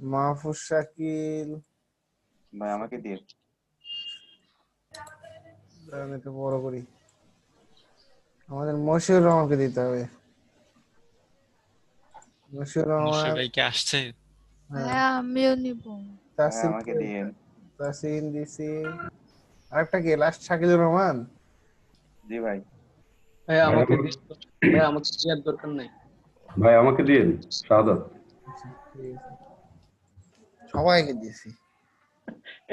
মাহফুজ শাকিল। ভাই আমাকে দিয়ে। দাঁড়ান একটু বড় করি। আমাদের মশিউর রহমানকে দিতে হবে। মশিউর মুশফিক রহমান। ভাই কি আসছে? হ্যাঁ, হ্যাঁ আমিও নিব। ভাই তাসিন আমাকে দিয়ে। তাসিন দিছি। আরেকটা কি লাস্ট? শাকিলুর রহমান। জি ভাই। ভাই আমাকে দিস তো। ভাই আমাকে দেওয়ার দরকার নাই। ভাই আমাকে দিন শাহাদাত। আচ্ছা, ঠিক আছে। সবাইকে দিয়েছি।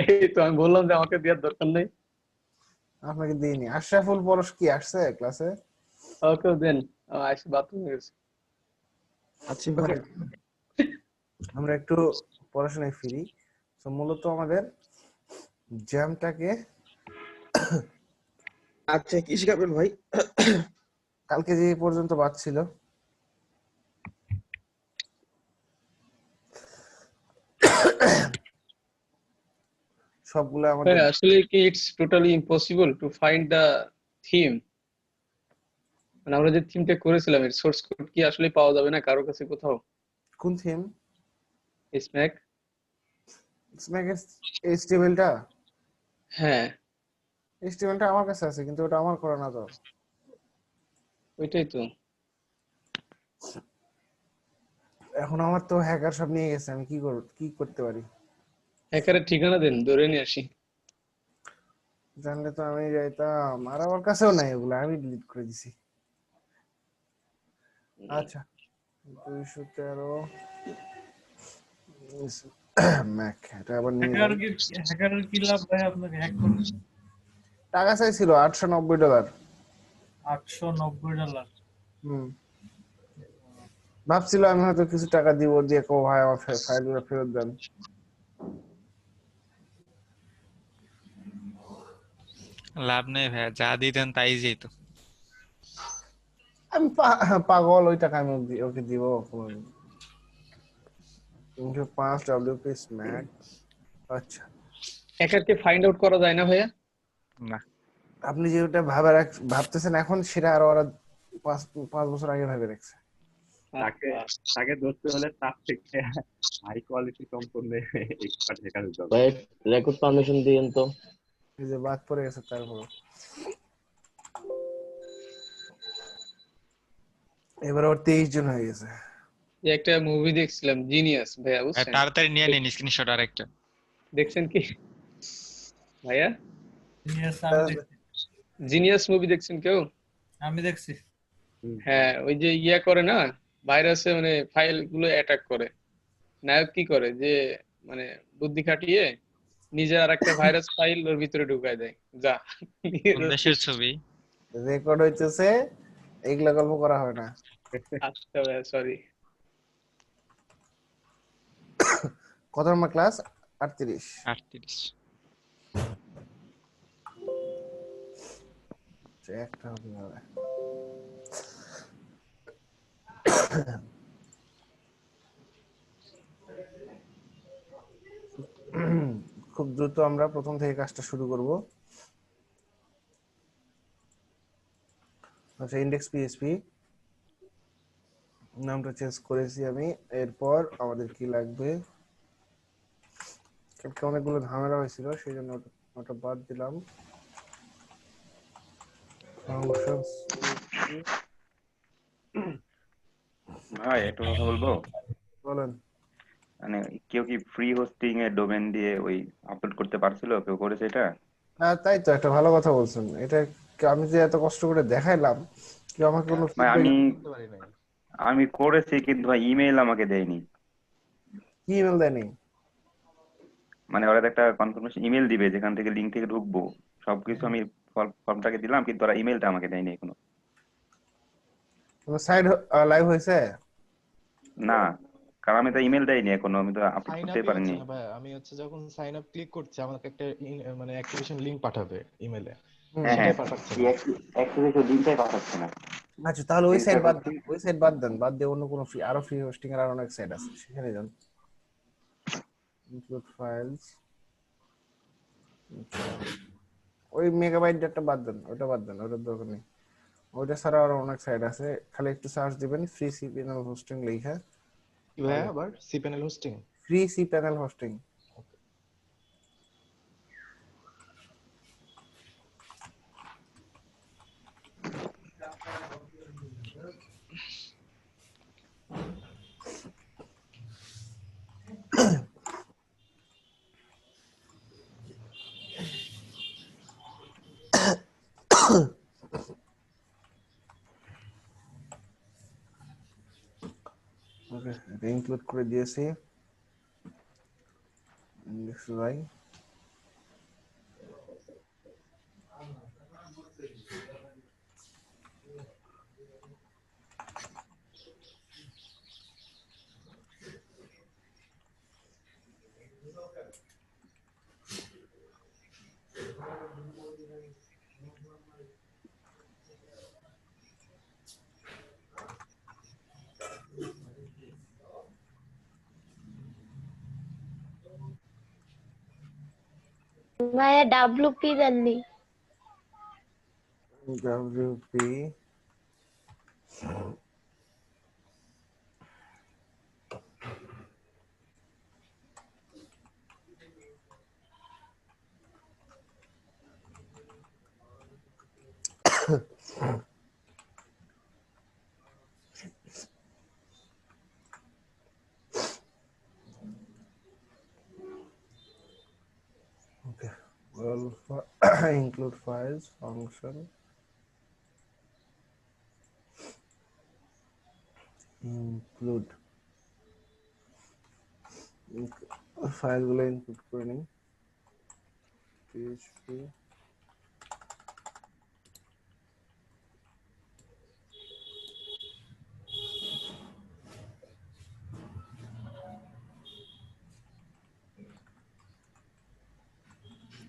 এই তো আমি বললাম যে আমাকে দেওয়ার দরকার নাই। আপনাকে দিইনি। আশরাফুল পরশ কি আসছে ক্লাসে? ওকেও দেন। আইসি বাথরুম গেছে। আচ্ছা ভাই, আমরা একটু পড়াশোনায় ফিরি। তো মূলত আমাদের জ্যামটাকে আচ্ছা কি শিখাবেন ভাই? কালকে যে পর্যন্ত বাদ ছিল সবগুলো আমাদের ভাই আসলে কি it's totally impossible to find the theme. মানে আমরা যে থিমটা করেছিলাম এর সোর্স কোড কি আসলে পাওয়া যাবে না কারো কাছে কোথাও? কোন থিম? স্ম্যাক। স্ম্যাকের এইচটিএমএলটা? হ্যাঁ এইচটিএমএলটা আমার কাছে আছে, কিন্তু ওটা আমার করা না তো। ওইটাই তো। এখন আমার তো হ্যাকার সব নিয়ে গেছে, আমি কি করতে পারি? হ্যাকারের ঠিকানা দেন, ধরে নিয়ে আসি। জানলে তো আমি যাইতাম, আর আমার কাছেও নাই ওগুলো, আমি ডিলিট করে দিছি। আচ্ছা, 213 ম্যাক, এটা আবার নিয়ে যাই। হ্যাকারের কি লাভ ভাই আপনাকে হ্যাক করলে? টাকা চাইছিল $890। $890? হুম, ভাবছিল আমি হয়তো কিছু টাকা দিব, দিয়ে কো ভাই আমার ফাইলগুলো ফেরত দেন। লাভ নেই ভাই, যা দিতেন তাই যেত। আমি পাগল, ওই টাকা আমি ওকে দিব? 5 WP স্ম্যাক। আচ্ছা, হ্যাকারকে ফাইন্ড আউট করা যায় না ভাইয়া? না, আপনি যেটা ভাবতেছেন এখন, সেটা আরো ওরা 5 বছর আগে ভেবে রাখছে। তাকে ধরতে হলে তার থেকে হাই কোয়ালিটি সম্পন্ন এক্সপার্ট হ্যাকার হতে হবে। ভাই রেকর্ড পারমিশন দিয়েন তো। এই যে বাদ পড়ে গেছে, তারপর এবার ওর 23 জন হয়ে গেছে। যে একটা মুভি দেখছিলাম জিনিয়াস ভাইয়া, ভাই বুঝছেন? তাড়াতাড়ি নিয়ে নিন স্ক্রিনশট আরেকটা। দেখছেন কি ভাইয়া? Yes, আমি দেখছি। জিনিয়াস মুভি দেখছেন কেউ? আমি দেখছি। হ্যাঁ ওই যে ইয়া করে না, ভাইরাসে মানে ফাইল গুলো অ্যাটাক করে। নায়ক কি করে যে মানে বুদ্ধি খাটিয়ে নিজে আর একটা ভাইরাস ফাইল ওর ভিতরে ঢুকায় দেয়। যা কোন দেশের ছবি? রেকর্ড হইতেছে, এইগুলা গল্প করা হয় না। আচ্ছা ভাইয়া সরি। কত নম্বর ক্লাস? 38। 38। একটা হবে হবে। খুব দ্রুত আমরা প্রথম থেকে কাজটা শুরু করব। আচ্ছা, ইন্ডেক্স পিএইচপি নামটা চেঞ্জ করেছি আমি। এরপর আমাদের কি লাগবে? কালকে অনেকগুলো ঝামেলা হয়েছিল, সেই জন্য ওটা বাদ দিলাম। ফাংশনস। ভাই একটা কথা বলবো। বলেন। মানে কেউ কি ফ্রি হোস্টিং এর ডোমেন দিয়ে ওই আপলোড করতে পারছিল? কেউ করেছে এটা? হ্যাঁ, তাই তো, একটা ভালো কথা বলছেন। এটা আমি যে এত কষ্ট করে দেখাইলাম, কেউ আমাকে কোনো ভাই ফিডব্যাক আমি করতে পারি নাই। আমি করেছি, কিন্তু ভাই ইমেইল আমাকে দেয়নি। কি ইমেল দেয়নি? মানে ওরা তো একটা কনফার্মেশন ইমেল দিবে যেখান থেকে লিঙ্ক থেকে ঢুকবো, সবকিছু আমি ফর্মটাকে দিলাম, কিন্তু ওরা ইমেলটা আমাকে দেয়নি এখনো। তোমার সাইড লাইভ হয়েছে? না, কারণ আমি তো ইমেল দেয়নি এখনো, আমি তো আপলোড সাইন করতেই আপই হচ্ছে পারিনি। না ভাই। আমি হচ্ছে যখন সাইন আপ ক্লিক করছি আমাকে একটা মানে অ্যাক্টিভেশন লিংক পাঠাবে ইমেলে, হ্যাঁ হ্যাঁ, সেটাই পাঠাচ্ছে এই না। অ্যাক্টিভেশন লিঙ্কটাই পাঠাচ্ছে না। আচ্ছা, তাহলে ওই সাইড চেষ্টা বাদ করছি। দেন, ওই সাইড বাদ দেন, বাদ দিয়ে অন্য কোনো আরো ফ্রি হোস্টিং এর আরো অনেক সাইট আছে, সেখানে যান। ইনক্লুড ফাইলস, ওই মেগাবাইট ডেটা বাদ দেন, ওটা বাদ দেন, ওটার দরকার নেই। ওইটা ছাড়া আরো অনেক সাইট আছে, খালি একটু সার্চ দিবেন ফ্রি সিপিএনএল হোস্টিং লেখা। কি ভাই আবার C panel hosting? Free cPanel hosting. Okay, এটা ইনক্লুড করে দিয়েছি। নেক্সট যাই। ভাইয়া ডাব্লুপি দেননি। WP okay, well, include files function include file গুলো ইনপুট করে নিই। PHP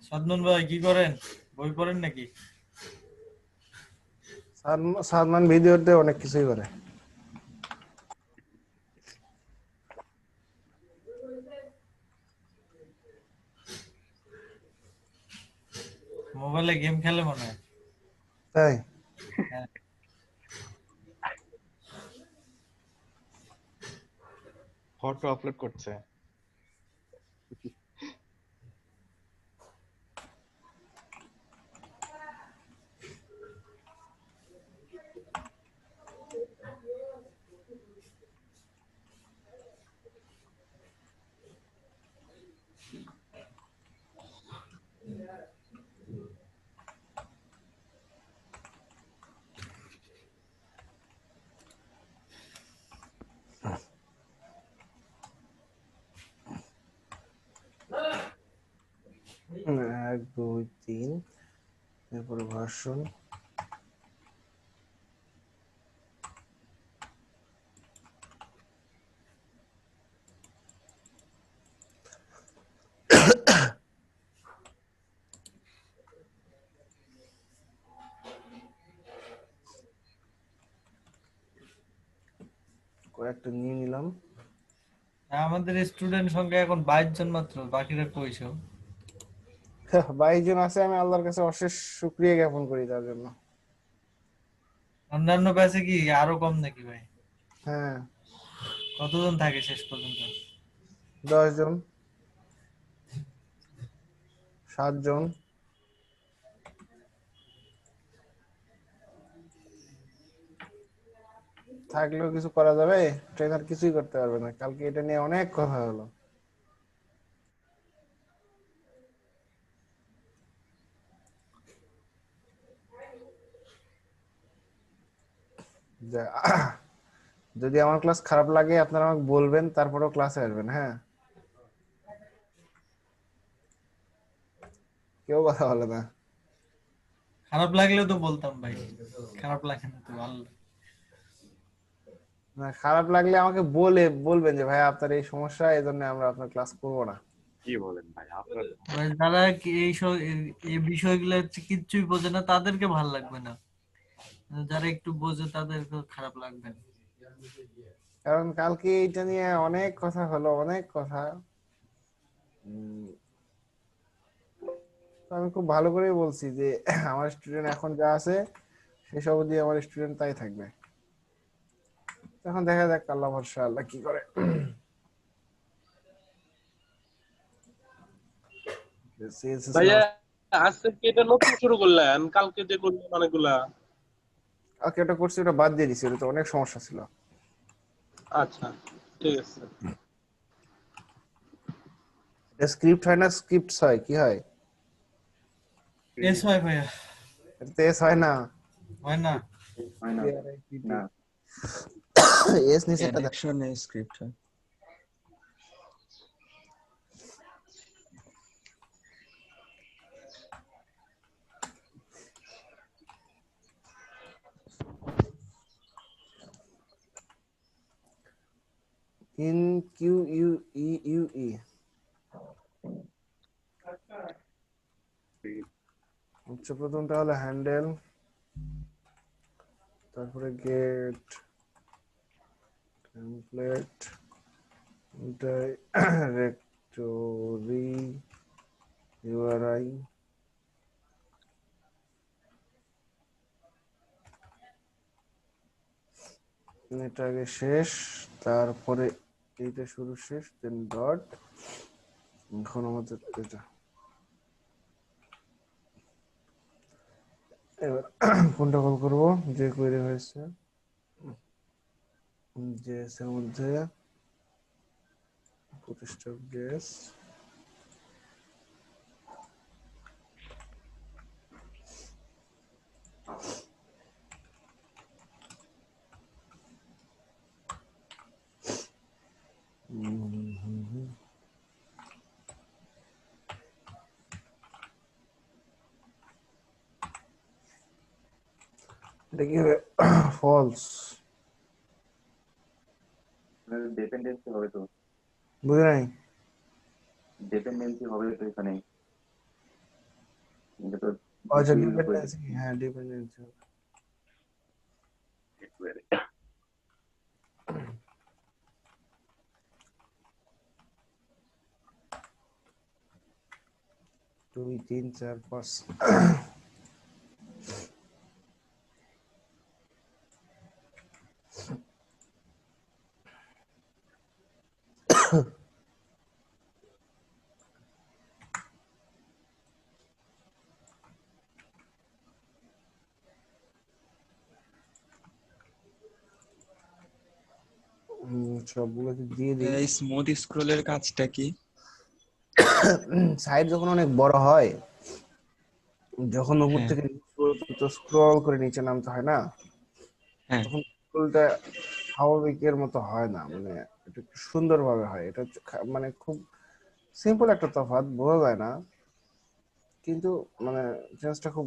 সাদমান ভাই কি করেন? বই পড়েন নাকি? সাদমান ভিডিওতে অনেক কিছুই করে। মোবাইলে গেম খেলে মনে হয়। তাই হ্যাঁ। ফটো আপলোড করছে। এক দুই তিন, এরপরে ভার্সন কয়েকটা নিয়ে নিলাম। আমাদের স্টুডেন্ট সংখ্যা এখন 22 জন মাত্র, বাকিরা কইছো? 22 জন আছে, আমি আল্লাহর কাছে অশেষ শুকরিয়া জ্ঞাপন করি তার জন্য। অন্যান্য ব্যাচে কি আরো কম নাকি ভাই? হ্যাঁ, কতজন থাকে শেষ পর্যন্ত? 10 জন, 7 জন। থাকলেও কিছু করা যাবে? ট্রেনার কিছুই করতে পারবে না। কালকে এটা নিয়ে অনেক কথা হলো। যদি আমার ক্লাস খারাপ লাগে আপনারা আমাকে বলবেন, তারপরেও ক্লাসে আসবেন। হ্যাঁ, কেউ কথা বলে না। খারাপ লাগলেও তো বলতাম ভাই, খারাপ লাগে না তো ভালো। না, খারাপ লাগলে আমাকে বলবেন যে ভাই আপনার এই সমস্যা, এই জন্য আমরা আপনার ক্লাস করবো না। কি বলেন ভাই আপনার? ভাই যারা কি এই বিষয়গুলো কিচ্ছুই বোঝে না তাদেরকে ভালো লাগবে না, যারা একটু বোঝে তাদেরকে খারাপ লাগবে না। কারণ কালকে এটা নিয়ে অনেক কথা হলো, অনেক কথা। তো আমি খুব ভালো করেই বলছি যে আমার স্টুডেন্ট এখন যা আছে সেসব দিয়ে আমার স্টুডেন্ট তাই থাকবে। তখন দেখা যাক, আল্লাহ ভরসা, আল্লাহ কি করে। সিএসএস ভাইয়া আজকে কি এটা নতুন শুরু করলেন? কালকে যে করলেন অনেকগুলা। ওকে, ওটা করছি, ওটা বাদ দিয়ে দিছি, ওটা তো অনেক সমস্যা ছিল। আচ্ছা ঠিক আছে। এটা স্ক্রিপ্ট হয় না, স্ক্রিপ্টস হয়, কি হয়? এস হয় ভাইয়া, এটা তো এস হয় না, হয় না? হয় না না এস নিচেরটা দেখ। অ্যাকশন এ স্ক্রিপ্ট হয়। In Q U E U E. আচ্ছা, প্রথমটা হলো হ্যান্ডেল, তারপরে গেট টেমপ্লেট, ডাইরেক্টরি, ইউআরআই, এটা আগে শেষ, তারপরে এইটা শুরু শেষ, দেন ডট। এখন আমাদের এটা এবার কোনটা কল করবো, যে কোয়েরি হয়েছে জেএস এর মধ্যে প্রতিষ্ঠাক জেএস, এটা কি হবে? ফলস, ডিপেন্ডেন্সি হবে তো, বুঝে নাই। ডিপেন্ডেন্সি হবে তো এখানে, এটা তো আচ্ছা, GPU এর উপরে ডিপেন্ডেন্সি, হ্যাঁ ডিপেন্ডেন্সি। দুই তিন চার পাঁচ। সবগুলোকে দিয়ে দিই। এই স্মুথ স্ক্রলের কাজটা কি? সাইড যখন অনেক বড় হয়, যখন উপর হ্যাঁ। থেকে স্ক্রল করে নিচে নামতে হয় না, হ্যাঁ। তখন স্ক্রলটা স্বাভাবিকের মতো হয় না, মানে এটা একটু সুন্দরভাবে হয়। এটা হচ্ছে মানে খুব সিম্পল একটা তফাৎ, বোঝা যায় না, কিন্তু মানে চেঞ্জটা খুব,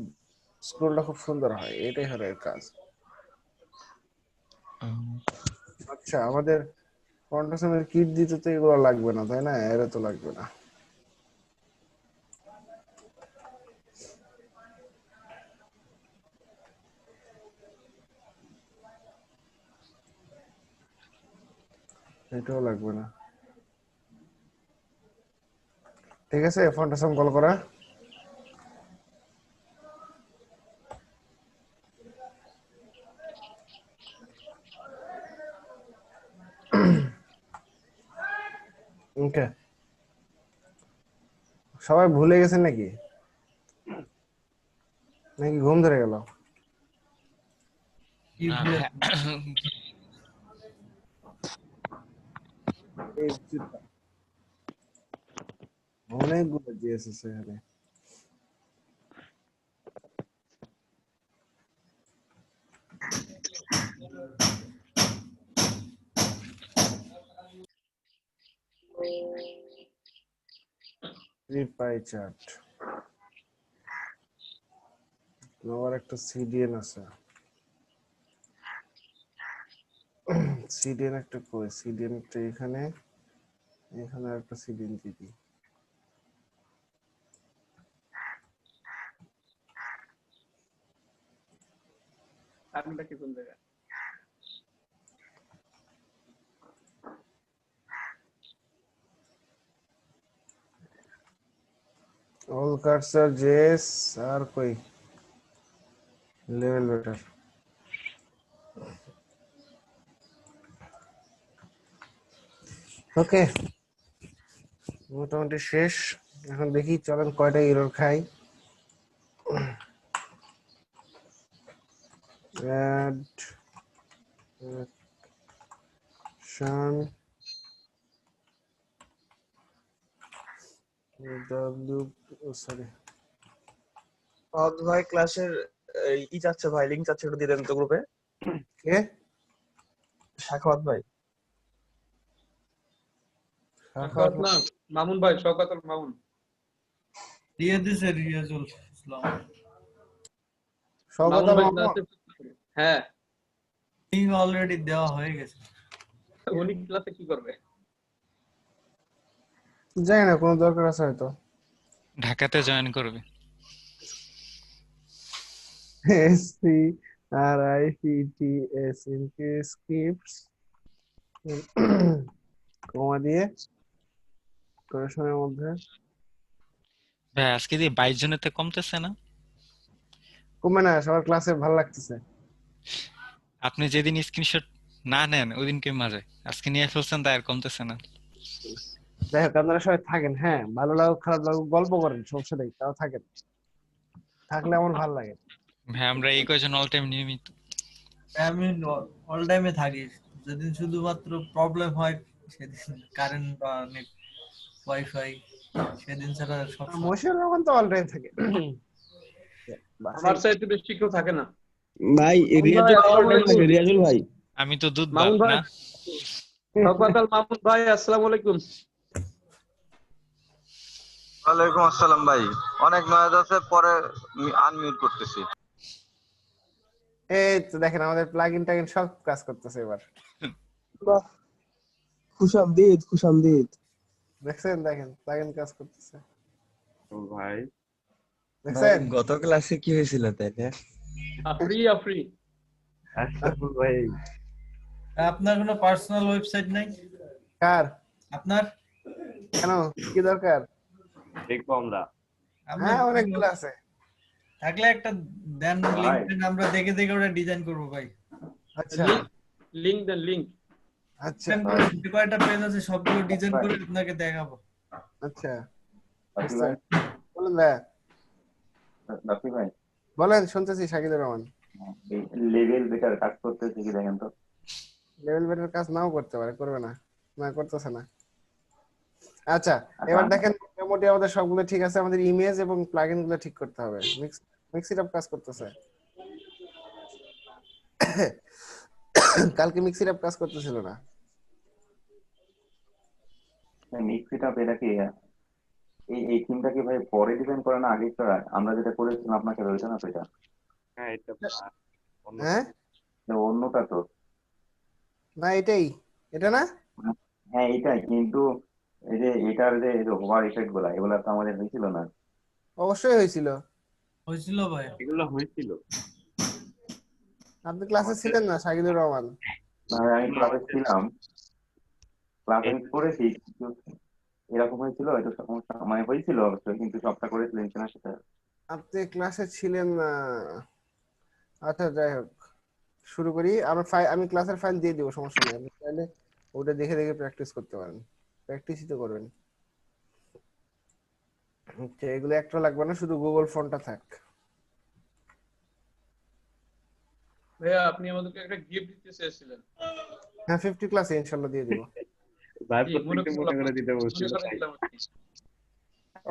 স্ক্রলটা খুব সুন্দর হয়, এটাই হলো এর কাজ। আচ্ছা, আমাদের ফন্টেশনের কিট দিতে তো এগুলো লাগবে না, তাই না? এরা তো লাগবে না। এটাও লাগবে না। ঠিক আছে, ফন্টেশন কল করা। ওকে, সবাই ভুলে গেছেন নাকি, নাকি ঘুম ধরে গেল? অনেকগুলো জিএসএস এখানে। পাই চার্ট, আবার একটা সিডিএন আছে। সিডিএন একটা কই, সিডিএন একটা এখানে, এখানে একটা সিডিএন দিদি। আপনারা কি কোন জায়গায়? অল কার্সার জেএস আর কই লেভেল বেটার। ওকে, মোটামুটি শেষ। এখন দেখি চলেন কয়টা এরর খাই। অ্যাড শান ডব্লিউ সরি ভাই ক্লাসের ই চাচ্ছে ভাই, লিংক চাচ্ছে, একটু দিয়ে দেন তো গ্রুপে। কে? শাখাওয়াত ভাই। শওকত না, মামুন ভাই, শওকত আল মামুন। দিয়ে দিছে রিয়াজুল ইসলাম। শওকত মামুন আল ভাই মামুন? ক্লাসে, হ্যাঁ লিংক অলরেডি দেওয়া হয়ে গেছে। উনি ক্লাসে কি করবে? জানি না, কোনো দরকার আছে হয়তো। ঢাকাতে জয়েন করবে। SCRIPTS ইনকে স্ক্রিপ্টস কমা দিয়ে কোরেশনের মধ্যে ভাই আজকে দিয়ে 22 জনেতে কমতেছে না? কমে না, সবার ক্লাসে ভালো লাগতেছে। আপনি যেদিন স্ক্রিনশট না নেন ওইদিনকে মাঝে, আজকে নিয়ে ফেলছেন তাই আর কমতেছে না। যাই হোক, আপনারা সবাই থাকেন, হ্যাঁ, ভালো লাগুক খারাপ লাগুক গল্প করেন, সমস্যা নেই, তাও থাকেন, থাকলে আমার ভালো লাগে। ভাই আমরা এই কয়জন অল টাইম নিয়মিত। আমি অল টাইমে থাকি, যেদিন শুধুমাত্র প্রবলেম হয় সেদিন কারেন্ট বা নেট ওয়াইফাই, সেদিন ছাড়া সব সময়। মশিউর রহমান তো অল টাইম থাকে। আমার চাইতে বেশি কেউ থাকে না ভাই রিয়াজুল ভাই, আমি তো দুধ মামুন ভাত ভাই, না। শওকত আল মামুন ভাই, আসসালামু আলাইকুম। ওয়ালাইকুম আসসালাম ভাই, অনেক নয়েজ আছে, পরে আনমিউট করতেছি। এই তো দেখেন আমাদের প্লাগইন টাগইন সব কাজ করতেছে এবার। বাহ, খুশামদিদ। দেখছেন, দেখেন প্লাগইন কাজ করতেছে, ভাই ভাই দেখছেন? গত ক্লাসে কি হয়েছিল তাইলে? আফরি আশরাফুল ভাই, আপনার কোনো পার্সোনাল ওয়েবসাইট নাই? কার? আপনার? কেন, কি দরকার? দেখবো আমরা। হ্যাঁ, অনেকগুলো আছে। থাকলে একটা দেন, লিংক দেন, আমরা দেখে দেখে ওটা ডিজাইন করব ভাই। আচ্ছা লিংক দেন, লিংক। আচ্ছা যে কয়টা পেজ আছে সবগুলো ডিজাইন করে আপনাকে দেখাবো। আচ্ছা বাকি ভাই, বলেন ভাই, বাকি ভাই, বলেন, শুনতেছি। শাকিদুর রহমান। এই লেভেল বেটার কাজ করতেছে কি দেখেন তো। লেভেল বেটার কাজ নাও করতে পারে, করবে না, না করতেছে না। আচ্ছা, এবার দেখেন মোটামুটি আমাদের সবগুলো ঠিক আছে, আমাদের ইমেজ এবং প্লাগইন গুলো ঠিক করতে হবে। মিক্স ইট আপ কাজ করতেছে। কালকে মিক্স ইট আপ কাজ করতেছিল না। মিক্স ইট আপ এটা কি, এই থিমটা কি ভাই পরে ডিজাইন করে না আগে করা? আমরা যেটা করেছিলাম আপনাকে বলছে না তো, এটা হ্যাঁ এটা হ্যাঁ অন্যটা তো। না, এটাই, এটা না। হ্যাঁ এটাই, কিন্তু এই যে এটার যে হোভার ইফেক্ট গুলা, এগুলা তো আমাদের হয়েছিল না। অবশ্যই হয়েছিল। হয়েছিল ভাই, এগুলো হয়েছিল। আপনি ক্লাসে ছিলেন না শাকিদুর রহমান? আমি ক্লাসে ছিলাম, ক্লাসে করেছি, কিন্তু এরকম হয়েছিল, এটা সমস্যা মানে হয়েছিল অবশ্যই, কিন্তু সবটা করেছিলেন কিনা সেটা। আপনি ক্লাসে ছিলেন না। আচ্ছা, যাই হোক, শুরু করি। আমি ক্লাসের ফাইল দিয়ে দিব, সমস্যা নেই, আপনি চাইলে ওটা দেখে দেখে প্র্যাকটিস করতে পারেন, প্র্যাকটিসই তো করবেন। আচ্ছা, এগুলো একটা লাগবে না, শুধু গুগল ফন্টটা থাক। ভাইয়া আপনি আমাদেরকে একটা গিফট দিতে চেয়েছিলেন। হ্যাঁ, 50 ক্লাসে ইনশাআল্লাহ দিয়ে দিব। ভাই জি, মনে প্রত্যেকটা মোটা করে দিতে বলছিল তাই। করেছিলাম আর কি।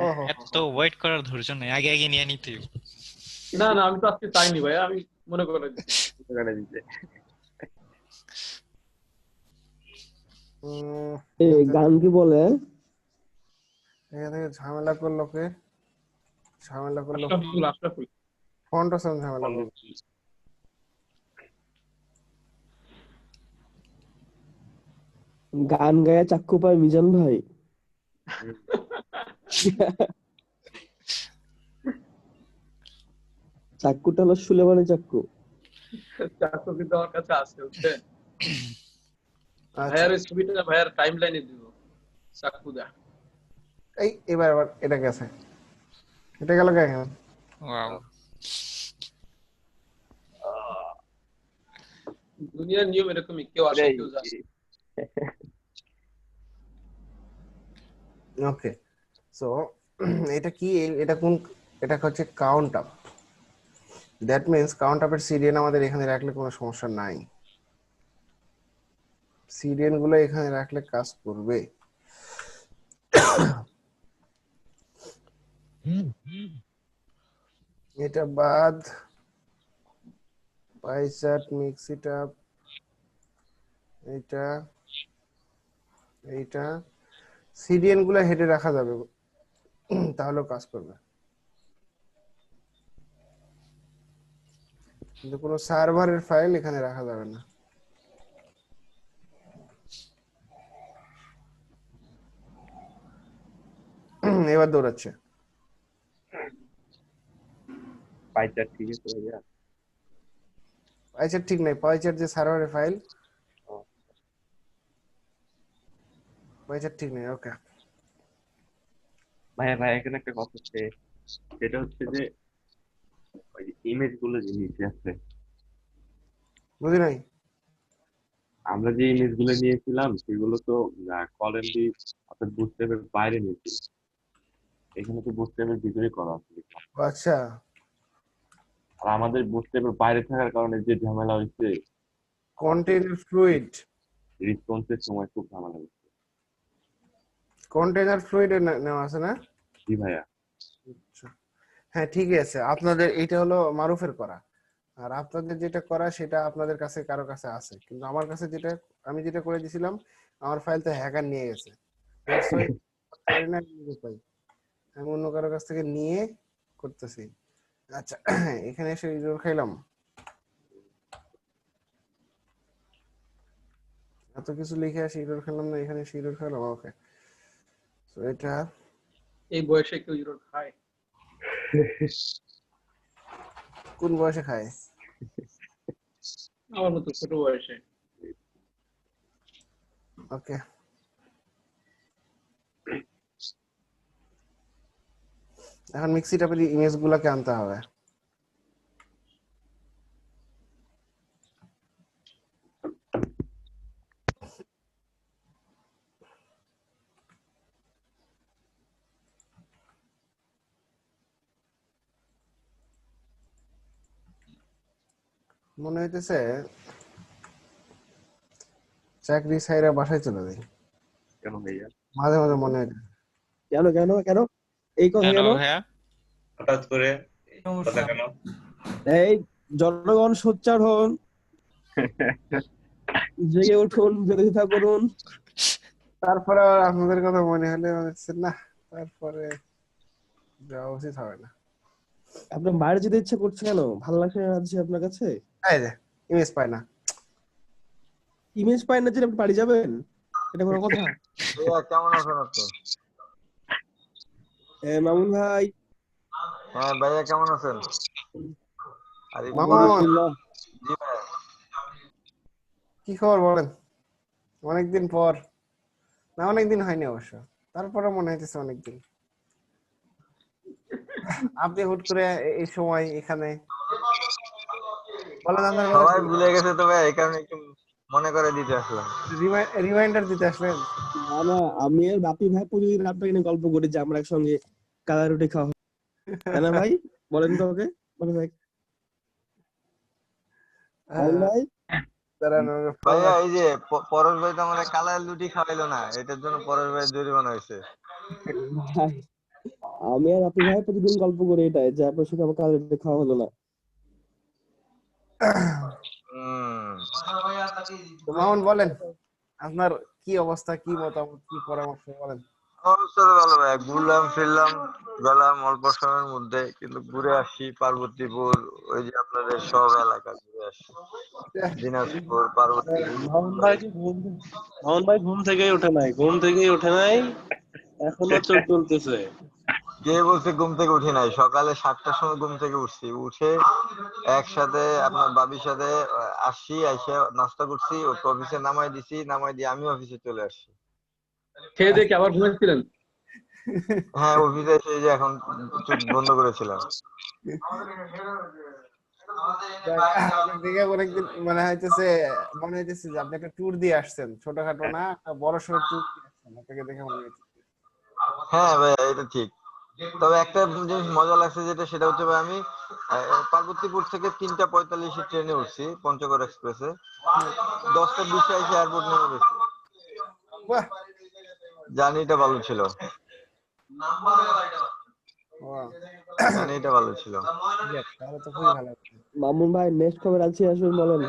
ওহো, এত ওয়েট করার ধৈর্য নেই, আগে আগে নিয়ে নিতে হবে। না না, আমি তো আজকে চাইনি ভাইয়া, আমি মনে করে দিচ্ছি। মোটা করে দিতে। গান কি বলে? এখান থেকে ঝামেলা করলো কে? আশরাফুল। ফন্ট আছে, ঝামেলা করলো। গান গায়া চাক্কু পায় মিজান ভাই। চাক্কুটা হলো সুলেমানের চাক্কু। চাকু কিন্তু আমার কাছে আছে, বুঝছেন? আচ্ছা, ভাইয়ার এই ছবিটা ভাইয়ার টাইমলাইনে দিব, চাকু দা। এবার আবার এটা গেছে, এটা গেল কেন? ওয়াও, দুনিয়ার নিয়ম এরকমই, কেউ আসে কেউ যায়। ওকে, সো এটা কি এটা কোন এটা হচ্ছে count up. That means count আপের সিরিয়াল আমাদের এখানে রাখলে কোনো সমস্যা নাই, সিরিয়াল গুলো এখানে রাখলে কাজ করবে। এটা বাদ pie chart mix it up, এইটা সিরিয়াল গুলো হেডে রাখা যাবে, তাহলেও কাজ করবে। কিন্তু কোনো সার্ভারের ফাইল এখানে রাখা যাবে না। এবার দৌড়াচ্ছে। পাইচার ঠিক আছে ভাইয়া? পাইচার ঠিক নাই, পাইচার যে সার্ভারের ফাইল পাইচার ঠিক নেই। ওকে ভাইয়া এখানে একটা কথা হচ্ছে, সেটা হচ্ছে যে ওই ইমেজ গুলো যে নিচে আছে, বুঝি নাই। আমরা যে ইমেজ গুলো নিয়েছিলাম সেগুলো তো কলেমবি অর্থাৎ বুটস্ট্র্যাপের বাইরে নিয়েছিলাম, এখানে তো বুটস্ট্র্যাপের ভিতরে করা আছে। আচ্ছা, আর আমাদের বুটস্ট্র্যাপের বাইরে থাকার কারণে যে ঝামেলা হয়েছে, কন্টেইনার ফ্লুইড, রেসপন্সের সময় খুব ঝামেলা হচ্ছে। কন্টেইনার ফ্লুইড নেওয়া আছে না? জি ভাইয়া। হ্যাঁ ঠিকই আছে, আপনাদের এটা হলো মারুফের করা, আর আপনাদের যেটা করা সেটা আপনাদের কাছে কারো কাছে আছে, কিন্তু আমার কাছে যেটা আমি যেটা করে দিয়েছিলাম আমার ফাইল তো হ্যাকার নিয়ে গেছে। That's why পারি না নিজে পাই, আমি অন্য কারো কাছ থেকে নিয়ে করতেছি। আচ্ছা এখানে এসে ইরর খাইলাম, এত কিছু লিখে আসি ইরর খেলাম না, এখানে এসে ইরর খেলাম। ওকে তো এটা এই বয়সে কেউ ইউরো খায়? কোন বয়সে খায়? আমার মতো ছোট বয়সে। ওকে এখন মিক্সিটা পেলে ইমেজ গুলাকে আনতে হবে। মনে হইতেছে চাকরি ছাইরা বাসায় চলে যাই, কেন ভাইয়া? মাঝে মাঝে মনে হইতেছে। কেন কেন কেন এই কথা কেন কেন ভাইয়া? হঠাৎ করে কথা কেন? এই জনগণ সোচ্চার হন, জেগে উঠুন, বিরোধিতা করুন। তারপরে আর আপনাদের কথা মনে হলে মনে হচ্ছে না, তারপরে যাওয়া উচিত হবে না। আপনার বাইরে যেতে ইচ্ছা করছে কেন? ভালো লাগছে না রাজ্যে আপনার কাছে? এই যে ইমেজ পায় না, ইমেজ পাই না যে আপনি বাড়ি যাবেন, এটা কোনো কথা? ভাইয়া কেমন আছেন আপনি? মামুন ভাই। হ্যাঁ ভাইয়া কেমন আছেন? আরে মামুন জি ভাইয়া। কি খবর বলেন? অনেকদিন পর, না অনেকদিন হয়নি অবশ্য, তারপরে মনে হইতেছে অনেকদিন। আপনি হুট করে এই সময় এখানে বলেন আপনার কথা। সবাই ভুলে গেছে তো ভাই, এই কারণে একটু মনে করে দিতে আসলাম। রিমাইন্ডার দিতে আসলেন? না না, আমি আর বাপি ভাই প্রতিদিন আপনাকে নিয়ে গল্প করি যে আমরা একসঙ্গে কালা রুটি খাওয়া হয়, তাই না ভাই? বলেন তো ওকে বাপি ভাই। ভাই ভাইয়া এই যে পরশ ভাই তো আমাদের কালার লুটি খাওয়াইলো না, এটার জন্য পরশ ভাই জরিমানা হয়েছে। ভাই আমি আর বাপি ভাই প্রতিদিন গল্প করি এটাই যে আপনার সাথে আমার কালা রুটি খাওয়া হলো না। মামুন বলেন আপনার কি অবস্থা, কি মতামত, কি পরামর্শ বলেন। অবস্থা তো ভালো ভাই, ঘুরলাম ফিরলাম গেলাম অল্প সময়ের মধ্যে, কিন্তু ঘুরে আসি পার্বতীপুর, ওই যে আপনাদের সব এলাকা ঘুরে আসি, দিনাজপুর, পার্বতীপুর। মোহন ভাই ঘুম থেকেই ওঠে নাই, এখনো চোখ চলতেছে। কে বলছে ঘুম থেকে উঠি নাই? সকালে 7টার সময় ঘুম থেকে উঠছি, উঠে একসাথে আপনার বাবির সাথে আসছি, এসে নাস্তা করছি, ওকে অফিসে নামাই দিছি, নামাই দিয়ে আমি অফিসে চলে আসছি। খেয়ে দেখে আবার ঘুমাচ্ছিলেন? হ্যাঁ অফিসে এসে যে এখন চোখ বন্ধ করেছিলাম। দেখে অনেকদিন মনে হইতেছে যে আপনি একটা ট্যুর দিয়ে আসছেন, ছোটখাটো না বড় সড়ো ট্যুর দিয়ে আসছেন, আপনাকে দেখে মনে হচ্ছে। হ্যাঁ ভাই এটা ঠিক, তবে একটা জিনিস মজা লাগছে যেটা সেটা হচ্ছে ভাই আমি পার্বতীপুর থেকে 3:45 ট্রেনে উঠছি পঞ্চগড় এক্সপ্রেসে, 10:20 এসে এয়ারপোর্ট নেমে গেছি। বাহ, জার্নিটা ভালো ছিল, বাহ। জার্নিটা ভালো ছিল। যাক, তাহলে তো খুবই ভালো হচ্ছে। মামুন ভাই নেক্সট খবর আছে আসুন বলেন।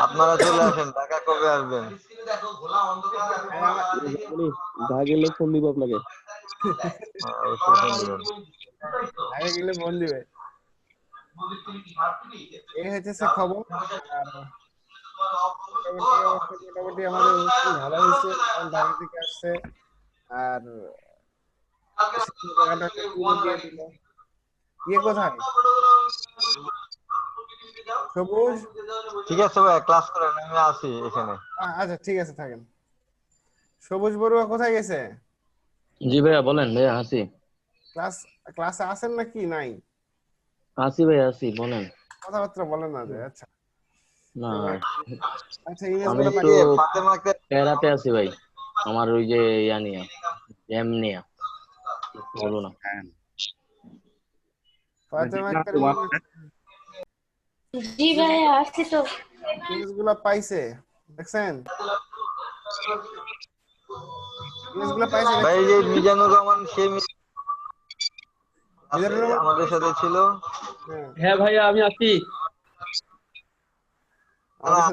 আপনারা চলে আসেন, ঢাকা কবে আসবেন? ঢাকা গেলে ফোন দিব আপনাকে। হ্যাঁ, অবশ্যই ফোন দিবেন। আগে গেলে ফোন দিবে। এই হচ্ছে খবর। আর মোটামুটি আমাদের অনুষ্ঠান ভালো হয়েছে, কারণ বাইরে থেকে আসছে। আর জায়গাটা দিয়ে দিল। ইয়ে কোথায়? সবুজ। ঠিক আছে ভাই, ক্লাস করেন, আমি আছি এখানে। আচ্ছা ঠিক আছে, থাকেন। সবুজ বড়ুয়া কোথায় গেছে? জি ভাইয়া বলেন। ভাইয়া আসি ক্লাসে আছেন নাকি নাই? আসি ভাইয়া আসি, বলেন। কথাবার্তা বলেন না যে। আচ্ছা না আচ্ছা, আমি ইমেজগুলো একটু প্যারাতে আছি ভাই, আমার ওই যে ইয়া নিয়া এম নিয়া বলো না। ফাতেমা আক্তার জি ভাইয়া আসছি তো। ইমেজগুলো পাইছে, দেখছেন? ইমেজগুলো পাইছে ভাই যে মিজানুর রহমান সেই আমাদের সাথে ছিল। হ্যাঁ ভাইয়া আমি আছি।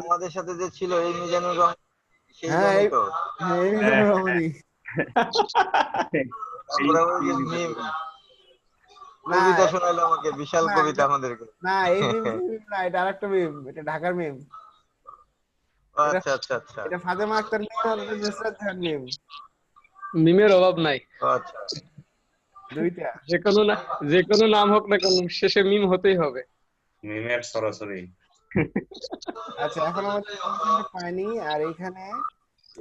আমাদের সাথে যে ছিল এই মিজানুর রহমান, সেই হ্যাঁ জনই তো। এই মিজানুর রহমানই। তারপরে ওই যে মিম কবিতা শোনালো আমাকে, বিশাল কবিতা আমাদেরকে। না এই মিম না, এটা আরেকটা মিম, এটা ঢাকার মিম। আচ্ছা আচ্ছা আচ্ছা, এটা ফাতেমা আক্তার মিম আর এটা নুসরাত জাহান মিম। মিমের অভাব নাই। আচ্ছা, দুইটা। যে কোনো নাম হোক না কেন শেষে মিম হতেই হবে। মিমের সরাসরি। আচ্ছা, এখন আমাদের পাইনি, আর এইখানে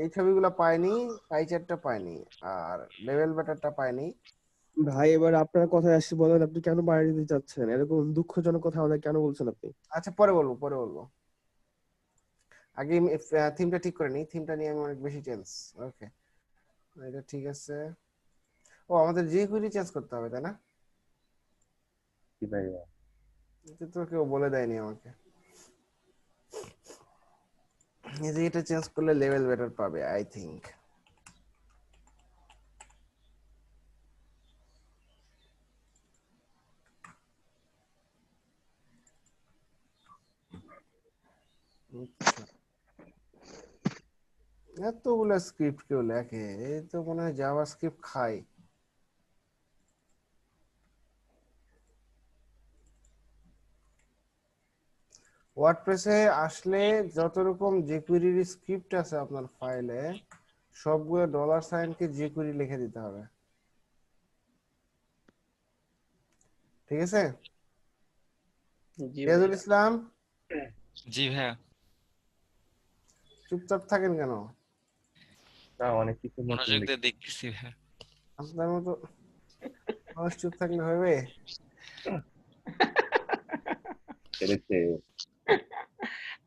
এই ছবিগুলো পাইনি, পাই চার্টটা পাইনি, আর লেভেল ব্যাটারটা পাইনি। ভাই এবার আপনার কথায় আসছি, বলেন আপনি কেন বাইরে দিতে চাচ্ছেন? এরকম দুঃখজনক কথা আমাদের কেন বলছেন আপনি? আচ্ছা পরে বলবো। আগে থিমটা ঠিক করে নিই, থিমটা নিয়ে আমি অনেক বেশি চেঞ্জ। ওকে, এটা ঠিক আছে। ও আমাদের jQuery চেঞ্জ করতে হবে, তাই না? কি ভাইয়া? এটা তো কেউ বলে দেয়নি আমাকে। এই যে এটা চেঞ্জ করলে লেভেল বেটার পাবে আই থিংক। এতগুলো স্ক্রিপ্ট কেউ লেখে, এই তো মনে হয় জাভা স্ক্রিপ্ট খাই। ওয়ার্ডপ্রেসে আসলে যত রকম jQuery স্ক্রিপ্ট আছে আপনার ফাইলে, সবগুলো $সাইনকে jQuery লিখে দিতে হবে, ঠিক আছে? রিয়াজুল ইসলাম। জি ভাইয়া। চুপচাপ থাকেন কেন? না, অনেক কিছু মনোযোগ দিয়ে দেখতেছি ভাইয়া। আপনার মতো মানুষ চুপ থাকলে হবে?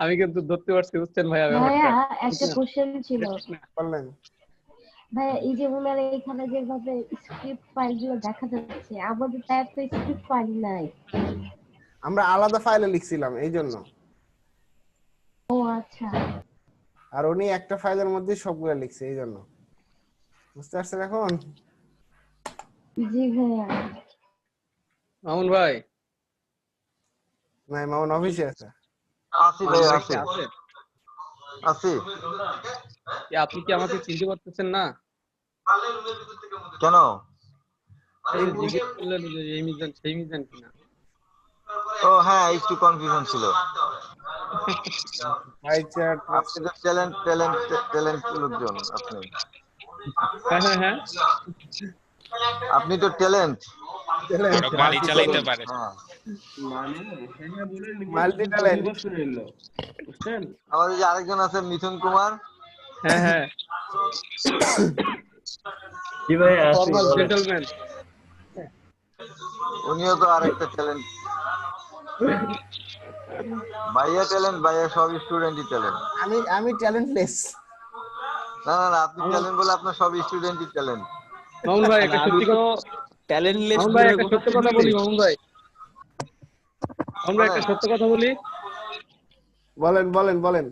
আমি কিন্তু ধরতে পারছি, বুঝছেন ভাইয়া? ভাইয়া একটা কোশ্চেন ছিল। বললেন ভাইয়া এই যে ওনার এখানে যেভাবে স্ক্রিপ্ট ফাইলগুলো দেখা যাচ্ছে, আমাদের তার তো স্ক্রিপ্ট ফাইল নাই। আমরা আলাদা ফাইলে লিখছিলাম এই জন্য। ও আচ্ছা। আর উনি একটা ফাইলের মধ্যে সবগুলো লিখছে এই জন্য। বুঝতে পারছেন এখন? জি ভাইয়া। মামুন ভাই। না, মামুন অফিসে আছে। আসি ভাই, আসি। আপনি কি আমাকে চিনতে পারতেছেন না? কেন? এই জিজ্ঞেস করলেন যে এই মিজান সেই মিজান কিনা। ও হ্যাঁ, একটু কনফিউশন ছিল। পাই চার্ট, আপনি তো ট্যালেন্ট লোকজন আপনি। হ্যাঁ আপনি তো ট্যালেন্ট। গাড়ি চালাইতে পারে। Multi talent. আমাদের যে আরেকজন আছে মিথুন কুমার। হ্যাঁ কি ভাই আছে? Formal gentleman. উনিও তো আরেকটা ট্যালেন্ট। ভাইয়া ট্যালেন্ট, ভাইয়া সব স্টুডেন্টই ট্যালেন্ট। আমি ট্যালেন্টলেস। না, আপনি ট্যালেন্ট বলে আপনার সব স্টুডেন্টই ট্যালেন্ট। মামুন ভাই আর একটা আমি সত্যি তো কথা, ট্যালেন্টলেস মামুন ভাই দূরের একটা কথা, সত্য কথা বলি, মামুন ভাই একটা সত্য কথা বলি। বলেন বলেন বলেন।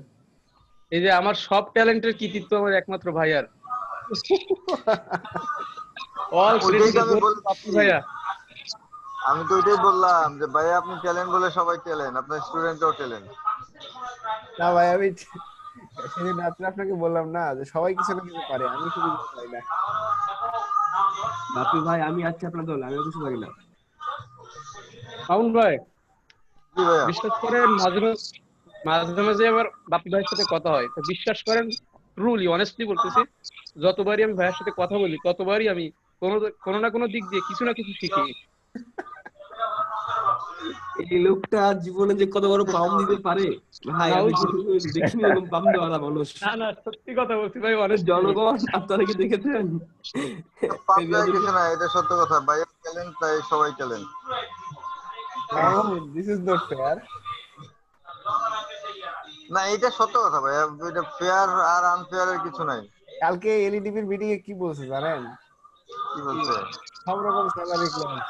এই যে আমার সব ট্যালেন্টের কৃতিত্ব আমার একমাত্র ভাইয়ার। অল ওইটাই ক্রেডিট তো আমি গোস টু বাপ্পি বলছি, ভাইয়া। আমি তো ওইটাই বললাম যে ভাই আপনি ট্যালেন্ট বলে সবাই ট্যালেন্ট, আপনার স্টুডেন্টও ট্যালেন্ট। না ভাই, আমি সেদিন রাত্রে আপনাকে বললাম না যে সবাই কিছু না কিছু পারে, আমি শুধু কিছু পারি না। বাপি ভাই আমি আছি আপনার দলে, আমিও কিছু পারি না। মামুন ভাই জি ভাইয়া। বিশ্বাস করেন, মাঝে মাঝে মাঝে আমার বাপ্পি ভাইয়ের সাথে কথা হয়, তো বিশ্বাস করেন ট্রুলি অনেস্টলি বলতেছি, যতবারই আমি ভাইয়ের সাথে কথা বলি ততবারই আমি কোনো কোনো না কোনো দিক দিয়ে কিছু না কিছু শিখি। এই লোকটা জীবনে যে কত বড় পাম দিতে পারে ভাই, আমি দেখিনি এরকম পাম দেওয়ালা মানুষ। না না সত্যি কথা বলছি ভাই, অনেস্টলি। জনগণ আপনারা কি দেখেছেন? পাপ দেওয়ার কিছু না, এটা সত্য কথা, ভাইয়া ট্যালেন্ট তাই সবাই talent. This is not fair. না এটা সত্য কথা ভাইয়া, এটা ফেয়ার আর আনফেয়ার এর কিছু নাই। কালকে এলইডিবির মিটিং এ কি বলছে জানেন? কি বলছে? সব রকম স্যালারি ক্লাস,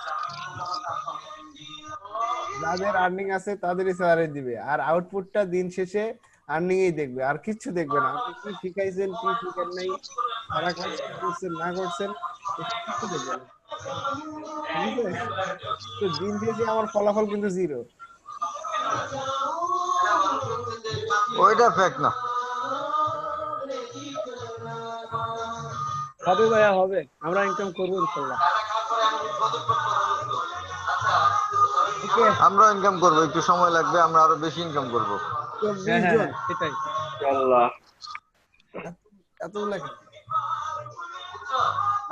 যাদের আর্নিং আছে তাদেরই স্যালারি দিবে, আর আউটপুটটা দিন শেষে আর্নিং এই দেখবে, আর কিচ্ছু দেখবে না। আপনি কি শিখাইছেন কি শিখান নাই, সারা কাজ কি করছেন না করছেন, এটা কিচ্ছু দেখবে না। ঠিক আছে? তো দিন শেষে আমার ফলাফল কিন্তু জিরো। ওইটা ফ্যাক্ট না। হবে ভাইয়া হবে, আমরা ইনকাম করবো ইনশাল্লাহ। আমরা ইনকাম করবো, একটু সময় লাগবে, আমরা আরো বেশি ইনকাম করবো। 24 জন সেটাই। আল্লাহ, এতগুলা কেন?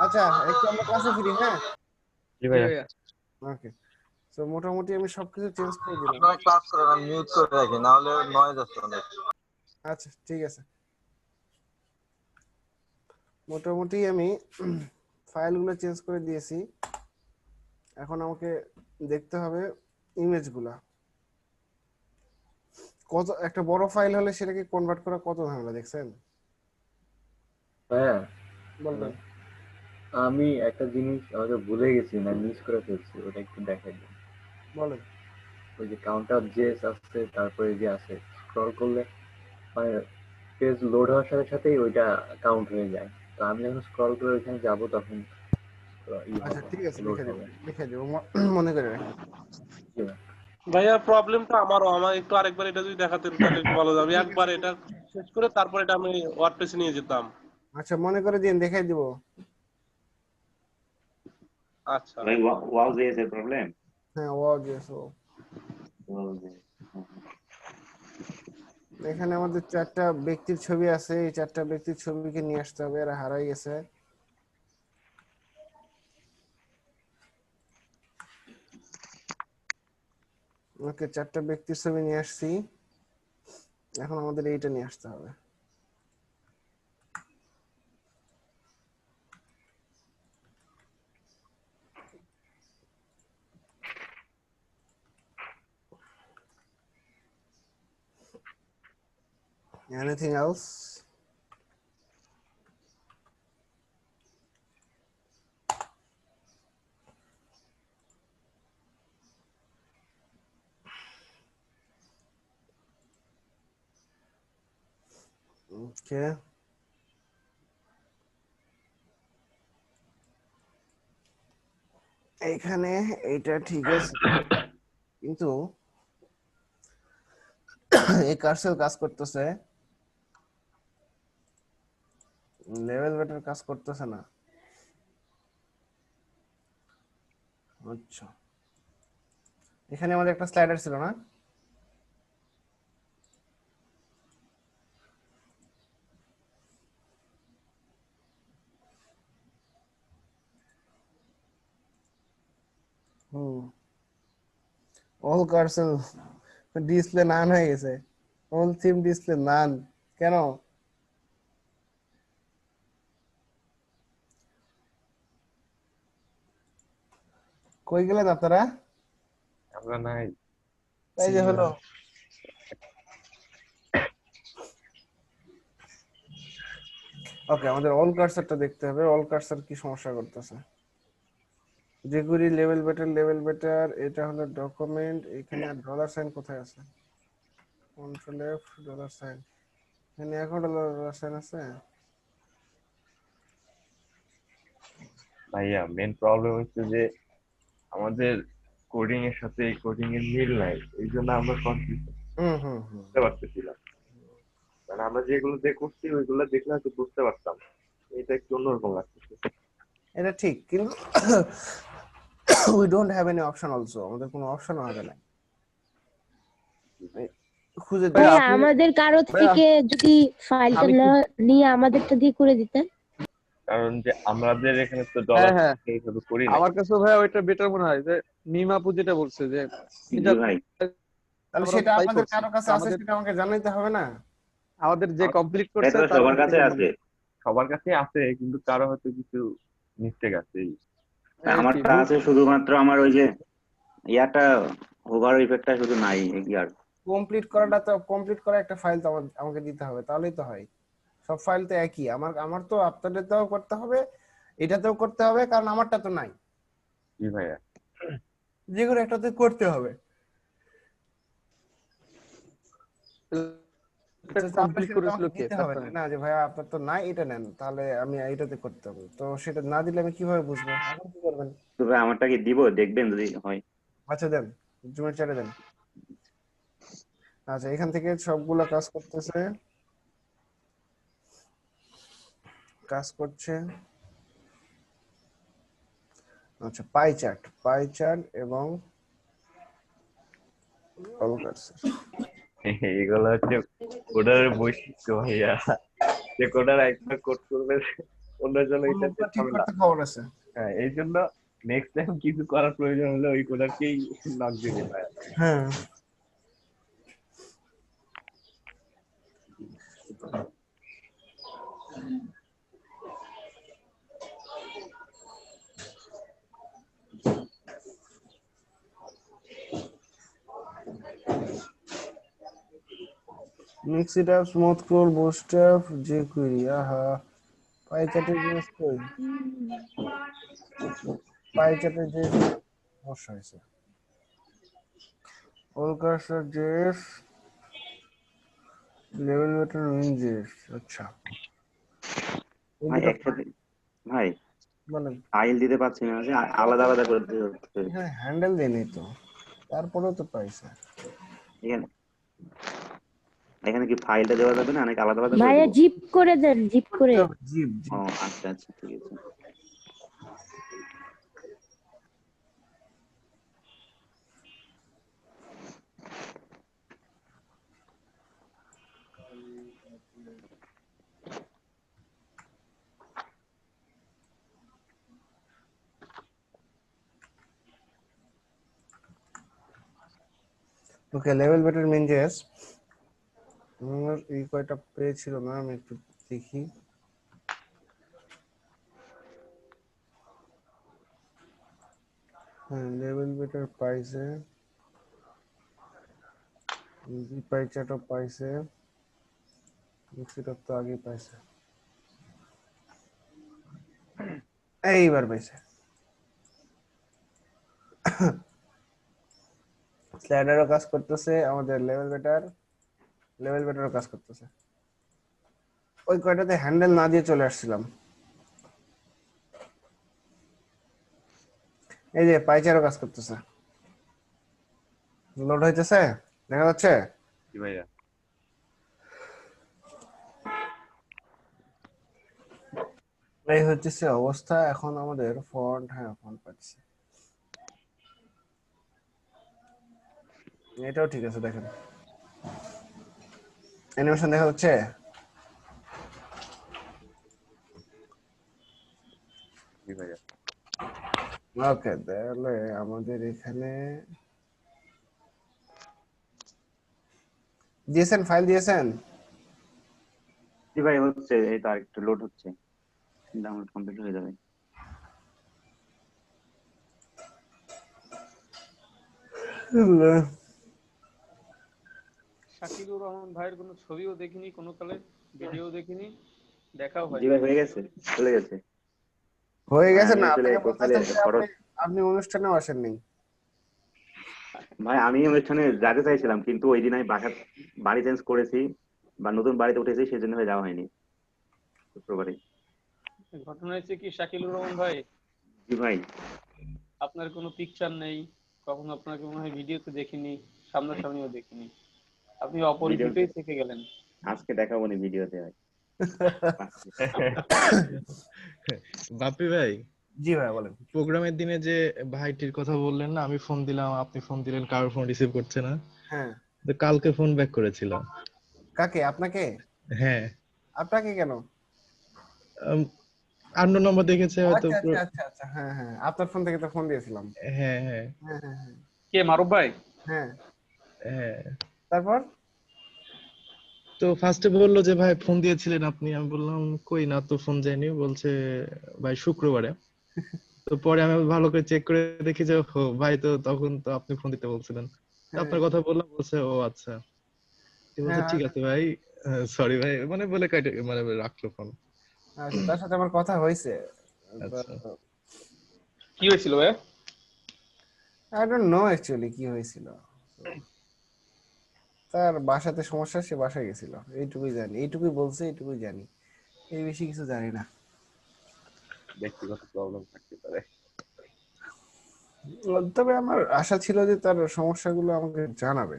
আচ্ছা একটু আমরা ক্লাসে ফিরি, হ্যাঁ? জি ভাইয়া। ওকে, সো মোটামুটি আমি সবকিছু চেঞ্জ করে দিলাম। আপনারা ক্লাস করেন, আমি মিউট করে রাখি, না হলে নয়েজ আসছে অনেক। আচ্ছা ঠিক আছে, মোটামুটি আমি ফাইলগুলো চেঞ্জ করে দিয়েছি। এখন আমাকে দেখতে হবে ইমেজগুলা কত, একটা বড় ফাইল হলে সেটাকে কনভার্ট করা কত ঝামেলা দেখছেন? ভাইয়া বলবেন। আমি একটা জিনিস হয়তো ভুলে গেছি না মিস করে ফেলছি, ওটা একটু দেখাই দিন। বলেন। ওই যে কাউন্টার জেস আছে, তারপরে যে আছে স্ক্রল করলে মানে পেজ লোড হওয়ার সাথে সাথেই ওইটা কাউন্ট হয়ে যায়। তো আমি যখন স্ক্রল করে ওইখানে যাব তখন আচ্ছা ঠিক আছে, লোড লিখে দেব হবে। লিখে দেব, মনে করে রাখেন। ভাইয়া প্রবলেমটা আমারও, আমার একটু আরেকবার এটা যদি দেখাতেন তাহলে একটু ভালো হতো। আমি একবার এটা শেষ করে তারপর এটা আমি ওয়ার্ডপ্রেসে নিয়ে যেতাম। আচ্ছা মনে করে দিন, দেখাই দিব। আচ্ছা ভাই ওয়াও জেএস এর প্রবলেম। হ্যাঁ ওয়াও জেএস। এখানে আমাদের 4টা ব্যক্তির ছবি আছে, এই 4টা ব্যক্তির ছবিকে নিয়ে আসতে হবে, এরা হারাই গেছে। ওকে 4টা ব্যক্তির ছবি নিয়ে আসছি, এখন আমাদের এইটা নিয়ে আসতে হবে। Anything else? Okay. এখানে এইটা ঠিক আছে, কিন্তু এই কার্সেল কাজ করতেছে, লেভেল বেটার কাজ করতেছে না। আচ্ছা এখানে আমাদের একটা স্লাইডার ছিল না? অল কার্সেল ডিসপ্লে নান হয়ে গেছে, অল থিম ডিসপ্লে নান কেন? কই গেলেন আপনারা? আমরা নাই। এই যে হলো, ওকে, আমাদের অল কার্সারটা দেখতে হবে। অল কার্সার কি সমস্যা করতেছে? jQuery লেভেল বেটার, এটা হলো ডকুমেন্ট। এখানে ডলার সাইন কোথায় আছে? Control F, dollar sign. এখানে এখন ডলার সাইন আছে। ভাইয়া মেন প্রবলেম হচ্ছে যে আমাদের কোডিং এর সাথে এই কোডিং এর মিল নাই, এই জন্য আমরা কনফিউজ বুঝতে পারতেছিলাম। মানে আমরা যেগুলো দিয়ে করছি ওইগুলো দেখলে হয়তো বুঝতে পারতাম, এটা একটু অন্যরকম লাগতেছে। এটা ঠিক, কিন্তু we don't have any option also. আমাদের কোনো অপশন হবে না। খুঁজে ভাইয়া আমাদের কারো থেকে যদি ফাইলটা না নিয়ে আমাদেরটা দিয়ে করে দিতেন। কারণ যে আমাদের এখানে তো হ্যাঁ ডলার হ্যাঁ এইভাবে করি না। আমার কাছে ভাই ওইটা বেটার মনে হয় যে মিম আপু যেটা বলছে যে এটা ভাই তাহলে আমরা সেটা তাই আপনাদের করছি। কারো কাছে আছে, আমাদের সেটা আমাকে জানাইতে হবে না? আমাদের যে কমপ্লিট করছে এটা তো তার সবার কাছে থেকে আছে। সবার কাছে আছে, কিন্তু কারো হয়তো কিছু মিস্টেক আছে। এই কি আমারটা ভুল আছে শুধুমাত্র, আমার ওই যে ইয়াটা ওভার ইফেক্টটা শুধু নাই কি আর। কমপ্লিট করা একটা ফাইল তো আমাকে দিতে হবে, তাহলেই তো হয়। সব ফাইল তো একই। আমার তো আপনাদেরটাও করতে হবে, এটাতেও করতে হবে, কারণ আমারটা তো নাই। জি ভাইয়া, যে কোনো একটাতে করতে হবে। কমপ্লিট করেছিল কে? দিতে হবে না যে ভাইয়া আপনার তো নাই, এটা নেন, তাহলে আমি এইটাতে করতে হবে। তো সেটা না দিলে আমি কিভাবে বুঝবো? এখন কি করবেন? তো ভাই আমারটা কি দিব, দেখবেন যদি হয়। আচ্ছা দেন, জুমের চ্যাটে দেন। আচ্ছা, এখান থেকে সবগুলা কাজ করতেছে, কাজ করছে। আচ্ছা, পাই চার্ট এবং অল কার্সর। এগুলো হচ্ছে কোডারের বৈশিষ্ট্য ভাইয়া। যে কোডার একবার কোড করবে অন্যজন এটাতে ঠিক ঝামেলা। করতে খবর আছে। হ্যাঁ, এই জন্য নেক্সট টাইম কিছু করার প্রয়োজন হলে ওই কোডারকেই নক দিতে হয়। হ্যাঁ, mix it up, smooth crawl, bootstrap, jQuery। আহা, পাই চার্টের জিনিস কই? পাই চার্টের যে সমস্যা হয়েছে। All cursor JS, level better উইন.js। আচ্ছা, ভাই একসাথে ভাই বলেন। ফাইল দিতে পারছি না, যে আলাদা আলাদা করে দিতে হচ্ছে। এখানে হ্যান্ডেল দেয়নি তো, তারপরেও তো পাইছে। এখানে এখানে কি ফাইলটা দেওয়া যাবে না, নাকি আলাদা আলাদা করে ভাইয়া দিব? জিপ করে দেন, জিপ করে। জিপ। ও আচ্ছা আচ্ছা, ঠিক আছে। ওকে, লেভেল বেটার মিন.js। আমার এই কয়টা পেয়েছিল না, আমি একটু দেখি। হ্যাঁ, লেভেল বেটার পাইছে, পাই চার্টও পাইছে, মিক্সিটপ তো আগে পাইছে, এইবার পাইছে। স্লাইডারও কাজ করতেছে, আমাদের লেভেল বেটারও কাজ করতেছে। ওই কয়টাতে হ্যান্ডেল না দিয়ে চলে আসছিলাম। এই যে পাইচারও কাজ করতেছে, লোড হইতেছে, দেখা যাচ্ছে। জি ভাইয়া, এই হচ্ছে অবস্থা। এখন আমাদের ফন্ট, হ্যাঁ ফন্ট পাচ্ছি, এটাও ঠিক আছে। দেখেন অ্যানিমেশন দেখা যাচ্ছে। জি ভাইয়া। ওকে, তাহলে আমাদের এখানে দিয়েছেন, ফাইল দিয়েছেন। জি ভাই হচ্ছে, এই তো আরেকটু লোড হচ্ছে, ডাউনলোড কমপ্লিট হয়ে যাবে। শাকিলুর রহমান ভাইয়ের কোনো ছবিও দেখিনি, কোনো কালে ভিডিও দেখিনি। দেখাও হয় জি ভাই হয়ে গেছে, চলে গেছে। হয়ে ভাই গেছে আমি না, আসলে আপনাকে প্রোফাইলে বলতেছেন যে আপনি খরচ, আপনি অনুষ্ঠানেও আসেননি। ভাই আমি অনুষ্ঠানে যেতে চাইছিলাম কিন্তু ওই দিন আমি বাড়ি চেঞ্জ করেছি বা নতুন বাড়িতে উঠেছি, সেই জন্য যাওয়া হয়নি শুক্রবারে। ঘটনা হয়েছে কি শাকিলুর রহমান ভাই, জি ভাই। আপনার কোনো পিকচার নেই, কখনো আপনাকে মনে হয় ভিডিওতে দেখিনি, সামনাসামনিও দেখিনি, আপনি ভিডিওতে অপরিচিতই থেকে গেলেন। আজকে দেখাবো নি ভিডিওতে ভাই। বাপি ভাই, জি ভাই বলেন। প্রোগ্রামের দিনে যে ভাইটির কথা বললেন না, আমি ফোন দিলাম, আপনি ফোন দিলেন, কারোর ফোন রিসিভ করছে না, হ্যাঁ। তো কালকে ফোন ব্যাক করেছিল। কাকে? আপনাকে? হ্যাঁ, আপনাকে কেন? আননোন নাম্বার দেখেছে হয়তো। আচ্ছা আচ্ছা আচ্ছা আচ্ছা, হ্যাঁ হ্যাঁ, আপনার ফোন থেকে তো ফোন দিয়েছিলাম। হ্যাঁ হ্যাঁ হ্যাঁ হ্যাঁ হ্যাঁ। কে মারুফ ভাই? হ্যাঁ, হ্যাঁ। তারপর? তো ফার্স্টে বললো যে ভাই ফোন দিয়েছিলেন আপনি, আমি বললাম কই না তো, ফোন যায়নি, বলছে ভাই শুক্রবারে। তো পরে আমি ভালো করে চেক করে দেখি যে ও ভাই, তো তখন তো আপনি ফোন দিতে বলছিলেন, তো আপনার কথা বললাম, বলছে ও আচ্ছা, তো বলছে হ্যাঁ, ঠিক আছে ভাই, সরি ভাই, মানে বলে কাটে, মানে রাখলো ফোন। আচ্ছা, তার সাথে আমার কথা হয়েছে। আচ্ছা, কি হয়েছিল ভাই? আই ডোন্ট নো অ্যাকচুয়ালি কি হয়েছিল। তার বাসাতে সমস্যা, সে বাসায় গেছিল, এইটুকুই জানি, এইটুকুই বলছে, এইটুকুই জানি, এই বেশি কিছু জানি না। ব্যক্তিগত প্রবলেম থাকতে পারে। তবে আমার আশা ছিল যে তার সমস্যাগুলো আমাকে জানাবে।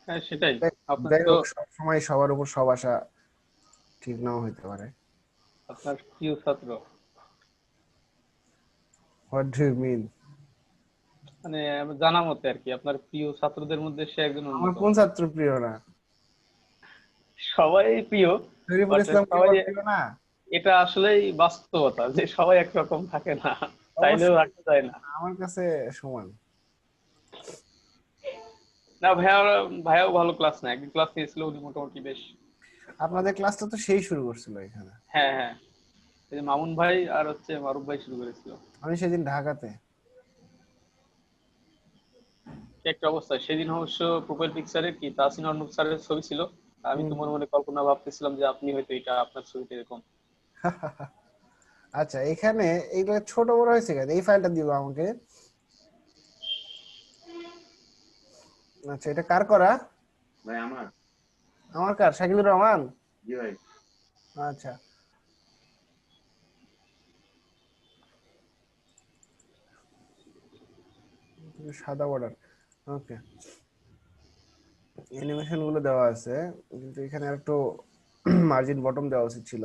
হ্যাঁ সেটাই, আপনার যাই তো হোক, সবসময় সবার উপর সব আশা ঠিক নাও হইতে পারে। আপনার প্রিয় ছাত্র, হোয়াট ডু ইউ মিন? মানে আমার জানা মতে আর কি, আপনার প্রিয় ছাত্রদের মধ্যে সে একজন আমার অন্যতম। কোন ছাত্র প্রিয় না? সবাই প্রিয়, শরীফুল বাট ইসলাম কি সবাই, আমার প্রিয় না? এটা আসলেই বাস্তবতা যে সবাই একরকম থাকে না, চাইলেও অবশ্যই, রাখতে যায় না। আমার কাছে সমান। না ভাইয়া, ভাইয়াও ভালো ক্লাস না, একদিন ক্লাস নিয়েছিল উনি মোটামুটি বেশ। আপনাদের ক্লাসটা তো সেই শুরু করছিল এখানে। হ্যাঁ হ্যাঁ, এই যে মামুন ভাই আর হচ্ছে মারুফ ভাই শুরু করেছিল। আমি সেদিন ঢাকাতে। কি একটা অবস্থা সেদিন, অবশ্য প্রোফাইল পিকচারে কি তাসিন অর্ণব স্যারের ছবি ছিল, আমি তো হুম। মনে মনে কল্পনা ভাবতেছিলাম যে আপনি হয়তো এটা আপনার ছবিতে এরকম। আচ্ছা, এখানে এইগুলো ছোট বড় হয়েছে কেন? এই ফাইলটা দিব আমাকে। আচ্ছা, এটা কার করা? ভাই আমার। আমার কার? শাকিলুর রহমান? জি ভাই। আচ্ছা, সাদা বর্ডার, ওকে। অ্যানিমেশন গুলো দেওয়া আছে, কিন্তু এখানে একটু মার্জিন বটম দেওয়া উচিত ছিল।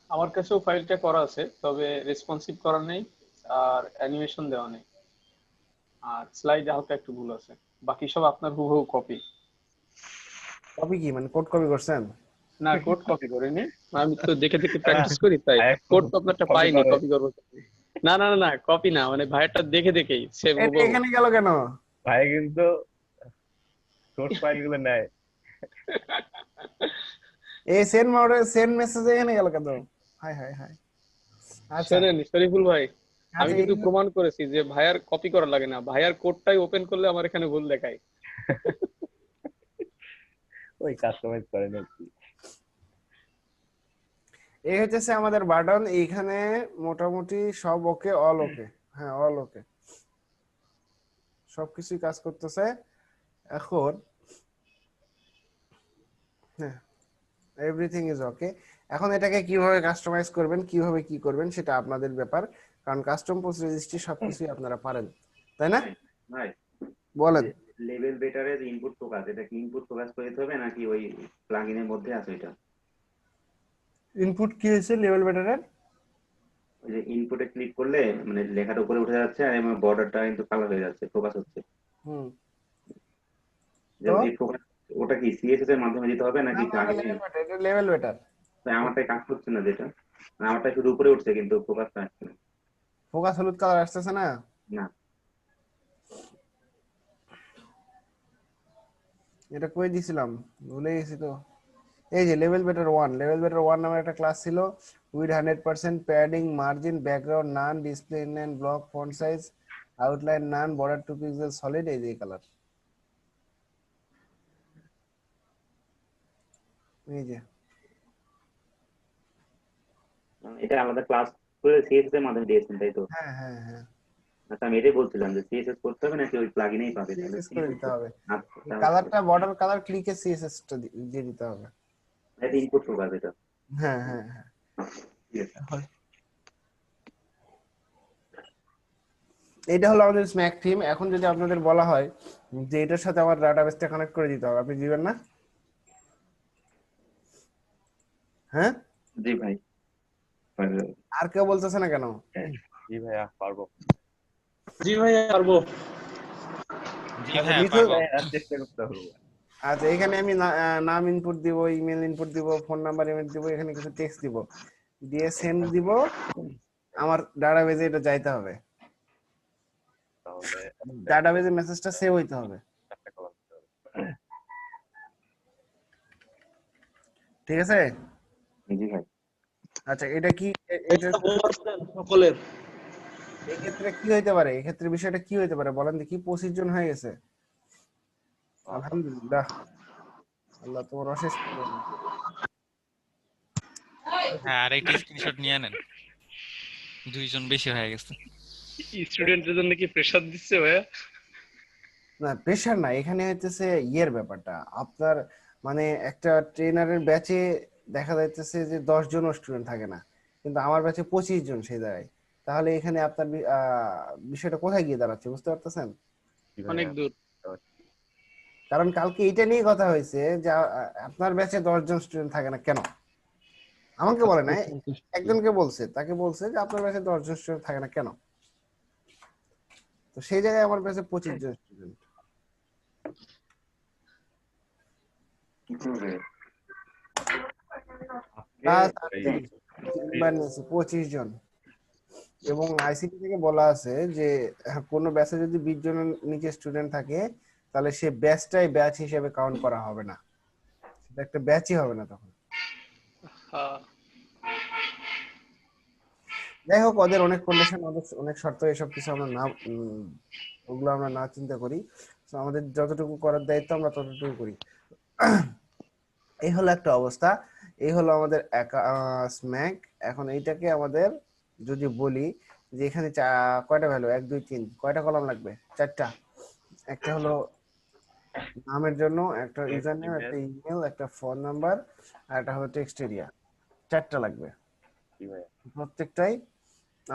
আমার কাছেও ফাইলটা করা আছে, তবে রেসপন্সিভ করা নেই, আর অ্যানিমেশন দেওয়া নেই, আর স্লাইডে হালকা একটু ভুল আছে, বাকি সব আপনার হুবহু কপি। কপি কি মানে কোড কপি করছেন? না, কোড কপি করিনি, আমি তো দেখে দেখে প্র্যাকটিস করি, তাই কোড তো আপনারটা পাইনি, কপি করবো। না না না না, কপি না, মানে ভাইয়ারটা দেখে দেখেই সেম এটা হুবহু। এখানে গেল কেন? ভাই কিন্তু সোর্স ফাইল গুলো নেয়। এই সেন্ড মোডে সেন্ড মেসেজ এখানে গেল কেন? High hi high. আচ্ছা শোনেন শরীফুল ভাই, আমি আচ্ছা, কিন্তু প্রমাণ করেছি যে ভাইয়ার কপি করা লাগে না, ভাইয়ার কোডটাই ওপেন করলে আমার এখানে ভুল দেখায়। ওই কাস্টমাইজ করে নাকি? এই হচ্ছে আমাদের বাটন, এইখানে মোটামুটি সব ওকে, অল ওকে। হ্যাঁ, অল ওকে, সবকিছুই কাজ করতেছে এখন। হ্যাঁ, এভরিথিং ইজ ওকে। এখন এটাকে কিভাবে কাস্টমাইজ করবেন, কিভাবে কি করবেন, সেটা আপনাদের ব্যাপার, কারণ কাস্টম পোস্ট রেজিস্ট্রি সবকিছুই আপনারা পারেন, তাই না? ভাই বলেন। লেভেল বেটারের ইনপুট ফোকাস, এটা কি ইনপুট ফোকাস করে দিতে হবে নাকি ওই প্লাগইনের মধ্যে আছে এটা? ইনপুট কি হয়েছে লেভেল বেটারের? ওই যে ইনপুটে ক্লিক করলে মানে লেখাটা উপরে উঠে যাচ্ছে আর আমার বর্ডারটা কিন্তু কালো হয়ে যাচ্ছে, ফোকাস হচ্ছে। হুম, যেমন এই ফোকাস, ওটা কি সিএসএস এর মাধ্যমে দিতে হবে নাকি প্লাগইনে? এটা লেভেল বেটার। তাই আমারটাই কাজ করছে না যেটা, মানে আমারটা শুধু উপরে উঠছে কিন্তু ফোকাসটা আসছে না। ফোকাস হলুদ কালার আসতেছে না? না, এটা কই দিছিলাম, ভুলে গেছি তো। এই যে লেভেল বেটার 1, লেভেল বেটার 1 নামের একটা ক্লাস ছিল, with 100% padding, margin, background none, display inline, block font size, outline none, border 2 pixel solid, এই যে কালার। এই যে এটা আলাদা ক্লাস করে সিএসএস এর মাধ্যমে দিয়েছেন তাই তো? হ্যাঁ হ্যাঁ হ্যাঁ আচ্ছা আমি এটাই বলছিলাম যে সিএসএস করতে হবে নাকি ওই প্লাগইনেই পাবে তাহলে সিএসএস করে দিতে হবে আচ্ছা কালারটা বর্ডার কালার ক্লিকে সিএসএস টা দিয়ে দিতে হবে এটা ইনপুট করবে এটা হ্যাঁ হ্যাঁ হ্যাঁ এটা হলো আমাদের স্ম্যাক থিম এখন যদি আপনাদের বলা হয় যে এটার সাথে আমার ডাটাবেসটা কানেক্ট করে দিতে হবে আপনি দিবেন না হ্যাঁ জি ভাই আর কেউ বলতেছে না কেন জি ভাইয়া পারবো জি ভাইয়া পারবো চেষ্টা করতে হবে আচ্ছা এখানে আমি নাম ইনপুট দিব ইমেল ইনপুট দিব ফোন নাম্বার ইমেল দিব এখানে কিছু টেক্সট দিব দিয়ে সেন্ড দিব আমার ডাটাবেজে এটা যাইতে হবে তাহলে ডাটাবেজে মেসেজটা সেভ হইতে হবে ঠিক আছে জি ভাই আচ্ছা এটা কি এটা সকলের এই ক্ষেত্রে কি হইতে পারে এই ক্ষেত্রে বিষয়টা কি হইতে পারে বলেন দেখি 25 জন হয়ে গেছে আলহামদুলিল্লাহ আল্লাহ তোমার অশেষ হ্যাঁ আর একটা স্ক্রিনশট নিয়ে নেন 2 জন বেশি হয়ে গেছে স্টুডেন্টদের জন্য কি প্রেসার দিচ্ছে ভাইয়া? না প্রেসার না এখানে হইতেছে ইয়ের ব্যাপারটা আপনার মানে একটা ট্রেনারের ব্যাচে দেখা যাইতেছে যে 10 জন স্টুডেন্ট থাকে না কিন্তু আমার ব্যাচে 25 জন সেই জায়গায় তাহলে এখানে আপনার বিষয়টা কোথায় গিয়ে দাঁড়াচ্ছে বুঝতে পারতেছেন অনেক দূর কারণ কালকে এটা নিয়ে কথা হয়েছে যে আপনার ব্যাচে 10 জন স্টুডেন্ট থাকে না কেন আমাকে বলে না একজনকে বলছে তাকে বলছে যে আপনার ব্যাচে 10 জন স্টুডেন্ট থাকে না কেন তো সেই জায়গায় আমার ব্যাচে 25 জন স্টুডেন্ট মানে 25 জন এবং আইসিটি থেকে বলা আছে যে কোনো ব্যাচে যদি 20 জনের নিচে স্টুডেন্ট থাকে তাহলে সে ব্যাচটাই ব্যাচ হিসেবে কাউন্ট করা হবে না সেটা একটা ব্যাচই হবে না তখন যাই হোক ওদের অনেক কন্ডিশন অনেক শর্ত এসব কিছু আমরা না ওগুলো আমরা না চিন্তা করি তো আমাদের যতটুকু করার দায়িত্ব আমরা ততটুকু করি এই হলো একটা অবস্থা এই হলো আমাদের স্ম্যাক এখন এইটাকে আমাদের যদি বলি যে এখানে কয়টা ভ্যালু 1 2 3 কয়টা কলাম লাগবে 4টা একটা হলো নামের জন্য একটা ইউজার নেম একটা ইমেল একটা ফোন নাম্বার আর একটা হলো টেক্সট এরিয়া 4টা লাগবে প্রত্যেকটাই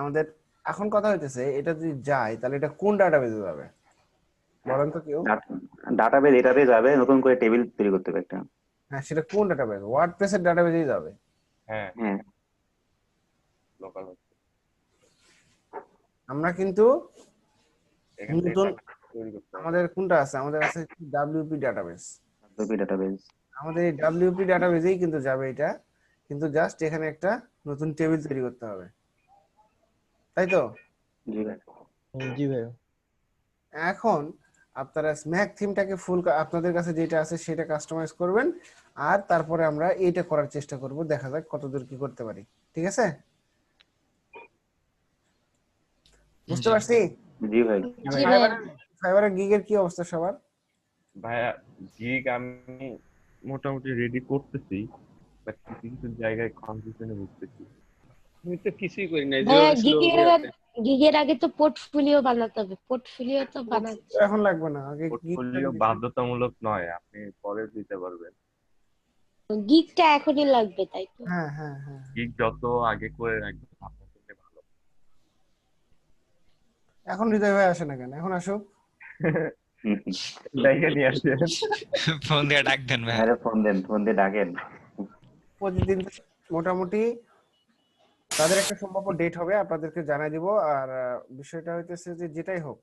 আমাদের এখন কথা হইতেছে এটা যদি যায় তাহলে এটা কোন ডাটাবেজে যাবে বলেন তো কেউ ডাটাবেজ এটাতে যাবে নতুন করে টেবিল তৈরি করতে হবে একটা হ্যাঁ সেটা কোন ডাটাবেজ ওয়ার্ডপ্রেসের ডাটাবেজেই যাবে হ্যাঁ হ্যাঁ লোকাল আমরা কিন্তু নতুন আমাদের কোনটা আছে আমাদের আছে ডব্লিউপি ডাটাবেজ আমাদের এই ডব্লিউপি ডাটাবেজেই কিন্তু যাবে এটা কিন্তু জাস্ট এখানে একটা নতুন টেবিল তৈরি করতে হবে তাই তো জি ভাই এখন আপনারা স্ম্যাক থিমটাকে ফুল আপনাদের কাছে যেটা আছে সেটা কাস্টমাইজ করবেন আর তারপরে আমরা এইটা করার চেষ্টা করব দেখা যাক কতদূর কি করতে পারি ঠিক আছে বুঝতে পারছি জি ভাই ফাইবারের গিগের কি অবস্থা সবার ভাইয়া গিগ আমি মোটামুটি রেডি করতেছি বাট কিছু কিছু জায়গায় কনফিউশনে ভুগতেছি আমি তো কিছুই করি নাই গিগের আগে তো পোর্টফোলিও বানাতে হবে পোর্টফোলিও তো বানাতে এখন লাগবে না আগে পোর্টফোলিও বাধ্যতামূলক নয় আপনি পরে দিতে পারবেন গিগটা এখনই লাগবে তাই তো হ্যাঁ হ্যাঁ হ্যাঁ গিগ যত আগে করে রাখবেন আপনার জন্য ভালো এখন হৃদয় ভাই আসে না কেন এখন আসুক ডাইকে নিয়ে আসেন ফোন দিয়ে ডাক দেন ভাই আরে ফোন দিয়ে ডাকেন প্রতিদিন মোটামুটি তাদের একটা সম্ভাব্য ডেট হবে আপনাদেরকে জানাই দিব আর বিষয়টা হইতেছে যে যেটাই হোক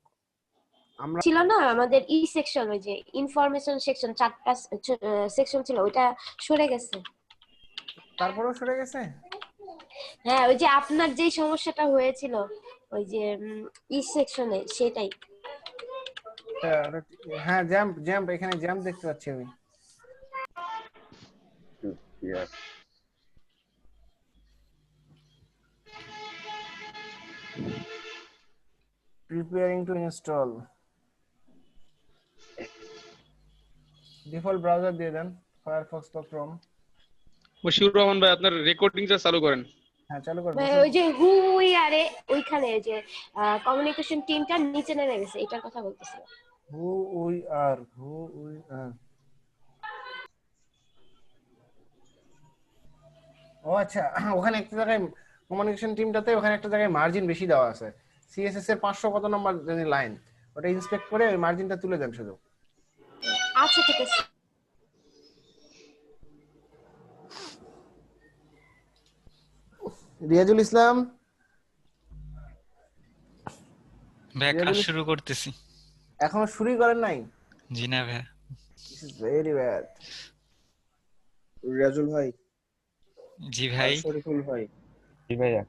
আমরা ছিল না আমাদের ই সেকশন ওই যে ইনফরমেশন সেকশন 4টা সেকশন ছিল ওটা সরে গেছে তারপরেও সরে গেছে হ্যাঁ ওই যে আপনার যে সমস্যাটা হয়েছিল ওই যে ই সেকশনে সেটাই হ্যাঁ জ্যাম্প এখানে জ্যাম্প দেখতে পাচ্ছি আমি preparing to install default browser দিয়ে দেন Firefox বা Chrome মশিউর রহমান ভাই আপনার রেকর্ডিংটা চালু করেন। হ্যাঁ চালু করুন। ভাই ওই যে হু উই আরে ওইখানে যে কমিউনিকেশন টিমটা নিচে নেমে গেছে, এটার কথা বলতেছিলাম। হু উই আর ও আচ্ছা, ওখানে একটা জায়গায় কমিউনিকেশন টিমটাতে ওখানে একটা জায়গায় মার্জিন বেশি দেওয়া আছে। সিএসএস এর 500 কত নম্বর জানি লাইন, ওটা ইন্সপেক্ট করে ওই মার্জিনটা তুলে দেন শুধু। আচ্ছা ঠিক আছে। রিয়াজুল ইসলাম ভাই কাজ শুরু করতেছি। এখনো শুরুই করেন নাই? জি না ভাই। This is very bad. Riazul ভাই। জি ভাই। শরীফুল ভাই। জি ভাইয়া।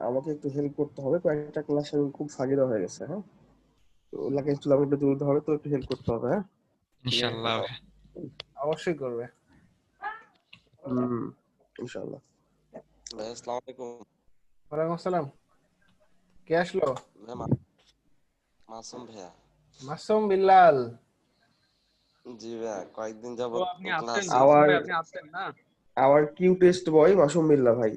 আমাকে একটু হেল্প করতে হবে, কয়েকটা ক্লাস আমি খুব ফাঁকিরা হয়ে গেছে। হ্যাঁ, তো ওগুলাকে একটু আমাকে একটু তুলতে হবে, তো একটু হেল্প করতে হবে। হ্যাঁ ইনশাআল্লাহ অবশ্যই করবে। ইনশাআল্লাহ। ভাই আসসালামু আলাইকুম। ওয়ালাইকুম আসসালাম। কে আসলো? মাসুম ভাইয়া। মাসুম বিল্লাল। জি ভাইয়া, কয়েকদিন যাবত আপনি আসছেন না? আওয়ার কিউ টেস্ট বয় মাসুম বিল্লাহ ভাই।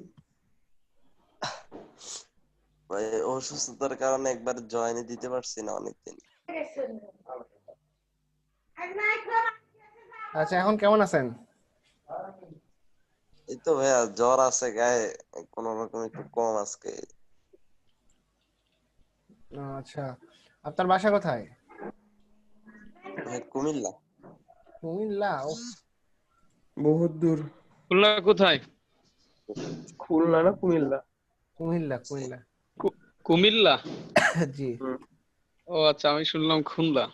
ভাই অসুস্থতার কারণে একবার জয়েনই দিতে পারছি না অনেকদিন। আচ্ছা এখন কেমন আছেন? এই তো ভাইয়া জ্বর আছে গায়ে, কোন রকম একটু কম আজকে। আচ্ছা আপনার বাসা কোথায়? ভাই কুমিল্লা। কুমিল্লা? বহুত দূর। খুলনা কোথায়? খুলনা না কুমিল্লা? কুমিল্লা কুমিল্লা। কুমিল্লা? জি। ও আচ্ছা, আমি শুনলাম খুলনা।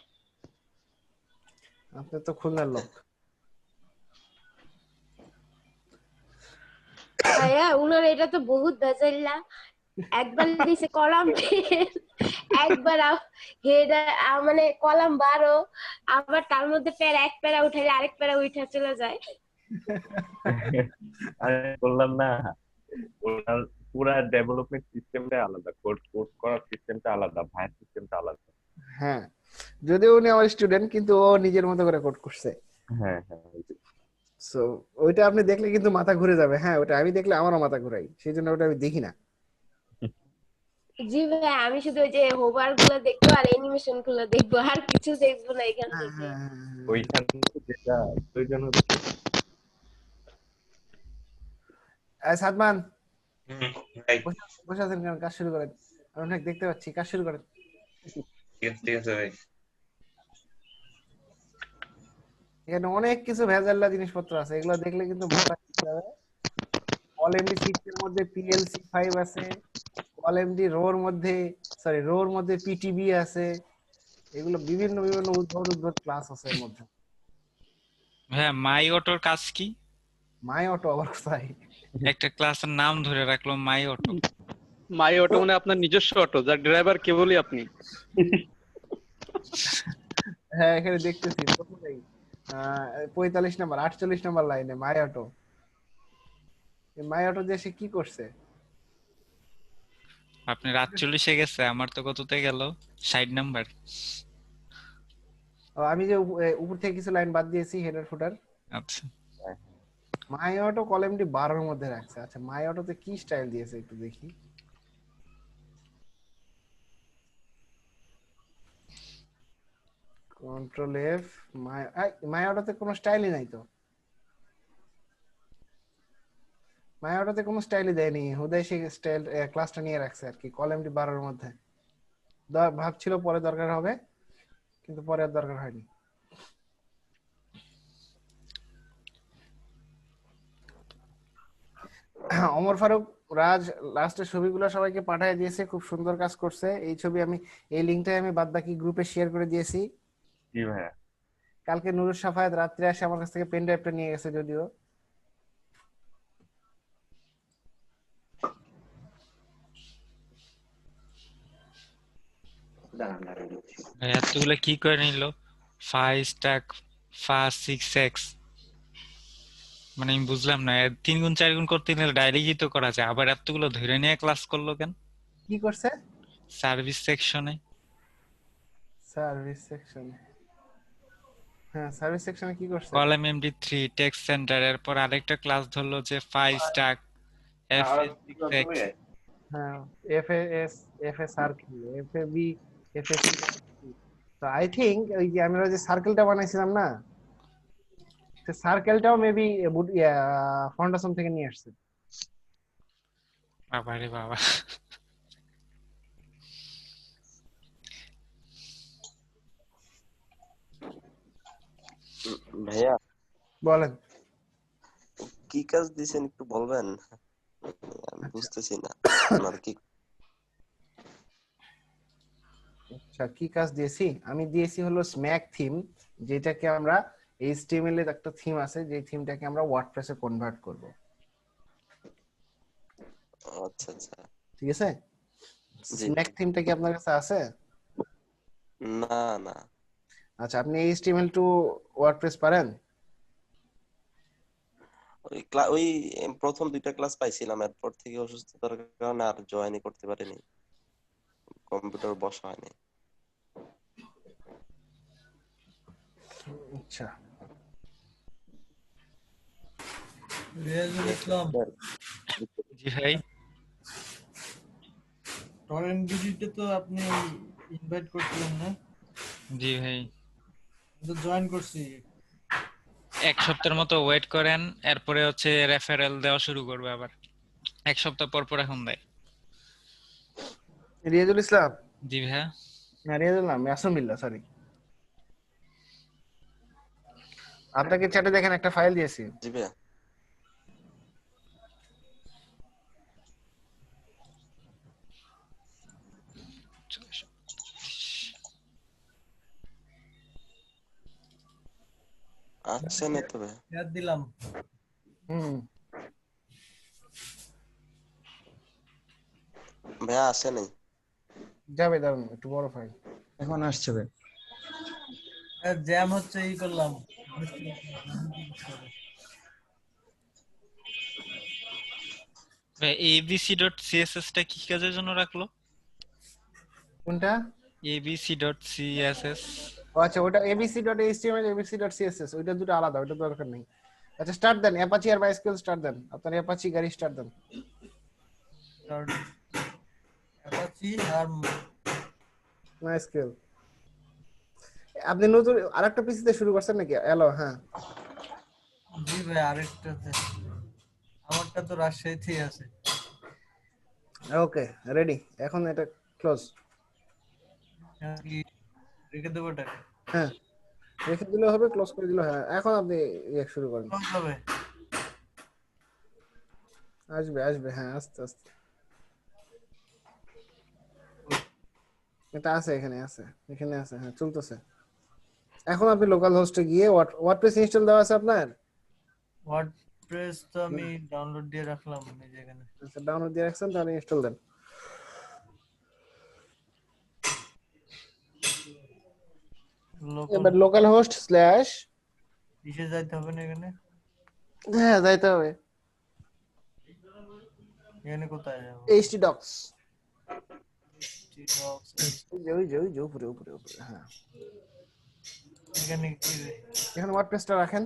আপনি তো খুলনার লোক। ভাইয়া উনার এটা তো বহুত বেজাইলা। একবার দিছে কলাম একবার হেডার মানে কলাম 12, আবার তার মধ্যে প্যারা এক প্যারা উঠাইলে আরেক প্যারা উঠা চলে যায়। আমি বললাম না, ওনার পুরা ডেভেলপমেন্ট সিস্টেমটা আলাদা, কোড করার সিস্টেমটা আলাদা, ভাইয়ের সিস্টেমটা আলাদা। হ্যাঁ যদিও উনি আমার স্টুডেন্ট, কিন্তু ও নিজের মতো করে কোড করছে। হ্যাঁ হ্যাঁ। সো ওইটা আপনি দেখলে কিন্তু মাথা ঘুরে যাবে। হ্যাঁ ওটা আমি দেখলে আমারও মাথা ঘুরাই, সেই জন্য ওটা আমি দেখি না। জি ভাই, আমি শুধু ওই যে হোভার গুলো দেখবো আর অ্যানিমেশন গুলো দেখবো, আর কিছু দেখবো না এখান থেকে। ওইখান থেকে যেটা প্রয়োজন হচ্ছে। সাদমান বসে আছেন কেন? কাজ শুরু করেন। আমি অনেক দেখতে পাচ্ছি, কাজ শুরু করেন। ঠিক আছে ভাই। এখানে অনেক কিছু ভেজাল্লা জিনিসপত্র আছে, এগুলো দেখলে কিন্তু মাথা ঘুরে যাবে। অল এমডি 6 এর মধ্যে পিএলসি 5 আছে, অল এমডি রোর মধ্যে রোর মধ্যে পিটিবি আছে, এগুলো বিভিন্ন বিভিন্ন উদ্ভট ক্লাস আছে এর মধ্যে। হ্যাঁ মাই অটোর কাজ কি? মাই অটো আবার কোথায়? একটা ক্লাসের নাম ধরে রাখলো মাই অটো। মাই অটো মানে আপনার নিজস্ব অটো, যার ড্রাইভার কেবলই আপনি। হ্যাঁ এখানে দেখতেছি 45 নাম্বার 48 নাম্বার লাইনে মাই অটো। মাই অটো দিয়ে সে কি করছে? আপনি 48 এ গেছে, আমার তো কততে গেল? 60 নাম্বার। আমি যে উপর থেকে কিছু লাইন বাদ দিয়েছি, হেডার ফুটার। আচ্ছা মাই অটো কলামটি 12 এর মধ্যে রাখছে। আচ্ছা মাই অটোতে কি স্টাইল দিয়েছে একটু দেখি। Control F. মাই অটোতে কোনো স্টাইলই নাই তো। মাই অটোতে কোনো স্টাইলই দেয়নি, হুদাই সে স্টাইল ক্লাসটা নিয়ে রাখছে আর কি, কলামটি 12 এর মধ্যে। ভাবছিল পরে দরকার হবে, কিন্তু পরে আর দরকার হয়নি। ওমর ফারুক রাজ লাস্টের ছবিগুলো সবাইকে পাঠিয়ে দিয়েছে, খুব সুন্দর কাজ করছে। এই ছবি আমি এই লিংকটাই আমি বাদবাকি গ্রুপে শেয়ার করে দিয়েছি। জি ভাইয়া। কালকে নুরুল সাফায়েত রাত্রে এসে আমার কাছ থেকে পেন ড্রাইভটা নিয়ে গেছে যদিও। এতগুলো কি করে নিল? 5 স্ট্যাক 5 6x, মানে আমি বুঝলাম না। 3 গুণ 4 গুণ করতে নিলে ডাইরেক্টই তো করা যায়, আবার এতগুলো ধরে নিয়ে ক্লাস করলো কেন? কি করছে? সার্ভিস সেকশনে। সার্ভিস সেকশনে হ্যাঁ সার্ভিস সেকশনে কি করছে? কলাম এমডি3 টেক্সট সেন্টার, এরপর আরেকটা ক্লাস ধরলো যে 5 স্ট্যাক FA6X। হ্যাঁ এফএস এফএসআর কি এফএবি এফএসি। তো আই থিংক ওই যে আমরা যে সার্কেলটা বানাইছিলাম না, সে সার্কেলটাও মেবি ফাউন্ডেশন থেকে নিয়ে আসছে। বাবা রে বাবা। ভাইয়া বলেন কি কাজ দিয়েছেন একটু বলবেন? আমি বুঝতেছি না আপনার কি। আচ্ছা কি কাজ দিয়েছি? আমি দিয়েছি হলো স্ম্যাক থিম, যেটাকে আমরা এইচটিএমএল এর একটা থিম আছে, যে থিমটাকে আমরা ওয়ার্ডপ্রেসে কনভার্ট করব। আচ্ছা আচ্ছা ঠিক আছে, স্ম্যাক থিমটা কি আপনার কাছে আছে? না না। আচ্ছা আপনি এইচটিএমএল টু ওয়ার্ডপ্রেস পারেন? ওই প্রথম 2টা ক্লাস পাইছিলাম, এরপর থেকে অসুস্থতার কারণে আর জয়েনই করতে পারিনি, কম্পিউটার বসা হয়নি। আচ্ছা রিয়াজুল ইসলাম, জি ভাই। টরেন্ট ভিডিওতে তো আপনি ইনভাইট করছিলেন না? জি ভাই। তো জয়েন করছি। 1 সপ্তাহের মতো ওয়েট করেন, এরপরে হচ্ছে রেফারেল দেওয়া শুরু করবে আবার। 1 সপ্তাহ পর পর এখন দেয়। রিয়াজুল ইসলাম। জি ভাইয়া। না রিয়াজুল না, মাসুম বিল্লাহ, সরি। আপনাকে চ্যাটে দেখেন একটা ফাইল দিয়েছি। জি ভাইয়া। আচ্ছা না তবে ইয়াদ দিলাম। ভাইয়া আসে নাই। যাবে দাঁড়ান একটু বড় ফাইল। এখন আসছে ভাই। জ্যাম হচ্ছে, ই করলাম। ভাই abc.css টা কি কাজের জন্য রাখলো? কোনটা? abc.css। আচ্ছা ওটা abc.html abc.css, ওইটা দুটো আলাদা, ওইটা দরকার নেই। আচ্ছা স্টার্ট দেন, অ্যাপাচি আর মাইস্কুয়েল স্টার্ট দেন, আপনার অ্যাপাচি গাড়ি স্টার্ট দেন। অ্যাপাচি আর মাইস্কুয়েল। আপনি নতুন আরেকটা পিসিতে শুরু করছেন নাকি? হ্যালো হ্যাঁ জি ভাই, আরেকটাতে। আমারটা তো রাজশাহীতেই আছে। ওকে রেডি, এখন এটা ক্লোজ। রেখে দেবো এটা? হ্যাঁ রেখে দিলে হবে, ক্লোজ করে দিলে। হ্যাঁ এখন আপনি শুরু করেন। হবে আসবে আসবে, হ্যাঁ আস্তে আস্তে। এটা আছে, এখানে আছে, এখানে আছে, হ্যাঁ চলতেছে। এখন আপনি লোকাল হোস্টে গিয়ে ওয়ার্ডপ্রেস ইনস্টল দেওয়া আছে আপনার? ওয়ার্ডপ্রেস তো আমি ডাউনলোড দিয়ে রাখলাম নিজে এখানে। আচ্ছা ডাউনলোড দিয়ে রাখছেন, তাহলে ইনস্টল দেন। এবার লোকাল হোস্ট স্ল্যাশ কিসে যাইতে হবে না এখানে? হ্যাঁ যাইতে হবে। এখানে কোথায় যাব? htdocs ওই যে উপরে উপরে উপরে। হ্যাঁ এখানে কি? এখানে ওয়ার্ডপ্রেসটা রাখেন।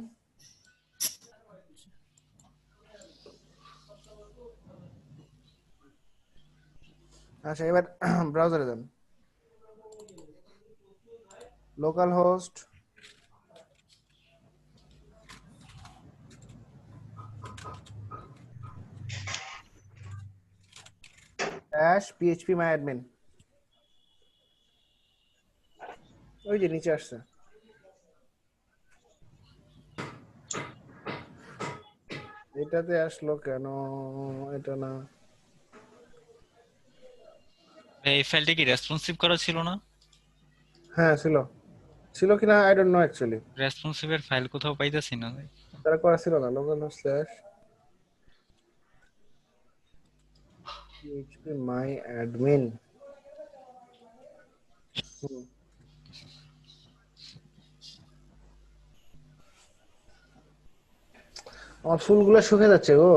আচ্ছা এবার ব্রাউজারে যান, লোকাল হোস্ট /phpMyAdmin। ওই যে নিচে আসছে। এটাতে আসলো কেন? এটা না, এই ফাইলটা কি রেসপন্সিভ করা ছিল না? হ্যাঁ ছিল, ছিল কিনা I don't know actually. Responsive এর ফাইল কোথাও পাইতাছি না। তারা করা ছিল না। Local host slash phpMyAdmin। আমার ফুলগুলো শুকিয়ে যাচ্ছে গো।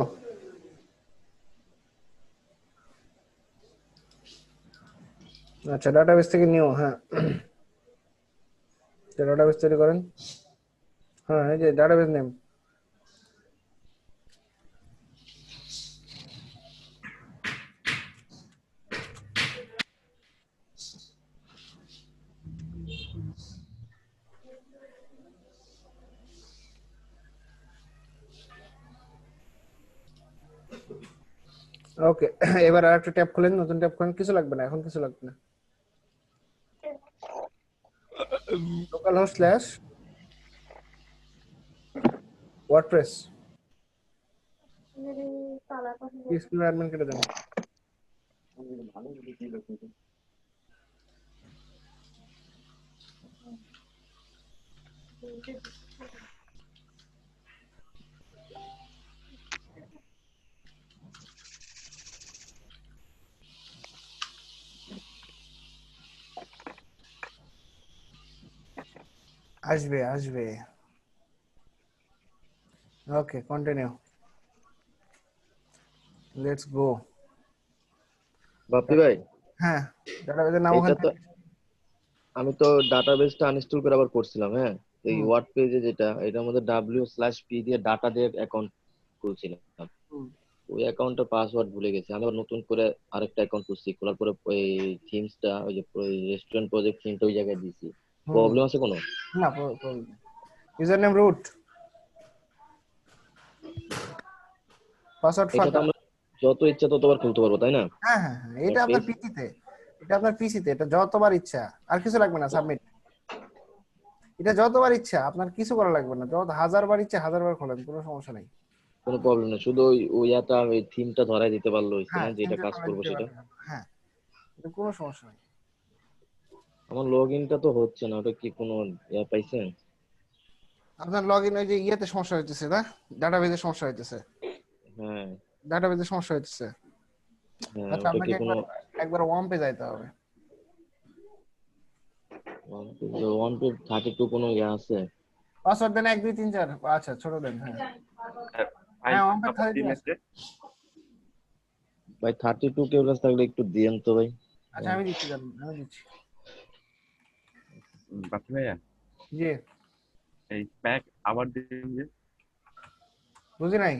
আচ্ছা ডাটাবেস থেকে নিও। হ্যাঁ ডাটাবেস তৈরি করেন। হ্যাঁ এই যে ডাটাবেস নেম। ওকে, এবার আরেকটা ট্যাব খুলেন, নতুন ট্যাব খুলেন, কিছু লাগবে না, এখন কিছু লাগবে না। Local host slash WordPress screen admin কেটে দেন। আসবে আসবে। ওকে কন্টিনিউ, লেটস গো। বাপ্পি ভাই, হ্যাঁ ডাটাবেসের নাম এটা ওখানে তো আমি তো ডাটাবেসটা আনইনস্টল করে আবার করছিলাম। হ্যাঁ, এই ওয়ার্ড পেজে যেটা এটার মধ্যে w/p দিয়ে ডাটা দিয়ে অ্যাকাউন্ট খুলছিলাম। ওই অ্যাকাউন্টের পাসওয়ার্ড ভুলে গেছি, আমি আবার নতুন করে আরেকটা অ্যাকাউন্ট খুলছি। খোলার পরে ওই থিমসটা, ওই যে রেস্টুরেন্ট প্রজেক্ট থিমটা ওই জায়গায় দিয়েছি। প্রবলেম আছে কোনো? না, ইউজার নেম রুট, পাসওয়ার্ড এটা তো ফাঁকা। আমরা যত ইচ্ছা ততবার খুলতে পারবো, তাই না? হ্যাঁ হ্যাঁ হ্যাঁ, এটা আপনার পিসিতে, এটা আপনার পিসিতে, এটা যতবার ইচ্ছা, আর কিছু লাগবে না, সাবমিট। এটা যতবার ইচ্ছা, আপনার কিছু করা লাগবে না, যত হাজারবার ইচ্ছা হাজারবার খোলেন, কোনো সমস্যা নেই। কোনো প্রবলেম নেই, শুধু ওই ইয়াটা ওই থিমটা ধরাই দিতে পারলো হইছে হ্যাঁ না, যেটা কাজ করবো দিতে সেটা। পারবেন, হ্যাঁ এটা কোনো সমস্যা নেই। আমার লগ ইনটা তো হচ্ছে না, ওটা কি কোনো ইয়া পাইছেন? আপনার লগইন ওই যে ইয়েতে সমস্যা হইতেছে না, ডাটাবেজে সমস্যা হইতেছে। হ্যাঁ ডাটাবেজে সমস্যা হইতেছে। হ্যাঁ, আচ্ছা ওটা কি আপনাকে কোনো একবার ওয়াম্পে যাইতে হবে। 1 to 32 কোনো ইয়া আছে? পাসওয়ার্ড দেন 1 2 3 4, আচ্ছা ছোট দেন। হ্যাঁ হ্যাঁ ওয়াম্পে খালি আছে। ভাই 32 কেউ কাছে থাকলে একটু দিয়েন তো ভাই। আচ্ছা আমি দিচ্ছি, জানেন আমি দিচ্ছি। বাপ্পি ভাইয়া, জি এই স্ম্যাক আবার দিন যে, বুঝি নাই।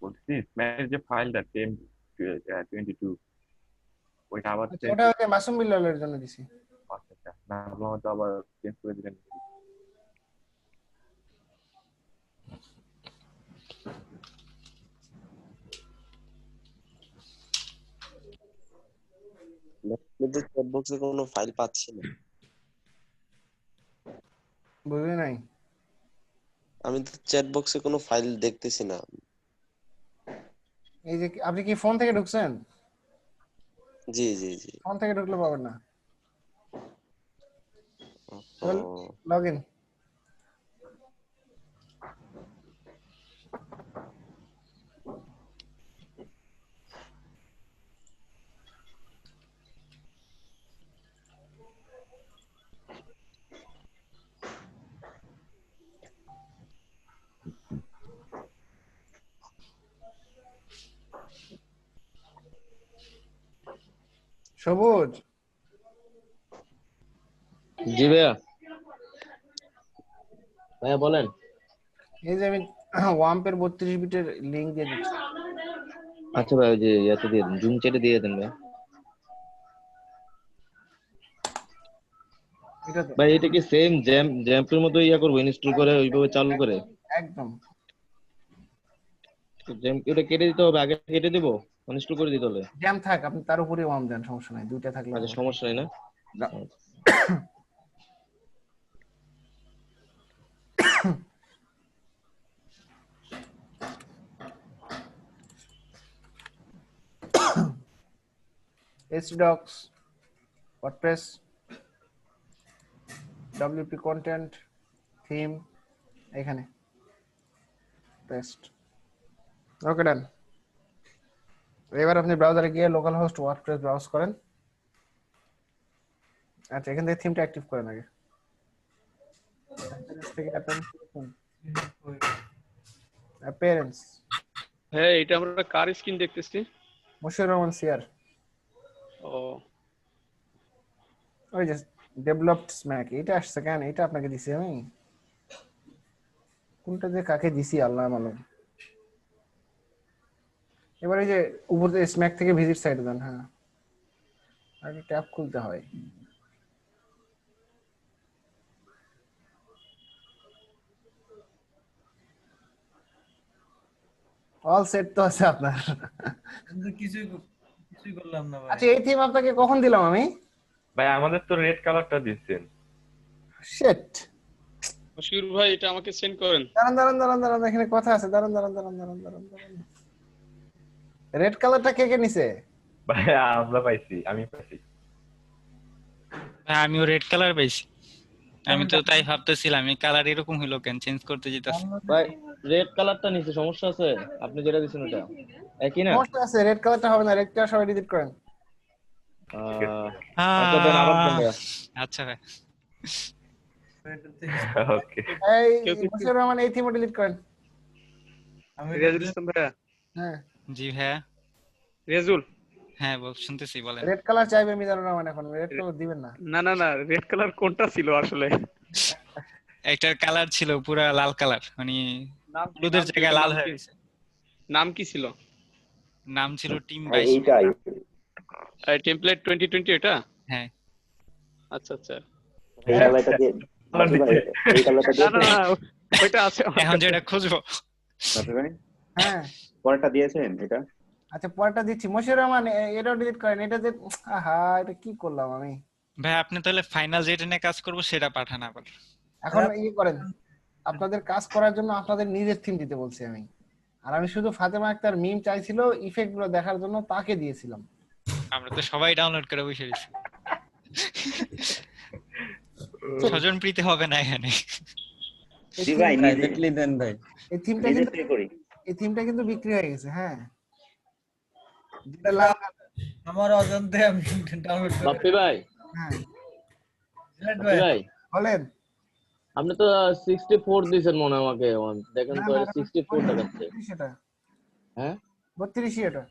বলছি স্ম্যাকের যে ফাইলটা 1022 ওইটা আবার আচ্ছা ওটা ওই মাসুম বিল্লালের জন্য দিছি। আচ্ছা না, আমার তো আবার চেঞ্জ করে দিলেন। কিন্তু চ্যাট বক্সে কোনো ফাইল পাচ্ছি না। বুঝি নাই। আমি তো চ্যাট বক্সে কোনো ফাইল দেখতেছি না। এই যে আপনি কি ফোন থেকে ঢুকছেন? জি জি জি। ফোন থেকে ঢুকলে পাবেন না। লগইন। সবুজ। জি ভাইয়া। ভাইয়া বলেন। এই যে আমি ওয়াম্পের 32 বিটের লিংক দিয়ে দিচ্ছি। আচ্ছা ভাই, ওই যে ইয়াতে দিয়ে দেন, জুম চ্যাটে দিয়ে দেন ভাই। ভাই এটা কি সেম জ্যাম্পের মতো ইয়া করবো, ইনস্টল করে ওইভাবে চালু করে? একদম। জ্যাম্প এটা কেটে দিতে হবে, আগে কেটে দিব, ইনস্টল করে দিতে হবে? জ্যাম থাক, আপনি তার উপরে ওয়ার্ম দেন, সমস্যা নাই, দুইটা থাকলে। আচ্ছা সমস্যা নাই না? htdocs, WordPress, WP content, theme এখানে পেস্ট। ওকে ডান। এবার আপনি ব্রাউজারে গিয়ে লোকাল হোস্ট ওয়ার্ডপ্রেস ব্রাউজ করেন। আচ্ছা এখান থেকে থিমটা অ্যাক্টিভ করেন আগে। অ্যাপিয়ারেন্স। হ্যাঁ এটা আমরা কার স্ক্রিন দেখতেছি? মুশিউর রহমান সিয়ার। ও ওই যে ডেভেলপড স্ম্যাক, এটা আসছে কেন? এটা আপনাকে দিছি আমি। কোনটা যে কাকে দিছি আল্লাহ মালুম। এবার এই যে উপর থেকে স্ম্যাক থেকে ভিজিট সাইটে দেন। হ্যাঁ, আগে ট্যাব খুলতে হয়। অল সেট তো আছে আপনার। কিন্তু কিছুই করলাম না ভাই। আচ্ছা, এই থিম আপনাকে কখন দিলাম আমি? ভাই আমাদের তো রেড কালারটা দিচ্ছেন। শিট, মশিউর ভাই এটা আমাকে সেন্ড করেন। দাঁড়ান, এখানে কথা আছে। দাঁড়ান। রেড কালারটা কে নিছে? ভাই আমরা পাইছি, আমি পাইছি। হ্যাঁ, আমিও রেড কালার পাইছি। আমি তো তাই ভাবতেছিলাম এই কালার এরকম হইলো কেন, চেঞ্জ করতে যেতেছি। ভাই রেড কালারটা নিচে সমস্যা আছে, আপনি যেটা দিছেন ওটা একই না? সমস্যা আছে, রেড কালারটা হবে না। রেড কালার সবাই ডিলিট করেন। আচ্ছা দেন, আবার দেন ভাই। আচ্ছা ভাই, ওকে। এই মুশিউর রহমান এই থিমও ডিলিট করেন। আমি রেজুল ইসলাম ভাইয়া। হ্যাঁ জি ভাইয়া। রেজুল। হ্যাঁ শুনতেছি, বলেন। রেড কালার চাইবে মিজানুর রহমান, এখন রেড কালার দিবেন না। না রেড কালার কোনটা ছিল আসলে? একটা কালার ছিল পুরা লাল কালার, মানে হলুদের জায়গায় লাল হয়ে গেছে। নাম কি ছিল? নাম ছিল টিম 22। এইটাই টেমপ্লেট 2020 এটা? হ্যাঁ। আচ্ছা। এই কালারটা দিয়ে এই কালারটা দিয়ে না ওইটা আছে এখন যেটা খুঁজবো। হ্যাঁ, পরেরটা দিয়েছেন এটা? আচ্ছা পরেরটা দিচ্ছি। মুশিউর রহমান এটাও ডিলিট করেন। এটা যে আহা, এটা কি করলাম আমি? ভাই আপনি তাহলে ফাইনাল যেটা নিয়ে কাজ করবো সেটা পাঠান আবার। এখন করেন, আপনাদের কাজ করার জন্য আপনাদের নিজের থিম দিতে বলছি আমি। আর আমি শুধু ফাতেমা আক্তার মিম চাইছিল ইফেক্ট গুলো দেখার জন্য, তাকে দিয়েছিলাম। আমরা তো সবাই ডাউনলোড করে বসে রয়েছি। স্বজন প্রীতি হবে না এখানে। জি ভাই, প্রাইভেটলি দেন ভাই। এই থিমটা নিজে কিন্তু পে করি। এই থিমটা কিন্তু বিক্রি হয়ে গেছে। হ্যাঁ, আমার অজান্তে আমি ডাউনলোড করে। বাপ্পি ভাই, হ্যাঁ বাপ্পি ভাই বলেন। আপনি তো 64 দিয়েছেন মনে হয় আমাকে, দেখেন তো 64 দেখাচ্ছে। সেটা হ্যাঁ 32 এটা।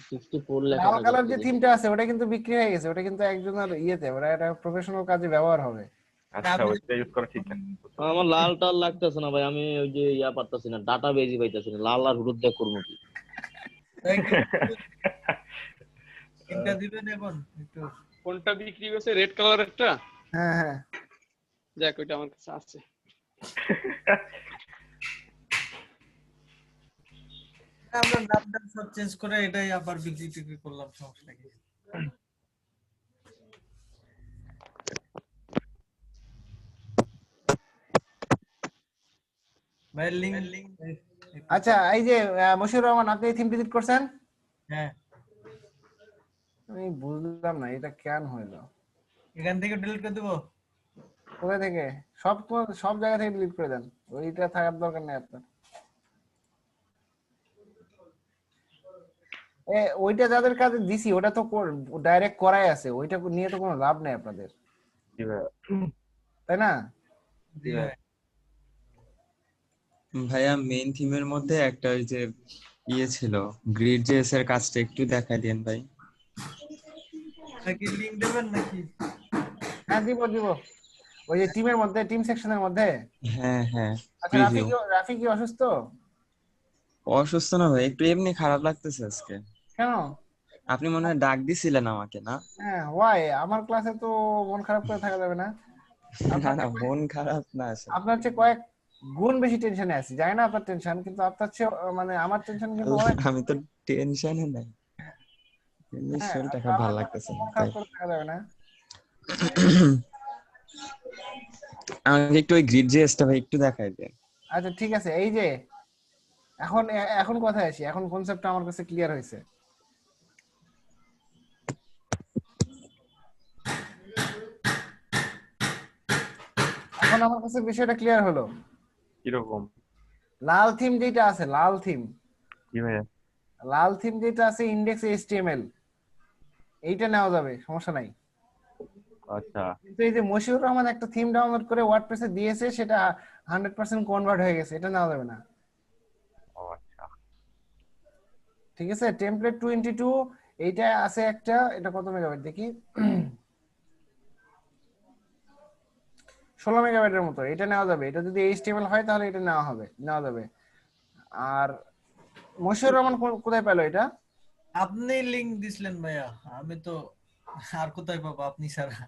64 লেখা লাল কালার থাকে। যে থিমটা আছে ওটা কিন্তু বিক্রি হয়ে গেছে। ওটা কিন্তু একজনের ইয়েতে, ওটা একটা প্রফেশনাল কাজে ব্যবহার হবে। আচ্ছা, ওইটা ইউজ করা ঠিক না। আমার লাল টাল লাগতেছে না ভাই, আমি ওই যে পারতাছি না, ডাটা বেজি পাইতাছি না। লাল আর হলুদ দিয়ে করবো কি? এটা দিবেন এখন একটু। কোনটা বিক্রি হয়েছে? রেড কালারেরটা? হ্যাঁ। যাক, ওইটা আমার কাছে আছে। আমরা নামটা সব চেঞ্জ করে এটাই আবার বিক্রি করলাম, সমস্যা কি? ভাই লিংক। আচ্ছা, এই যে মুশিউর রহমান আপনি এই থিম ডিলিট করছেন? হ্যাঁ। আমি বুঝলাম না এটা কেন হইলো। এখান থেকে ডিলিট করে দেব? কোথা থেকে? সব জায়গা থেকে ডিলিট করে দেন। ওইটা থাকার দরকার নেই আপনার। ওইটা যাদের কাছে দিছি ওটা তো ডাইরেক্ট করাই আছে। ওইটা নিয়ে তো কোনো লাভ নেই আপনাদের, তাই না? ভাইয়া মেইন থিমের মধ্যে একটা ওই যে ছিল গ্রিড জেএস এর কাজটা একটু দেখাই দেন ভাই। নাকি লিংক দেবেন নাকি? হ্যাঁ দিব। ওই যে টিমের মধ্যে, টিম সেকশনের মধ্যে। হ্যাঁ। আচ্ছা, রাফি কি অসুস্থ? অসুস্থ না ভাই, একটু এমনি খারাপ লাগতেছে আজকে। কেন? আপনি মনে হয় ডাক দিছিলেন আমাকে না? হ্যাঁ, ওয়াই? আমার ক্লাসে তো মন খারাপ করে থাকা যাবে না। না মন খারাপ না আসলে। আপনার চেয়ে কয়েক গুণ বেশি টেনশনে আছি। জানি না আপনার টেনশন, কিন্তু আপনার চেয়ে মানে আমার টেনশন কিন্তু অনেক। আমি তো টেনশনে নাই, এমনি শরীরটা খারাপ, ভালো লাগতেছে না তাই। থাকা যাবে না। আমাকে একটু ওই গ্রিড জেএসটা ভাই একটু দেখাই দেন। আচ্ছা ঠিক আছে। এই যে এখন কথায় আসি। এখন কনসেপ্টটা আমার কাছে ক্লিয়ার হয়েছে। এখন আমার কাছে বিষয়টা ক্লিয়ার হলো। কিরকম? লাল থিম যেটা আছে, লাল থিম যেটা আছে ইনডেক্স এইচটিএমএল, এইটা নেওয়া যাবে, সমস্যা নাই। আচ্ছা, কিন্তু এই যে মশিউর রহমান একটা থিম ডাউনলোড করে ওয়ার্ডপ্রেসে দিয়েছে, সেটা 100% কনভার্ট হয়ে গেছে, এটা নেওয়া যাবে না। আচ্ছা ঠিক আছে। টেমপ্লেট 22 এইটা আছে একটা। এটা কত মেগাবাইট দেখি। 16 মেগাবাইটের মতো, এটা নেওয়া যাবে। এটা যদি HTML হয় তাহলে এটা নেওয়া যাবে। আর মশিউর রহমান কোথায় পেলো এটা? আপনি লিংক দিছিলেন ভাইয়া, আমি তো আর কোথায় পাবো আপনি ছাড়া।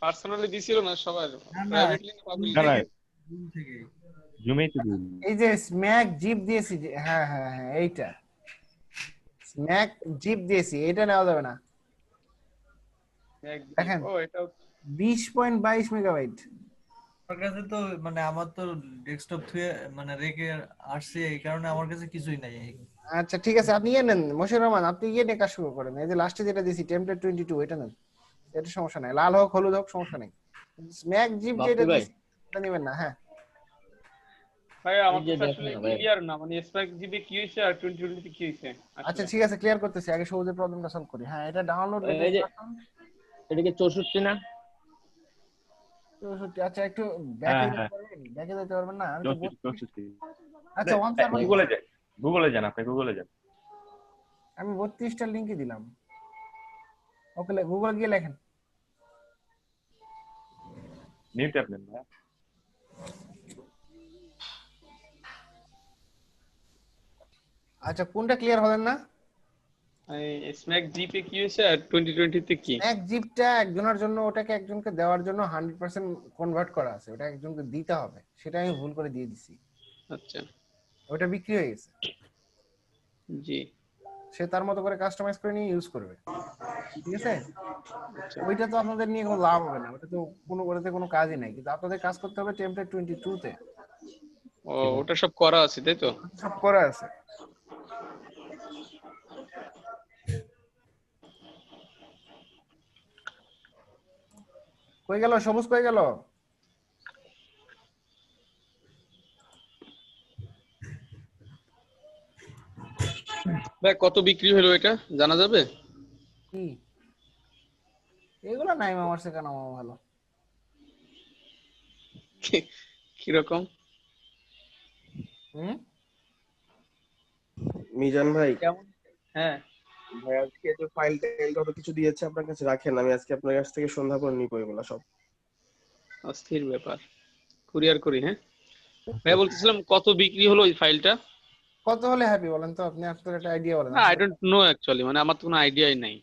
পার্সোনালি দিছিল না সবাই, না না, প্রাইভেটলি না পাবলিক না, না, জুম থেকে। জুমেই তো দিন। এই যে স্ম্যাক জিপ দিয়েছি হ্যাঁ হ্যাঁ হ্যাঁ, এইটা স্ম্যাক জিপ দিয়েছি, এটা নেওয়া যাবে না। দেখেন ও এটা 20.22 মেগাবাইট। আমার কাছে তো মানে আমার তো ডেস্কটপ থেকে মানে রেখে আসছে, এই কারণে আমার কাছে কিছুই নাই। আচ্ছা ঠিক আছে, আপনি ইয়ে নেন মশিউর রহমান, আপনি ইয়ে নিয়ে কাজ শুরু করেন। এই যে লাস্টে যেটা দিয়েছি টেমপ্লেট 22, এটা নেন, এটা সমস্যা নাই, লাল হোক হলুদ হোক সমস্যা নেই। স্ম্যাক জিপ যেটা দিয়েছি এটা নেবেন না। হ্যাঁ ভাই আমার তো আসলে ক্লিয়ার না, মানে স্পাইক জিবি কি হইছে আর 2020 তে কি হইছে। আচ্ছা ঠিক আছে, ক্লিয়ার করতেছি, আগে সবুজের প্রবলেমটা সলভ করি। হ্যাঁ এটা ডাউনলোড এই যে এটা কি 64 না? 64। আচ্ছা একটু ব্যাকে যেতে পারবেন? ব্যাকে যেতে পারবেন না? আমি তো 64। আচ্ছা ওয়ান সার্ভার গুগলে যান, আপনি গুগলে যান। আমি 32টার লিংকই দিলাম। ওকে গুগল গিয়ে লেখেন নিউ ট্যাব নেন ভাই। আচ্ছা কোনটা ক্লিয়ার হলেন না? এই স্ম্যাক জিপে কি হইছে আর 2020 তে কি? স্ম্যাক জিপটা একজনের জন্য, ওটাকে একজনকে দেওয়ার জন্য 100% কনভার্ট করা আছে, ওটা একজনকে দিতে হবে, সেটা আমি ভুল করে দিয়ে দিছি। আচ্ছা ওটা বিক্রি হয়ে গেছে। জি, সে তার মতো করে কাস্টমাইজ করে নিয়ে ইউজ করবে, ঠিক আছে? ওইটা তো আপনাদের নিয়ে কোনো লাভ হবে না, ওটা তো কোনো করেতে কোনো কাজই নাই, কিন্তু আপনাদের কাজ করতে হবে টেমপ্লেট 22 তে। ও ওটা সব করা আছে তাই তো? সব করা আছে। কই গেল সবুজ, কই গেল? ভাই কত বিক্রি হলো এটা জানা যাবে? কি এগুলো নাই আমার সেখানে আমার ভালো। কি রকম? মিজান ভাই, হ্যাঁ ভাই আজকে যে ফাইল টাইল কত কিছু দিয়েছে আপনার কাছে রাখেন, আমি আজকে আপনার কাছ থেকে সন্ধ্যা পর নিব এগুলো সব। অস্থির ব্যাপার, কুরিয়ার করি। হ্যাঁ ভাই বলতেছিলাম কত বিক্রি হলো এই ফাইলটা? কত হলে হ্যাপি বলেন তো, আপনি আপনার একটা আইডিয়া বলেন। আই ডোন্ট নো অ্যাকচুয়ালি, মানে আমার তো কোনো আইডিয়াই নাই।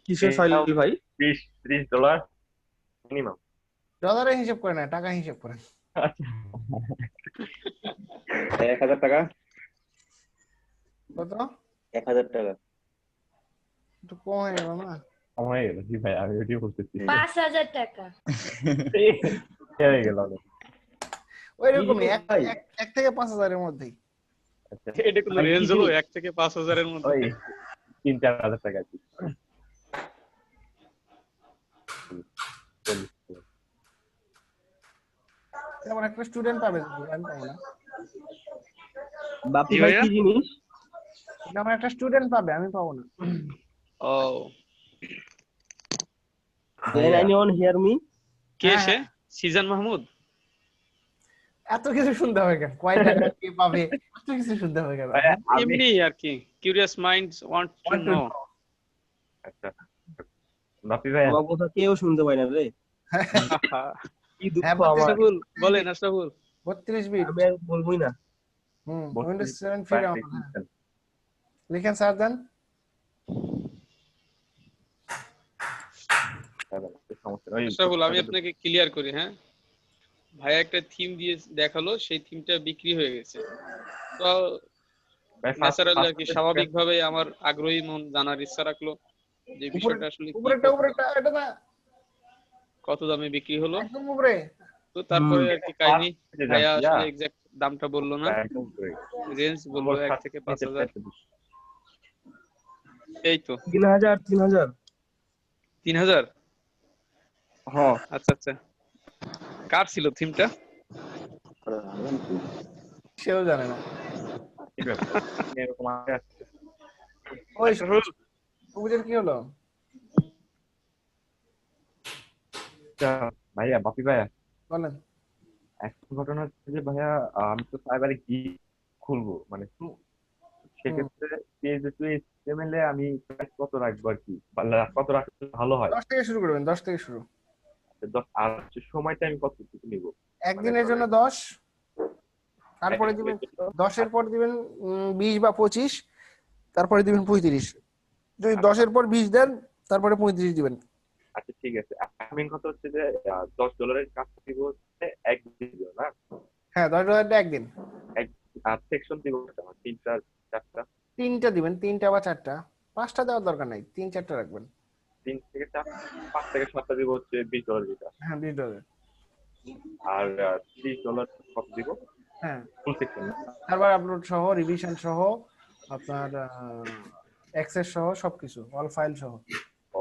কিসের ফাইল ভাই? $30 মিনিমাম। ডলারে হিসাব করেন না, টাকা হিসাব করেন। 1000 টাকা। কত? 1000 টাকা। একটু কম হয়ে গেল না? কম হয়ে গেল জি ভাই, আমি ভিডিও করতেছি। 5000 টাকা হয়ে গেল ওই রকমই 1 থেকে 5000 এর মধ্যেই। আচ্ছা এটা কোন রেঞ্জ হলো 1 থেকে 5000 এর মধ্যে? ওই 3-4 হাজার টাকা কি। যেমন একটা স্টুডেন্ট পাবে, আমি পাবো না। বাপি ভাই কি জিনিস? যেমন একটা স্টুডেন্ট পাবে, আমি পাবো না। ও Can anyone hear me? K say? Season Mahmud? এত কিছু শুনতে হবে কেন? কয় টাকা কে পাবে এত কিছু শুনতে হবে কেন? এমনি আর কি, curious minds want to know. আচ্ছা বাপি ভাই আমার কথা কেউ শুনতে পায় না রে। কি দুঃখ আমার। আশরাফুল বলেন, আশরাফুল 32 বিট আমি আর বলবোই না। উইন্ডোজ 7 ফ্রি লিখেন স্যার দেন। আশরাফুল আমি আপনাকে ক্লিয়ার করি। হ্যাঁ ভাইয়া একটা থিম দিয়ে দেখালো, সেই থিমটা বিক্রি হয়ে গেছে। তো ন্যাচারালি আর কি স্বাভাবিকভাবে আমার আগ্রহী মন জানার ইচ্ছা রাখলো যে বিষয়টা আসলে উপরেটা এটা না কত দামে বিক্রি হলো। একদম উপরে। তো তারপরে আর কি কাহিনী, ভাইয়া আসলে এক্সাক্ট দামটা বললো না, রেঞ্জ বললো 1 থেকে 5000। এই তো 3000। হ্যাঁ আচ্ছা আচ্ছা, কার ছিল থিমটা? সেও জানে না। এরকম ওই সবুজের কি হলো? ভাইয়া বাপি ভাইয়া বলেন। একটা ঘটনা হচ্ছে যে ভাইয়া আমি তো সাইবারে কি খুলবো, মানে সেক্ষেত্রে পেজ টু HTML এ আমি প্রাইস কত রাখবো আর কি, কত রাখলে ভালো হয়? 10 থেকে শুরু করবেন, 10 থেকে শুরু। আর সময়টা আমি কতটুকু নিব? একদিনের জন্য 10, তারপরে দিবেন 10 এর পর দিবেন 20 বা 25, তারপরে দিবেন 35। যদি 10 এর পর 20 দেন তারপরে 35 দিবেন। আচ্ছা ঠিক আছে। মেন কথা হচ্ছে যে $10 কাজ দিব হচ্ছে একদিন না? হ্যাঁ, $10 একদিন। আর সেকশন দিব 3টা 4টা? 3টা দিবেন, 3টা বা 4টা, 5টা দেওয়ার দরকার নাই, 3-4টা রাখবেন। 3 থেকে 4, 5 থেকে 7টা দিব হচ্ছে $20 যেটা। হ্যাঁ, $20। আর $30 কত দিব? হ্যাঁ, ফুল সেকশন। সার্ভার আপলোড সহ, রিভিশন সহ, আপনার অ্যাক্সেস সহ সবকিছু, অল ফাইল সহ।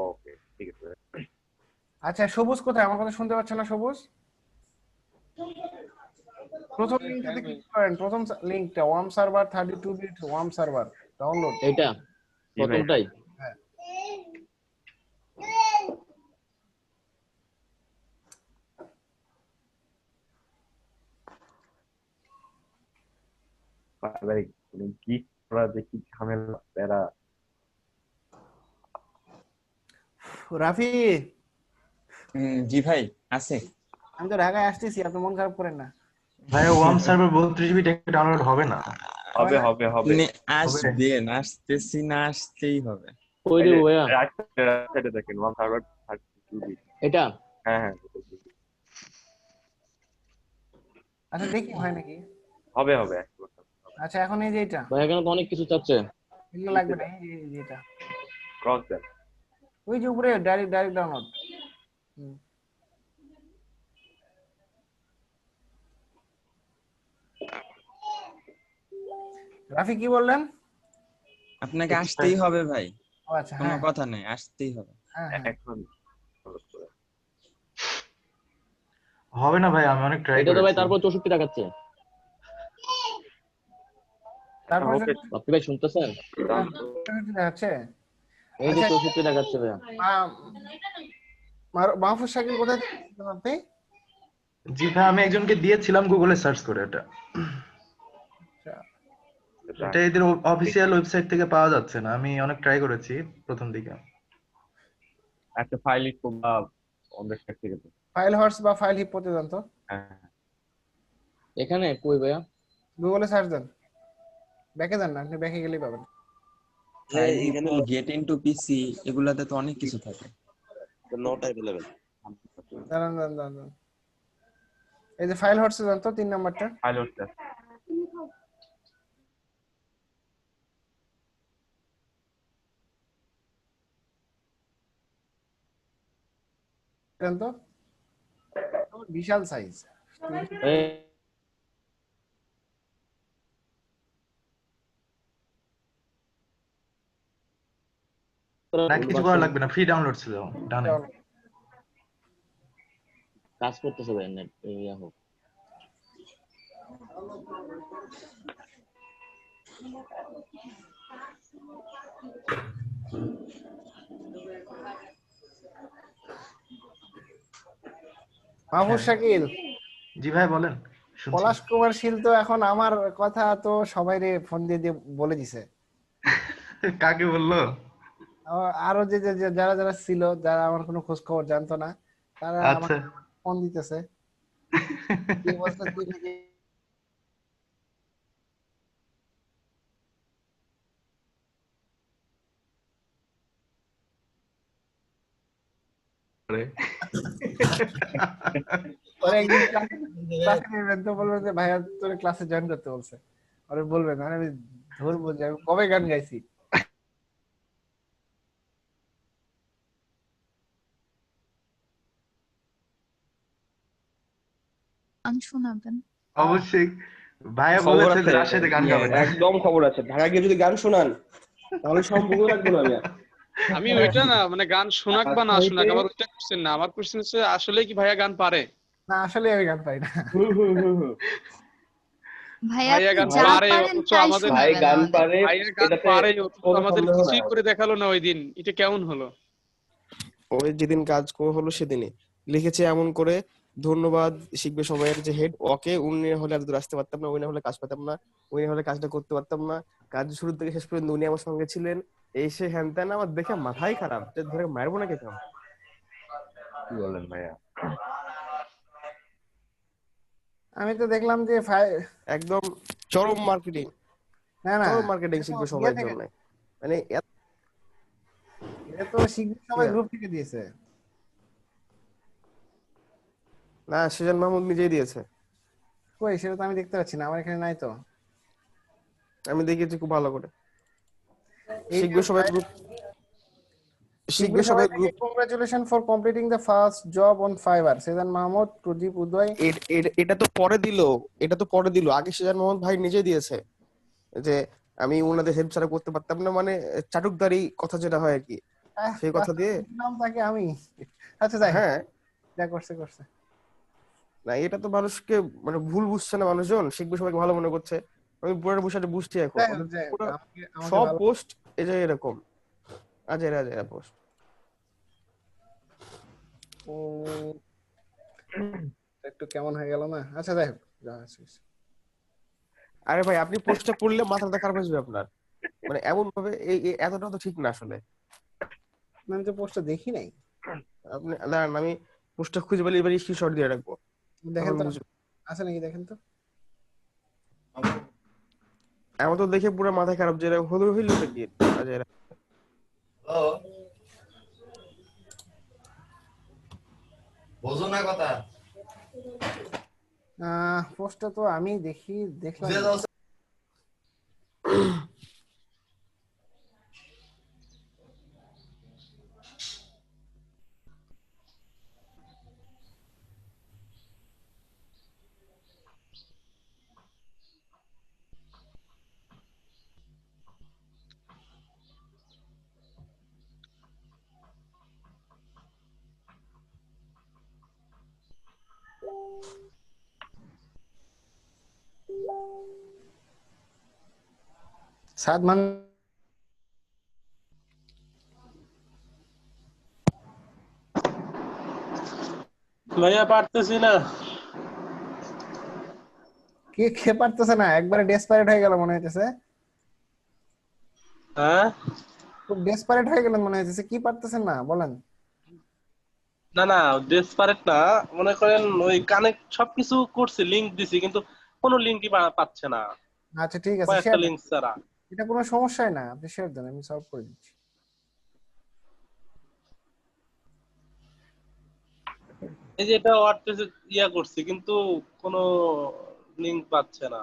ওকে, ঠিক আছে। আচ্ছা, সবুজ কোথায়? আমার কথা শুনতে পাচ্ছেন না সবুজ? প্রথম লিংকটাতে ক্লিক করেন, প্রথম লিংকটা ওয়ার্ম সার্ভার 32 বিট ওয়ার্ম সার্ভার ডাউনলোড। এটা প্রথমটাই? হ্যাঁ। ভাই কি করা দেখি ঝামেলা প্যারা। রাফি, জি ভাই আছে। আমি তো ঢাকায় আসতেছি, আপনি মন খারাপ করেন না। ভাই ওয়ার্ম সার্ভার 32 জিবি ডাউনলোড হবে না। হবে হবে হবে। আসবেন, আসতেছি না, আসতেই হবে। কই দেব ভাইয়া? রাইট দেখেন ওয়ার্ম সার্ভার 32 বিট। এটা? হ্যাঁ হ্যাঁ। আচ্ছা দেখি হয় নাকি। হবে হবে। আচ্ছা এখন এই যে এটা ভাই এখানে তো অনেক কিছু চাচ্ছে। এগুলো লাগবে না, এই যে এটা ক্রস দেন, ওই যে উপরে ডাইরেক্ট ডাউনলোড। রাফি কি বললেন? আপনাকে আসতেই হবে ভাই। ও আচ্ছা, কোনো হ্যাঁ কথা নেই, আসতেই হবে। হ্যাঁ এখন হবে না ভাই, আমি অনেক ট্রাই এটা তো ভাই করেছি। তারপর 64 দেখাচ্ছে। তারপর আপনি ভাই শুনতেছেন? দেখাচ্ছে, এই যে 64 দেখাচ্ছে ভাইয়া। মাহফুজ শাকিল কোথায় দেখছেন আপনি? জি ভাই, আমি একজনকে দিয়েছিলাম গুগলে সার্চ করে এটা। এটা এদের অফিসিয়াল ওয়েবসাইট থেকে পাওয়া যাচ্ছে না, আমি অনেক ট্রাই করেছি প্রথম দিকে। একটা ফাইল ইকো বা ওয়েবসাইট থেকে ফাইল হর্স বা ফাইল হিপ হতে দেন তো। এখানে কই ভাইয়া? গুগলে সার্চ দেন, ব্যাকে দেন না, আপনি ব্যাকে গেলেই পাবেন। গেট ইনটু পিসি এগুলাতে তো অনেক কিছু থাকে। Not available. দাঁড়ান এই যে ফাইল হর্সে দেন তো 3 নাম্বারটা। ফাইল হর্স দেন তো, বিশাল সাইজ। না কিছু করা লাগবে না, ফ্রি ডাউনলোড ছিল ডানে। কাজ করতেছে ভাই নেট ইয়া হোক। মাহফুজ শাকিল। জি ভাই বলেন। পলাশ কুমার শীল তো এখন আমার কথা তো সবাইরে ফোন দিয়ে বলে দিছে। কাকে বললো? আরো যে যারা যারা ছিল, যারা আমার কোনো খোঁজ খবর জানতো না, তারা আমাকে ফোন দিতেছে। কি বলছে তুই নাকি একদিন ক্লাসে নেবেন তো বলবেন যে ভাইয়া তোর ক্লাসে জয়েন করতে বলছে, আরে বলবেন আমি ধরবো যে আমি কবে গান গাইছি। গান শোনাবেন অবশ্যই, ভাইয়া বলেছে যে রাশেদে গান গাবেন। একদম খবর আছে, ঢাকা গিয়ে যদি গান শোনান তাহলে সম্পর্ক রাখবো না। আমি ওইটা না, মানে গান শোনাক বা না শোনাক আমার ওইটা কোশ্চেন না। আমার কোশ্চেন হচ্ছে আসলে কি ভাইয়া গান পারে? না আসলে আমি গান পাই না। ভাইয়া গান যা পারে পারেন অথচ তাই আমাদের ভাই শোনাবেন গান আমাদের। পারে, ভাইয়া গান এটাতে পারে অথচ কোনো আমাদের সন্দেহ কিছুই নাই। করে দেখালো না ওই দিন। এটা কেমন হলো? ওই যেদিন কাজ হলো সেদিনই লিখেছে এমন করে, ধন্যবাদ শিখবে সবাই যে হেড ওকে, উনি হলে এত দূর আসতে পারতাম না, উনি হলে কাজ পেতাম না, উনি হলে কাজটা করতে পারতাম না, কাজ শুরু থেকে শেষ পর্যন্ত উনি আমার সঙ্গে ছিলেন, এই সে হ্যান ত্যান। আমার দেখে মাথাই খারাপ, ধরে মারবো না কেতাম। কি বলেন ভাইয়া? আমি তো দেখলাম যে একদম চরম মার্কেটিং, না না চরম মার্কেটিং এটা তো শিখবে ইয়ে সবার থেকে জন্য। মানে এটা তো শিখবে সবাই গ্রুপ থেকে দিয়েছে। না, সুজন মাহমুদ নিজেই দিয়েছে। কই সেটা তো আমি দেখতে পাচ্ছি না, আমার এখানে নাই তো। আমি দেখেছি খুব ভালো করে। এই শিখবে সবাই গ্রুপ, শিখবে সবাই group. Congratulation for completing the first job on Fiverr. Sezan Mahmud, Pradip, Uday. এটা তো পরে দিল, এটা তো পরে দিল, আগে সুজন মাহমুদ ভাই নিজে দিয়েছে যে আমি ওনাদের হেল্প ছাড়া করতে পারতাম না, মানে চাটুকদারি কথা যেটা হয় আর কি, সেই কথা দিয়ে নাম তাকে আমি। আচ্ছা যাই, হ্যাঁ যা করছে করছে। না, এটা তো মানুষকে মানে ভুল বুঝছে না, মানুষজন শিখবে সবাইকে ভালো মনে করছে। আমি পুরো বিষয়টা বুঝছি এখন। পুরো সব পোস্ট এই যে এরকম আজেরা আজেরা পোস্ট। একটু কেমন হয়ে গেল না? আচ্ছা যাই হোক, যা আছে। আরে ভাই আপনি পোস্টটা পড়লে মাথাটা খারাপ হয়ে যাবে আপনার, মানে এমন ভাবে এতটা তো ঠিক না আসলে। আমি তো পোস্টটা দেখি নাই। আপনি না, আমি পোস্টটা খুঁজে পেলে এবার স্ক্রিনশট দিয়ে রাখবো। দেখেন তো আছে নাকি, দেখেন তো। এমন তো দেখে পুরো মাথা খারাপ, যে হলো হইলো কি আজেরা। বোঝো না কথা। পোস্টটা তো আমি দেখলাম। সাদমান ভাইয়া পারতেছি না। কে পারতেছে না? একবারে ডেসপারেট হয়ে গেল মনে হইতেছে। হ্যাঁ খুব ডেসপারেট হয়ে গেলেন মনে হইতেছে। কি পারতেছেন না বলেন? না না, ডেসপারেট না, মনে করেন ওই কানেক্ট সবকিছু করছি, লিংক দিছি, কিন্তু কোনো লিংকই পাচ্ছে না। আচ্ছা ঠিক আছে, কয়েকটা শেয়ার লিংক ছাড়া। এটা কোনো সমস্যাই না, আপনি শেয়ার দেন, আমি সলভ করে দিচ্ছি। এই যে এটা ওয়ার্ডপ্রেসে করছি, কিন্তু কোনো লিংক পাচ্ছে না।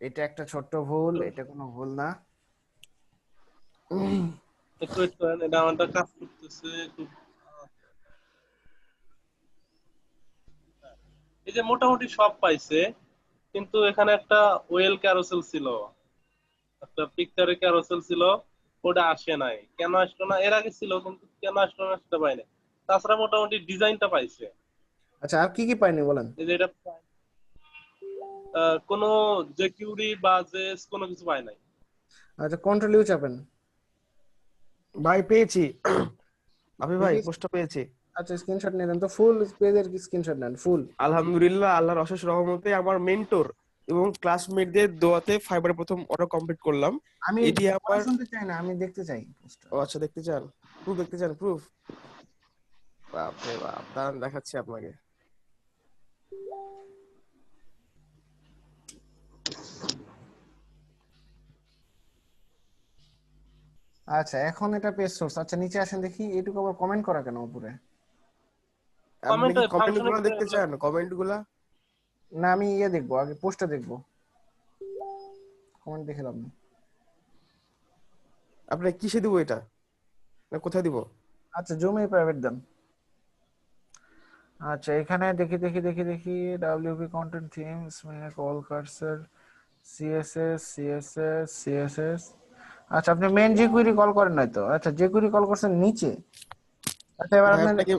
এটা একটা ছোট্ট ভুল, এটা কোনো ভুল না। একটু এটা আমারটা কাজ করতেছে একটু। এই যে মোটামুটি সব পাইছে, কিন্তু এখানে একটা ওয়েল ক্যারোসেল ছিল, একটা পিকচারে ক্যারোসেল ছিল, ওটা আসে নাই। কেন আসলো না? এর আগে ছিল, কিন্তু কেন আসলো না সেটা পাই নাই। তাছাড়া মোটামুটি ডিজাইনটা পাইছে। আচ্ছা আর কি কি পাইনি বলেন? এই যে এটা কোনো জেকিউরি বা জেস কোনো কিছু পাই নাই। আচ্ছা কন্ট্রোল ইউ চাপেন। ভাই পেয়েছি, আমি ভাই পোস্টটা পেয়েছি। আচ্ছা স্ক্রিনশট নিয়ে দেন তো, ফুল পেজের স্ক্রিনশট নেন ফুল। আলহামদুলিল্লাহ, আল্লাহর অশেষ রহমতে আমার মেন্টর এবং ক্লাসমেটদের দোয়াতে ফাইবারে প্রথম অটো কমপ্লিট করলাম। আমি এটি আমার শুনতে চাই না, আমি দেখতে চাই পোস্টটা। ও আচ্ছা, দেখতে চান? প্রুফ দেখতে চান? প্রুফ বাপ রে বাপ, দাঁড়ান দেখাচ্ছি আপনাকে। আচ্ছা এখন এটা পেজ সোর্স। আচ্ছা নিচে আসেন দেখি, এটুকু আবার কমেন্ট করা কেন উপরে? আপনি কি কমেন্টগুলো দেখতে চান? কমেন্টগুলো না, আমি দেখবো আগে, পোস্টটা দেখবো, কমেন্ট দেখে লাভ নেই। আপনি কিসে দিব এটা, না কোথায় দিব? আচ্ছা জুমে প্রাইভেট দেন। আচ্ছা এখানে দেখি ডাব্লিউপি কন্টেন্ট থিমস মানে কল কার্সর সিএসএস। আচ্ছা আপনি মেন jQuery কল করেন নাই তো? আচ্ছা jQuery কল করছেন নিচে। আচ্ছা এবার আপনি আপনাকে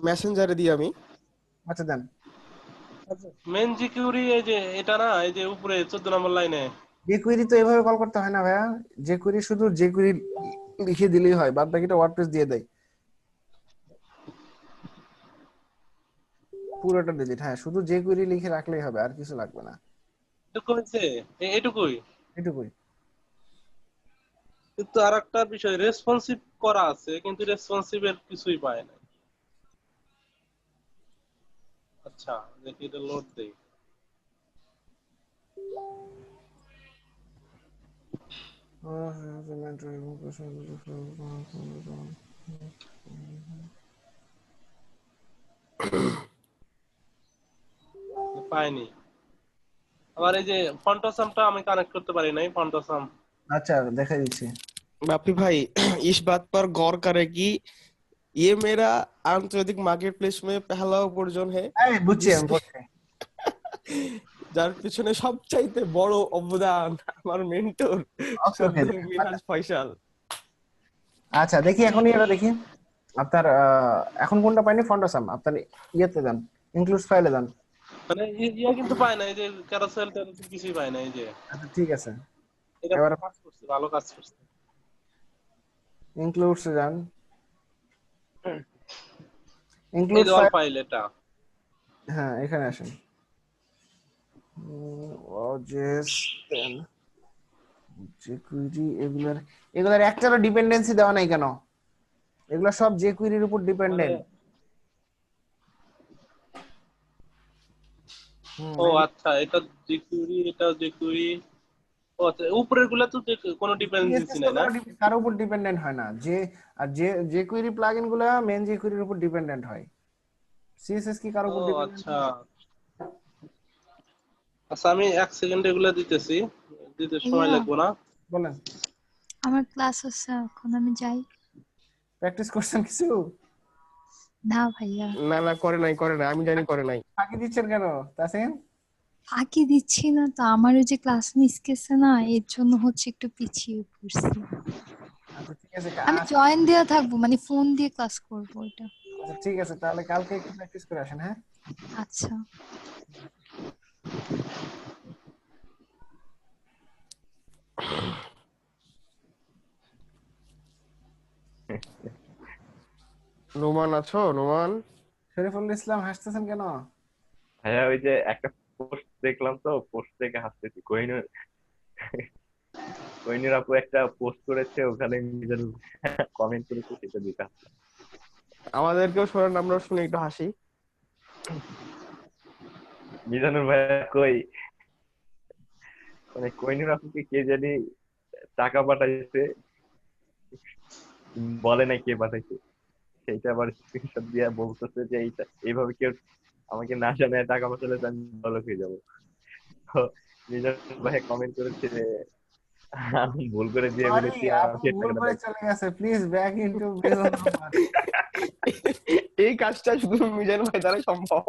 মেসেঞ্জারে দিই আমি। আচ্ছা দেন। মেন জিকিউরি এই যে এটা না, এই যে উপরে 14 নম্বর লাইনে। jQuery তো এভাবে কল করতে হয় না ভাইয়া। jQuery শুধু jQuery লিখে দিলেই হয়, বাদ বাকিটা ওয়ার্ডপ্রেস দিয়ে দেয়। পুরোটা ডিলিট, হ্যাঁ শুধু jQuery লিখে রাখলেই হবে, আর কিছু লাগবে না। এটুকু হয়েছে, এটুকুই। কিন্তু আরেকটা বিষয় রেসপন্সিভ করা আছে কিন্তু রেসপন্সিভের কিছুই পায় না। আচ্ছা দেখি এটা লোড দেই। পাইনি। আবার এই যে ফন্টাসামটা আমি কানেক্ট করতে পারি নাই ফন্টাসাম। আচ্ছা দেখাই দিচ্ছি। बापी भाई इस बात पर गौर करें कि ये मेरा आंतरिक मार्केट प्लेस में पहला उपार्जन है এই বুঝছি আমি বুঝছি। যার পিছনে সবচাইতে বড় অবদান আমার মেন্টর ওকে ওকে শ্রদ্ধেয় মিনহাজ ফয়সাল। আচ্ছা দেখি এখনই এটা দেখি আপনার এখন কোনটা পাইনি ফন্টাসাম আপনার ইয়েতে যান ইনক্লুডস ফাইলে যান। মানে ইয়া কিন্তু পায় না এই যে ক্যারাসেল টেরাসেল কিছুই পায় না এই যে। আচ্ছা ঠিক আছে এটা এবার কাজ করছে ভালো কাজ করছে। ইনক্লুডস যান এই ইনক্লুড যে অল ফাইল এটা। হ্যাঁ এখানে আসেন ওজেস দেন jQuery এগুলার একটারও ডিপেন্ডেন্সি দেওয়া নাই কেন? এগুলা সব jQuery এর উপর ডিপেন্ডেন্ট। ও আচ্ছা এটা jQuery এটা jQuery ও আচ্ছা উপরের গুলা তো কোনো ডিপেন্ডেন্সি নাই না কার উপর ডিপেন্ডেন্ট হয় না যে আর jQuery প্লাগইন গুলা মেইন jQuery এর উপর ডিপেন্ডেন্ট হয়। CSS কি কার উপর ও ডিপেন্ডেন্ট? আচ্ছা আচ্ছা আমি 1 সেকেন্ড এগুলা দিতেছি দিতে সময় লাগবে না। বলেন আমার ক্লাস আছে এখন আমি যাই। প্র্যাকটিস করছেন কিছু? না ভাইয়া না না করে নাই আমি জানি করে নাই। ফাঁকি দিচ্ছেন কেন তাসিন? ফাঁকি দিচ্ছি না তো, আমার ওই যে ক্লাস মিস গেছে না এর জন্য হচ্ছে একটু পিছিয়ে পড়ছি। আচ্ছা ঠিক আছে আমি জয়েন দেয়া থাকবো মানে ফোন দিয়ে ক্লাস করবো এটা। আচ্ছা ঠিক আছে তাহলে কালকে একটু প্র্যাকটিস করে আসেন। হ্যাঁ আচ্ছা নোমান আছো? নোমান শরীফুল ইসলাম হাসতেছেন কেন? ভাইয়া ওই যে একটা পোস্ট দেখলাম তো পোস্ট থেকে হাসতেছি। কোহিনুর আপু একটা পোস্ট করেছে ওখানে নিজের কমেন্ট করেছে সেটা দেখে হাসলাম। আমাদেরকেও শোনান আমরা শুনে একটু হাসি। মিজানুর ভাইয়া কই মানে কোহিনুর আপুকে কে জানি টাকা পাঠাইছে বলে না কে পাঠাইছে সেইটা আবার স্ক্রিনশট দিয়ে বলতেছে যে এইভাবে কেউ আমাকে না জানায় টাকা পাঠালে আমি বলক হয়ে যাবো। তো মিজানুর ভাই কমেন্ট করেছে আমি ভুল করে দিয়ে বলেছি আমাকে ভুল করে চলে গেছে প্লিজ ব্যাক ইনটু এই কাজটা শুধু মিজান ভাই দ্বারা সম্ভব।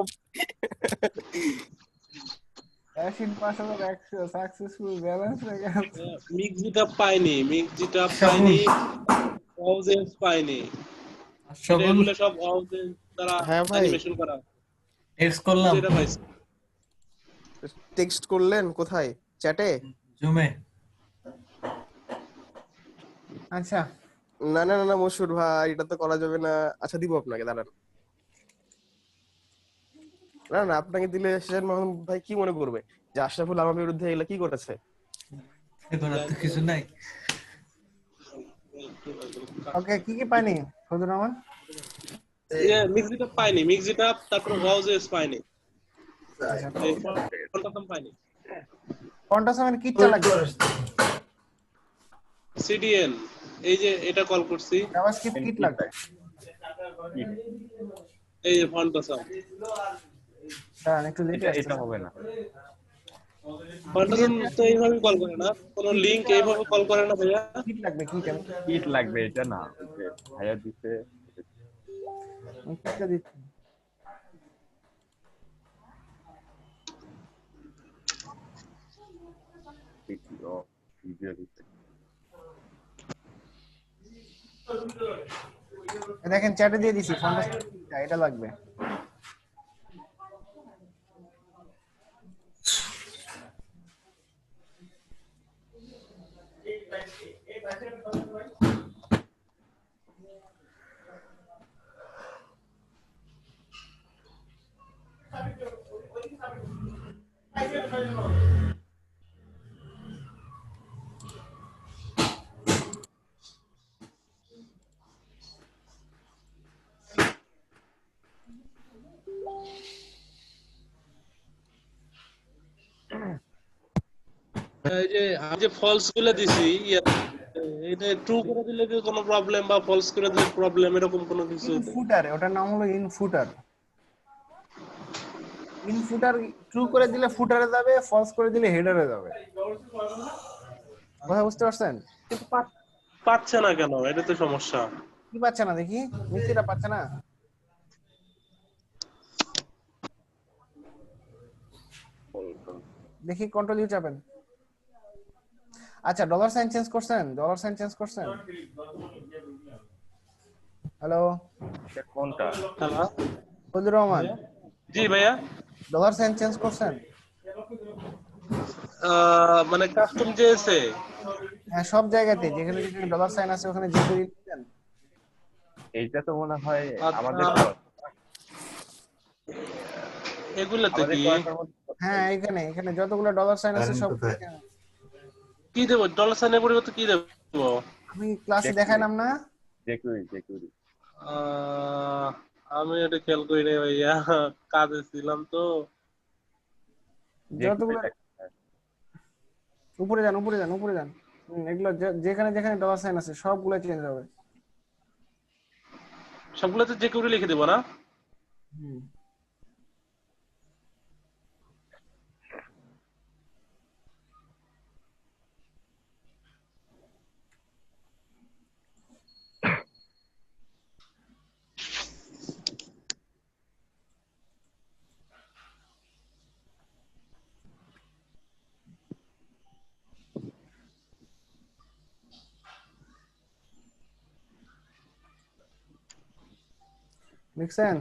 অ্যাশিন পাসওয়ার্ড সাকসেসফুল ব্যালেন্স হয়ে গেছে। মিক্সিটা পাইনি অউজেন্স পাইনি এগুলো সব অউজেন্স দ্বারা অ্যানিমেশন করা। টেক্সট করলাম এটা পাইছি। টেক্সট করলেন কোথায়? চ্যাটে? জুমে? আচ্ছা না না না মশুর ভাই এটা তো করা যাবে না। আচ্ছা দিব আপনাকে দাঁড়ান। না না আপনাকে দিলে সেজন মাহমুদ ভাই কি মনে করবে যে আশরাফুল আমার বিরুদ্ধে এগুলা কি করেছে? করার তো কিছু নাই। ওকে কি কি পাইনি ফজলুর রহমান? মিক্সিটা পাইনি মিক্সিটা তারপর ওয়াউজেস পাইনি ফন্টাসাম পাইনি। ফন্টাসামের কিটা লাগবে? সিডিএন এই যে এটা কল করছি জাভাস্ক্রিপ্ট কিট লাগবে। এই যে ফন্টাসাম দাঁড়ান একটু লেটে আসছে। এটা হবে না ফন্টাসাম তো এইভাবে কল করে না কোন লিংক এইভাবে কল করে না ভাইয়া। কিট লাগবে কিট লাগবে এটা না ভাইয়া দিতে কিটটা দিচ্ছি। ভিডিও দিতে দেখেন চ্যাটে দিয়ে দিছি ফন্টাসাম এটা লাগবে। এই যে আমি যে ফলস গুলো দিছি এটা ট্রু করে দিলে কি কোনো প্রবলেম বা ফলস করে দিলে প্রবলেম এরকম কোনো কিছু? ইনফুটার, ওটার নাম হলো ইনফুটার। ইনফুটার ট্রু করে দিলে ফুটারে যাবে, ফলস করে দিলে হেডারে যাবে। কথা বুঝতে পারছেন? কিন্তু পাচ্ছে না কেন? এটা তো সমস্যা। কি পাচ্ছে না দেখি? মিস্ত্রিরা পাচ্ছে না? দেখি কন্ট্রোল ইউ চাপেন। আচ্ছা ডলার সাইন চেঞ্জ করছেন? ডলার সাইন চেঞ্জ করছেন? হ্যালো কোনটা? হ্যালো ফজলুর রহমান। জি ভাইয়া। ডলার সাইন চেঞ্জ করছেন? মানে কাস্টম জেএসএ? হ্যাঁ সব জায়গাতে যেখানে যেখানে ডলার সাইন আছে ওখানে জিকুইরি লিখবেন। এইটা তো মনে হয় আচ্ছা। আমাদের এগুলাতে কি? হ্যাঁ এখানে এখানে যতগুলো ডলার সাইন আছে সব কি দেব? ডলার সাইনের পরিবর্তে কি দেব? আমি ক্লাসে দেখাইলাম না? জেকুইরি। আমি এটা খেয়াল করি নাই ভাইয়া, কাজে ছিলাম তো। যতগুলো উপরে যান উপরে যান উপরে যান। এগুলো যেখানে যেখানে ডলার সাইন আছে সবগুলো চেঞ্জ হবে। সবগুলোতে জেকুইরি লিখে দেব না? লিখছেন?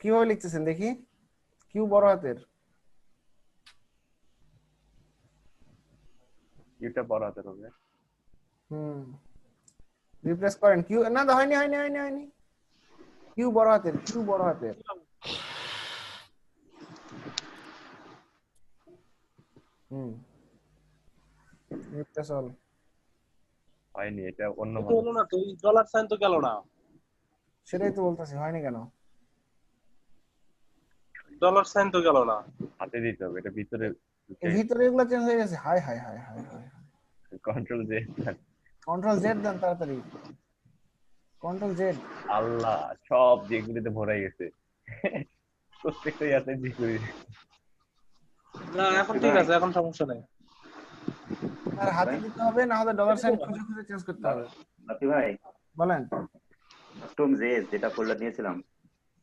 কিভাবে লিখতেছেন দেখি? কিউ বড় হাতের? এটা বড় হাতের হবে। রিপ্লেস করেন কিউ। না হয়নি হয়নি হয়নি হয়নি। কিউ বড় হাতের, কিউ বড় হাতের। Replace all. হয়নি, এটা অন্য এটা হলো না তো, ডলার সাইন তো গেল না। সেটাই তো বলতেছি হয়নি কেন? ডলার সাইন তো গেল না। হাতে দিতে হবে, এটা ভিতরে ভিতরে এগুলো চেঞ্জ হয়ে গেছে। Hi hi hi hi hi. Control Z. Control Z দেন তাড়াতাড়ি। Control Z. আল্লাহ, সব যেগুলিতে ভরে গেছে প্রত্যেকটা ইয়াতে জেকুইরি। না এখন ঠিক আছে, এখন সমস্যা নাই। আর হাতে দিতে হবে, না হলে ডলার সাইন খুঁজে খুঁজে চেঞ্জ করতে হবে। বাপি ভাই বলেন। কাস্টম জেএস যেটা ফোল্ডার নিয়েছিলাম,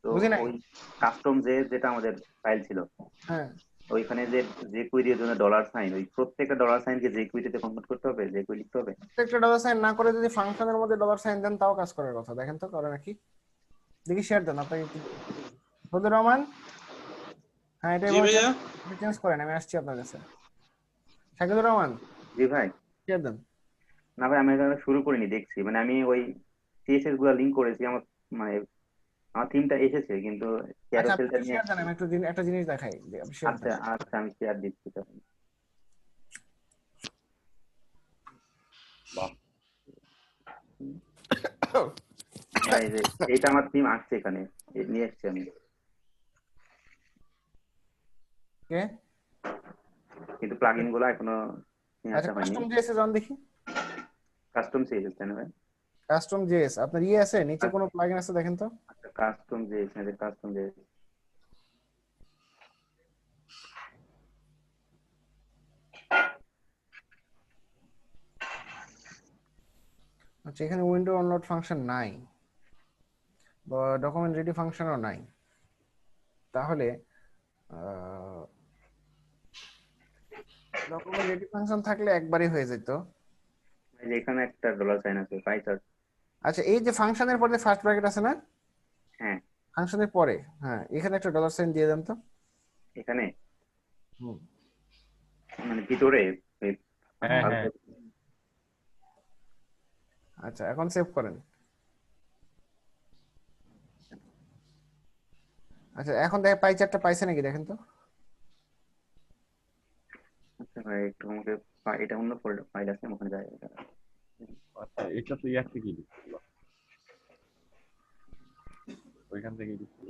তো বুঝি নাই। ওই কাস্টম জেএস যেটা আমাদের ফাইল ছিল, হ্যাঁ ওইখানে যে জেকুইরির জন্য ডলার সাইন, ওই প্রত্যেকটা ডলার সাইনকে জেকুইরিতে কনভার্ট করতে হবে, জেকুইরি লিখতে হবে। প্রত্যেকটা ডলার সাইন না করে যদি ফাংশনের মধ্যে ডলার সাইন দেন তাও কাজ করার কথা। দেখেন তো করে নাকি। দেখি শেয়ার দেন আপনাকে। ফজলুর রহমান। হ্যাঁ এটা চেঞ্জ করেন, আমি আসছি আপনার কাছে। শাকিদুর রহমান। জি ভাই। শেয়ার দেন। না ভাই আমি এটা শুরু করিনি, দেখছি। মানে আমি ওই সিএসএস গুলো লিংক করেছি, আমার মানে আমার থিমটা এসেছে কিন্তু ক্যারোসেলটা নিয়ে। শেয়ার দেন, আমি একটা জিনিস দেখাই। আচ্ছা আচ্ছা আমি শেয়ার দিচ্ছি তাহলে। বাহ, ভাই এইটা আমার থিম আসছে এখানে, নিয়ে এসেছি আমি। কিন্তু প্লাগইন গুলো এখনো নিয়ে আসা হয়নি। কাস্টম জেএস জন দেখি। কাস্টম সিএসএস তাই না ভাই? কাস্টম জেএস আপনার আছে নিচে কোনো প্লাগইন আছে দেখেন তো। আচ্ছা কাস্টম জেএস, কাস্টম জেএস। আচ্ছা এখানে উইন্ডো আনলোড ফাংশন নাই, বা ডকুমেন্ট রেডি ফাংশনও নাই। তাহলে ডকুমেন্ট রেডি ফাংশন থাকলে একবারই হয়ে যেত। এখানে একটা ডলার সাইন আছে পাইথন। আচ্ছা এই যে ফাংশনের পরে ফার্স্ট ব্র্যাকেট আছে না? হ্যাঁ ফাংশনের পরে, হ্যাঁ এখানে একটা ডলার সাইন দিয়ে দেন তো। এখানে মানে ভিতরে। আচ্ছা এখন সেভ করেন। আচ্ছা এখন দেখে পাই চারটা পাইছে নাকি দেখেন তো। আচ্ছা ভাই একটু আমাকে এটা অন্য ফোল্ডার ফাইল আছে ওখানে যাই। আচ্ছা এটা তো ইয়ার থেকে দিচ্ছিল, ওইখান থেকে দিচ্ছিল।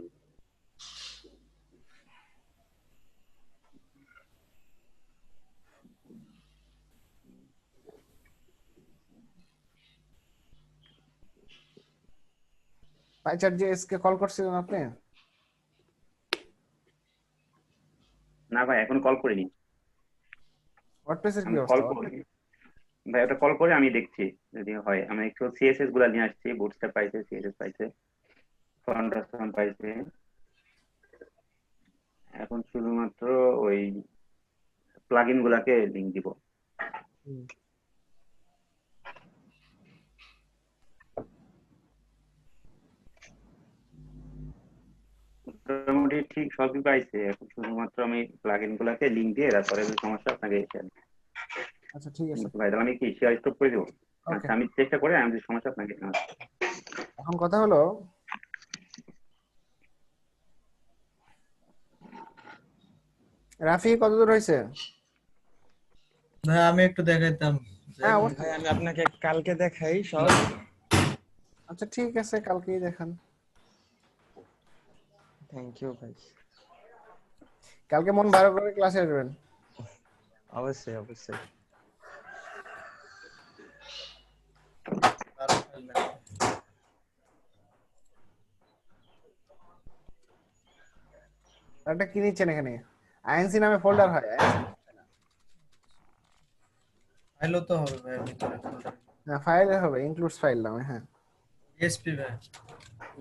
পাইচার্ট জেএস কে কল করছিলেন আপনি? না ভাই এখন কল করিনি। ওয়ার্ডপ্রেসের কি আমি অবস্থা? কল করি ভাই, ওটা কল করে আমি দেখছি যদি হয়। আমি একটু সিএসএস গুলা নিয়ে আসছি, বুটস্ট্র্যাপ পাইছে, সিএসএস পাইছে, ফাউন্ডেশন পাইছে। এখন শুধুমাত্র ওই প্লাগইন গুলাকে লিংক দিব। মোটামুটি ঠিক সবই পাইছে, এখন শুধুমাত্র আমি প্লাগইন গুলাকে লিংক দিয়ে তারপরে যদি সমস্যা আপনাকে আচ্ছা ঠিক আছে ভাই, তাহলে আমি কি শেয়ার স্টপ করে দেবো? ওকে। আচ্ছা আমি চেষ্টা করে আমি যদি সমস্যা আপনাকে জানাচ্ছি। এখন কথা হলো রাফি কতদূর হয়েছে? ভাই আমি একটু দেখাইতাম। হ্যাঁ ভাই আমি আপনাকে কালকে দেখাই সব। আচ্ছা ঠিক আছে কালকেই দেখান। থ্যাংক ইউ ভাই। কালকে মন ভালো করে ক্লাসে আসবেন। অবশ্যই অবশ্যই। একটা কি নিচ্ছেন এখানে? আইএনসি নামে ফোল্ডার হয়। ফাইলও তো হবে ভাই ভিতরে ফোল্ডার। না ফাইলে হবে, ইনক্লুডস ফাইল নামে। হ্যাঁ পিএসপি ভাই,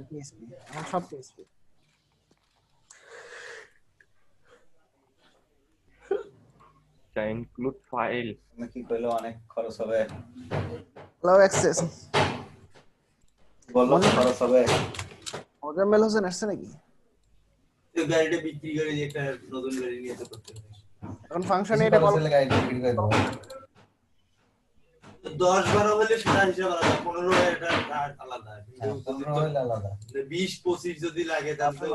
পিএসপি আমার সব পিএসপি। ইনক্লুড ফাইল কি কইলো অনেক খরচ হবে, লাভ অ্যাক্সেস বলো খরচ হবে। মোজাম্মেল হোসেন আসছে নাকি? এই গাড়িটা বিক্রি করে দিয়ে একটা নতুন গাড়ি নিয়ে তো করতে হবে। এখন ফাংশনে এটা কল গাড়ি বিক্রি করে দাও। 10-12 হলে সেটা হিসাব আলাদা, 15 এটা আলাদা, 15 হলে আলাদা। 20-25 যদি লাগে তাহলে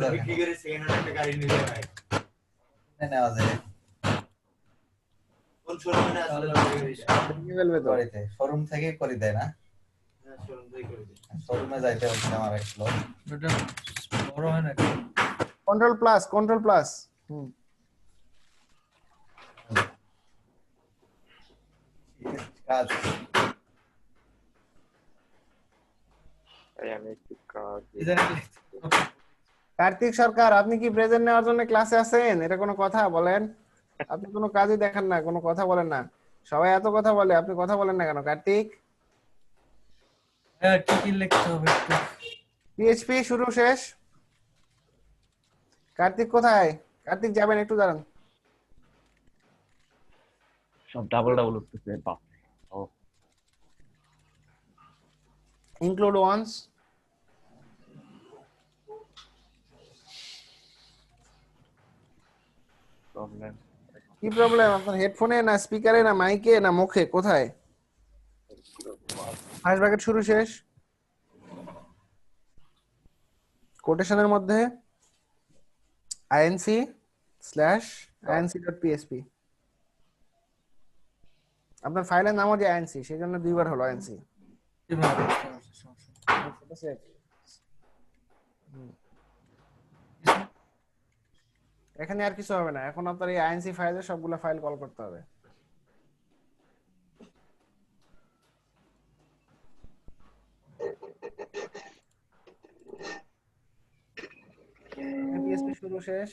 তো বিক্রি করে সেকেন্ড হ্যান্ড একটা গাড়ি নিলে হয় নেওয়া যায়। কোন শোরুমে আসলে গাড়িতে শোরুম থেকে করে দেয় না? হ্যাঁ শোরুম থেকে করে দেয়। শোরুমে যাইতে হচ্ছে আমার এক লোক। এটা বড় হয় না। Control plus. কাজ আমি একটু কাজ। কার্তিক সরকার আপনি কি প্রেজেন্ট নেওয়ার জন্য ক্লাসে আছেন? এটা কোনো কথা বলেন? আপনি কোনো কাজই দেখেন না, কোনো কথা বলেন না। সবাই এত কথা বলে, আপনি কথা বলেন না কেন কার্তিক? হ্যাঁ কি লিখতে হবে একটু? পিএইচপি শুরু শেষ। কার্তিক কোথায়? কার্তিক যাবেন, একটু দাঁড়ান। সব ডাবল উঠতেছে বাপ। ও ইনক্লুড ওয়ান্স। প্রবলেম কি প্রবলেম? আপনার হেডফোনে না স্পিকারে না মাইকে না মুখে, কোথায়? ফার্স্ট ব্র্যাকেট শুরু শেষ। কোটেশনের মধ্যে inc/inc.php। আপনার ফাইলের নামও যে inc, সেই জন্য দুইবার হলো inc। এখানে আর কিছু হবে না, এখন আপনার এই inc ফাইলে সবগুলো ফাইল কল করতে হবে। PHP শুরু শেষ।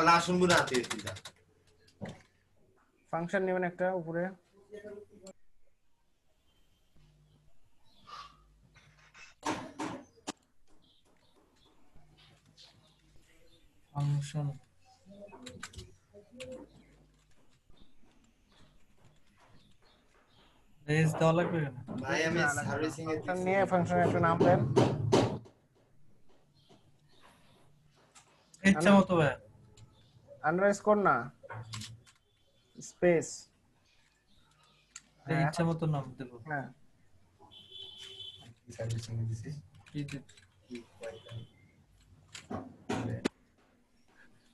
না শুনবো না PHP টা। ফাংশন নেবেন একটা উপরে। ফাংশন বেস দেওয়া লাগবে কেন? ভাই আমি সার্ভিসিং এর ফাংশন নিয়ে ফাংশনের একটা নাম দেন। ইচ্ছা মতো ভাই। আন্ডারস্কোর না, স্পেস। ইচ্ছা মতো নাম দেব। হ্যাঁ সার্ভিসিং দিছিস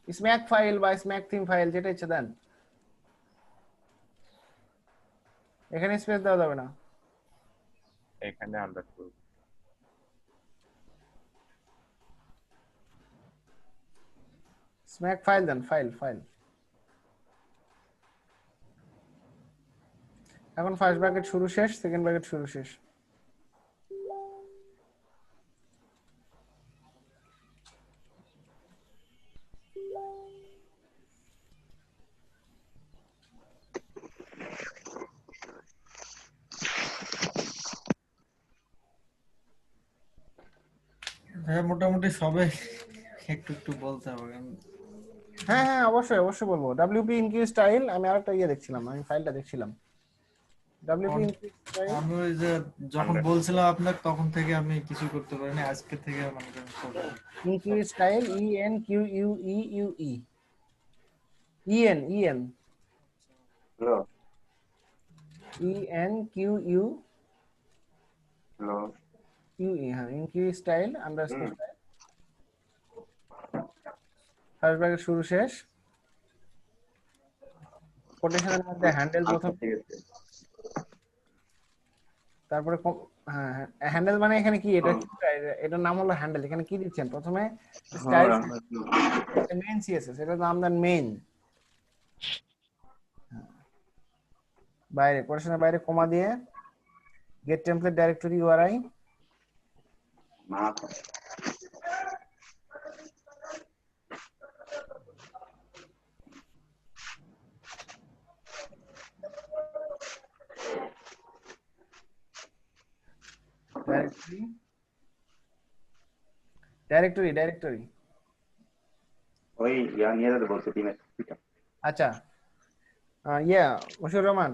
স্ম্যাক ফাইল বা স্ম্যাক থিম ফাইল যেটা ইচ্ছে দেন, এখানে স্পেস দেওয়া যাবে না, এখানে আন্ডারস্কোর স্ম্যাক ফাইল দেন, ফাইল ফাইল। এখন ফার্স্ট ব্র্যাকেট শুরু শেষ, সেকেন্ড ব্র্যাকেট শুরু শেষ। হ্যাঁ মোটামুটি সবে একটু একটু বলতে হবে। হ্যাঁ হ্যাঁ অবশ্যই অবশ্যই বলবো। WP ইনকিউ স্টাইল, আমি আরেকটা দেখছিলাম, আমি ফাইলটা দেখছিলাম। WP ইনকিউ স্টাইল আমি ওই যে যখন বলছিলাম আপনাকে তখন থেকে আমি কিছু করতে পারিনি, আজকে থেকে মানে enqueue style ENQUEUE EN hello ENQUUE hello হ্যাঁ enqueue style underscore style, first bracket শুরু শেষ, কোটেশনের মধ্যে হ্যান্ডেল প্রথম, তারপরে হ্যাঁ হ্যান্ডেল মানে এখানে কি, এটা এটার নাম হলো হ্যান্ডেল। এখানে কি দিচ্ছেন প্রথমে, স্টাইল মেইন সিএসএস, এটা নাম দেন মেইন, বাইরে কোটেশনের বাইরে কমা দিয়ে gate template directory URI, directory ওই ইয়া নিয়ে যেতে বলছে টিমের। আচ্ছা মশিউর রহমান,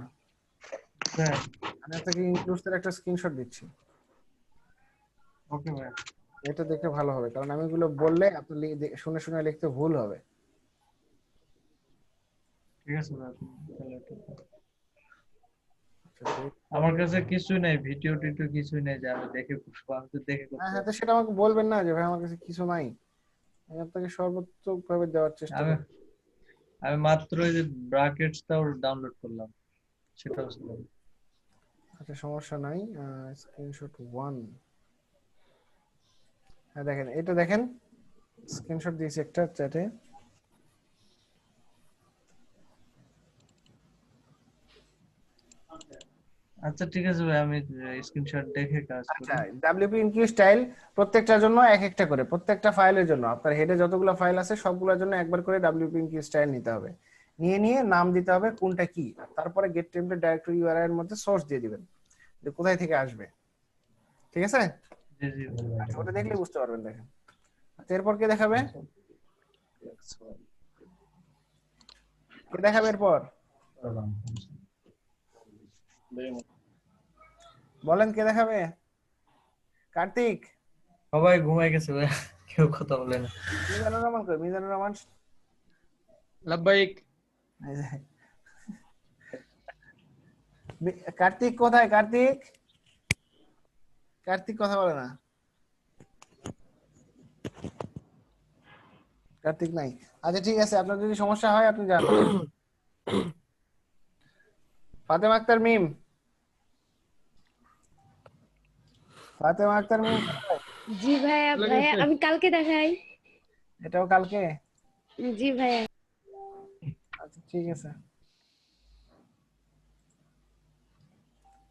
আমি আপনাকে ইনক্লুডসের একটা স্ক্রিনশট দিচ্ছি। ওকে ভাই, এটা দেখে ভালো হবে, কারণ আমি এগুলো বললে আপনি শুনে শুনে লিখতে ভুল হবে। ঠিক আছে ভাই, আমার কাছে কিছুই নাই, ভিডিও টিডিও কিছুই নাই যে আমি দেখে দেখে হ্যাঁ তো সেটা আমাকে বলবেন না যে ভাই আমার কাছে কিছু নাই, আমি আপনাকে সর্বোচ্চ ভাবে দেওয়ার চেষ্টা করব। আমি মাত্র এই যে ব্র্যাকেটসটাও ডাউনলোড করলাম, সেটাও ছিল। আচ্ছা সমস্যা নাই, স্ক্রিনশট 1, হ্যাঁ দেখেন এটা দেখেন, স্ক্রিনশট দিয়েছি একটা চ্যাটে। আচ্ছা ঠিক আছে ভাই, আমি স্ক্রিনশট দেখে কাজ করি। আচ্ছা WP ইনকিউ স্টাইল প্রত্যেকটার জন্য এক একটা করে, প্রত্যেকটা ফাইলের জন্য আপনার হেডে যতগুলো ফাইল আছে সবগুলোর জন্য একবার করে WP ইনকিউ স্টাইল নিতে হবে, নিয়ে নাম দিতে হবে কোনটা কি, তারপরে গেট টেমপ্লেট ডাইরেক্টরি ইউআরআই এর মধ্যে সোর্স দিয়ে দিবেন যে কোথায় থেকে আসবে। ঠিক আছে, জি জি আচ্ছা ওটা দেখলে বুঝতে পারবেন। দেখেন আচ্ছা এরপর কে দেখাবে, কে দেখাবে এরপর বলেন, কে দেখাবে? কার্তিক। সবাই ঘুমাই গেছে ভাই, কেউ কথা বলে না। মিজানুর রহমান কই? মিজানুর রহমান লাব্বাইক। কার্তিক কোথায়? কার্তিক কথা বলে না, কার্তিক নাই। আচ্ছা ঠিক আছে, আপনার যদি সমস্যা হয় আপনি যান। ফাতেমা আক্তার মিম, ফাতেমা আক্তার মিম। জি ভাইয়া, আমি কালকে দেখাই। এটাও কালকে? জি ভাইয়া। আচ্ছা ঠিক আছে।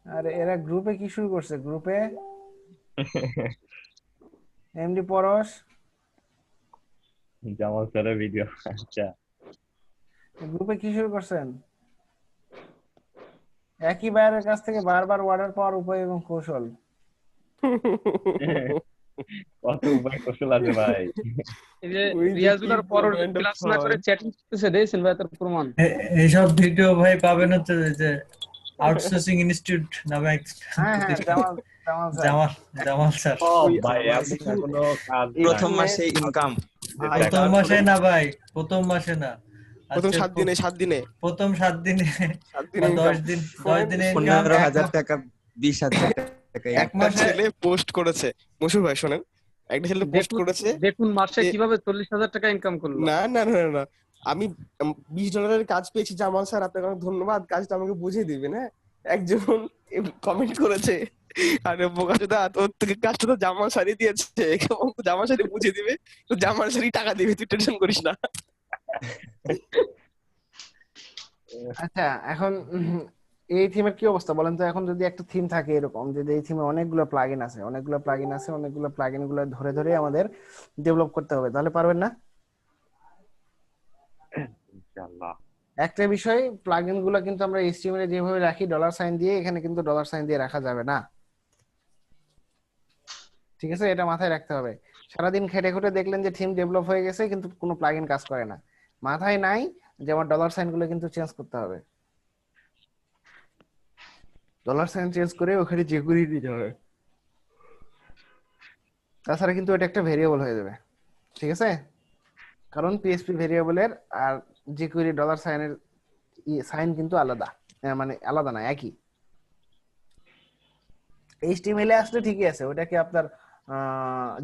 আরে এরা গ্রুপে কি শুরু করছে? গ্রুপে এমডি পরশ, জামাল স্যারের ভিডিও। আচ্ছা গ্রুপে কি শুরু করছেন? একই বাইরের কাছ থেকে বারবার অর্ডার পাওয়ার উপায় এবং কৌশল। কত উপায় কৌশল আছে ভাই। এই যে রিয়াজুলার পর ক্লাস না করে চ্যাটিং করতেছে, দেখছেন ভাই তার প্রমাণ। এইসব ভিডিও ভাই পাবেন হচ্ছে যে আউটসোর্সিং ইনস্টিটিউট নামে। হ্যাঁ জামাল স্যার। ভাই এখনো কাজ প্রথম মাসে ইনকাম, প্রথম মাসে না ভাই, প্রথম মাসে না, প্রথম 7 দিনে প্রথম 7 দিনে 10 দিনে 15,000 টাকা 20,000 একটা ছেলে পোস্ট করেছে, মশুর ভাই শোনেন, একটা ছেলে পোস্ট করেছে দেখুন মাসে কিভাবে 40,000 টাকা ইনকাম করলো। না না না না, আমি $20 কাজ পেয়েছি জামাল স্যার, আপনাকে অনেক ধন্যবাদ, কাজটা আমাকে বুঝিয়ে দিবেন। হ্যাঁ, একজন কমেন্ট করেছে, আরে বোকাচোদা তোর থেকে কাজটা তো জামাল স্যারই দিয়েছে, জামাল স্যারই বুঝিয়ে দিবে, তো জামাল স্যারই টাকা দিবে, তুই টেনশন করিস না। আচ্ছা এখন এই থিমের কি অবস্থা বলেন তো? এখন যদি একটা থিম থাকে এরকম, যদি এই থিমে অনেকগুলো প্লাগইন আছে, অনেকগুলো প্লাগইন গুলো ধরে ধরে আমাদের ডেভেলপ করতে হবে, তাহলে পারবেন না? ইনশাআল্লাহ। একটা বিষয়, প্লাগইন গুলো কিন্তু আমরা HTML এ যেভাবে রাখি $সাইন দিয়ে, এখানে কিন্তু $সাইন দিয়ে রাখা যাবে না। ঠিক আছে, এটা মাথায় রাখতে হবে। সারাদিন খেটে খুঁটে দেখলেন যে থিম ডেভেলপ হয়ে গেছে কিন্তু কোনো প্লাগইন কাজ করে না, মাথায় নাই যে আমার $সাইন গুলো কিন্তু চেঞ্জ করতে হবে। $সাইন চেঞ্জ করে ওখানে jQuery দিতে হবে, তাছাড়া কিন্তু এটা একটা ভেরিয়েবল হয়ে যাবে। ঠিক আছে, কারণ PHP ভেরিয়েবলের আর jQuery $সাইনের সাইন কিন্তু আলাদা, মানে আলাদা না, একই। HTML এ আসলে ঠিকই আছে, ওটাকে আপনার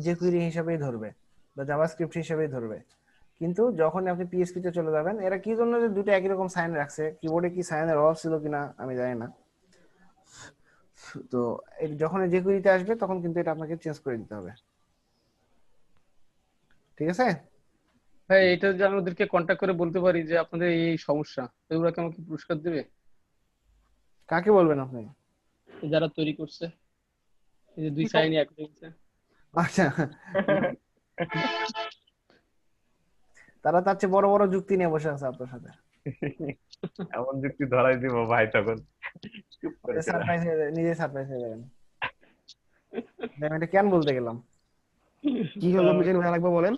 jQuery হিসেবেই ধরবে বা জাভাস্ক্রিপ্ট হিসেবেই ধরবে, কিন্তু যখন আপনি PHP তে চলে যাবেন, এরা কি জন্য যে দুটো একই রকম সাইন রাখছে, কিবোর্ডে কি সাইনের অভাব ছিল কিনা আমি জানি না, তো যখন jQuery তে আসবে তখন কিন্তু এটা আপনাকে চেঞ্জ করে দিতে হবে। ঠিক আছে ভাই, এটা যে আমি ওদেরকে কন্টাক্ট করে বলতে পারি যে আপনাদের এই সমস্যা, তো ওরা কি আমাকে পুরস্কার দেবে? কাকে বলবেন আপনি? যারা তৈরি করছে, এই যে 2 সাইন এক হয়ে গেছে। আচ্ছা, তারা তার চেয়ে বড় বড় যুক্তি নিয়ে বসে আছে আপনার সাথে। এমন যুক্তি ধরাই দিব ভাই, তখন চুপ করে সারপ্রাইজ হয়ে যাবে, নিজে সারপ্রাইজ হয়ে যাবেন। আমি এটা কেন বলতে গেলাম, কি হলো মিজান ভাই, লাগবে বলেন।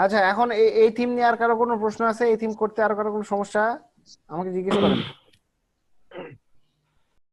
আচ্ছা এখন এই থিম নিয়ে আর কারো কোনো প্রশ্ন আছে? এই থিম করতে আর কারো কোনো সমস্যা আমাকে জিজ্ঞেস করেন।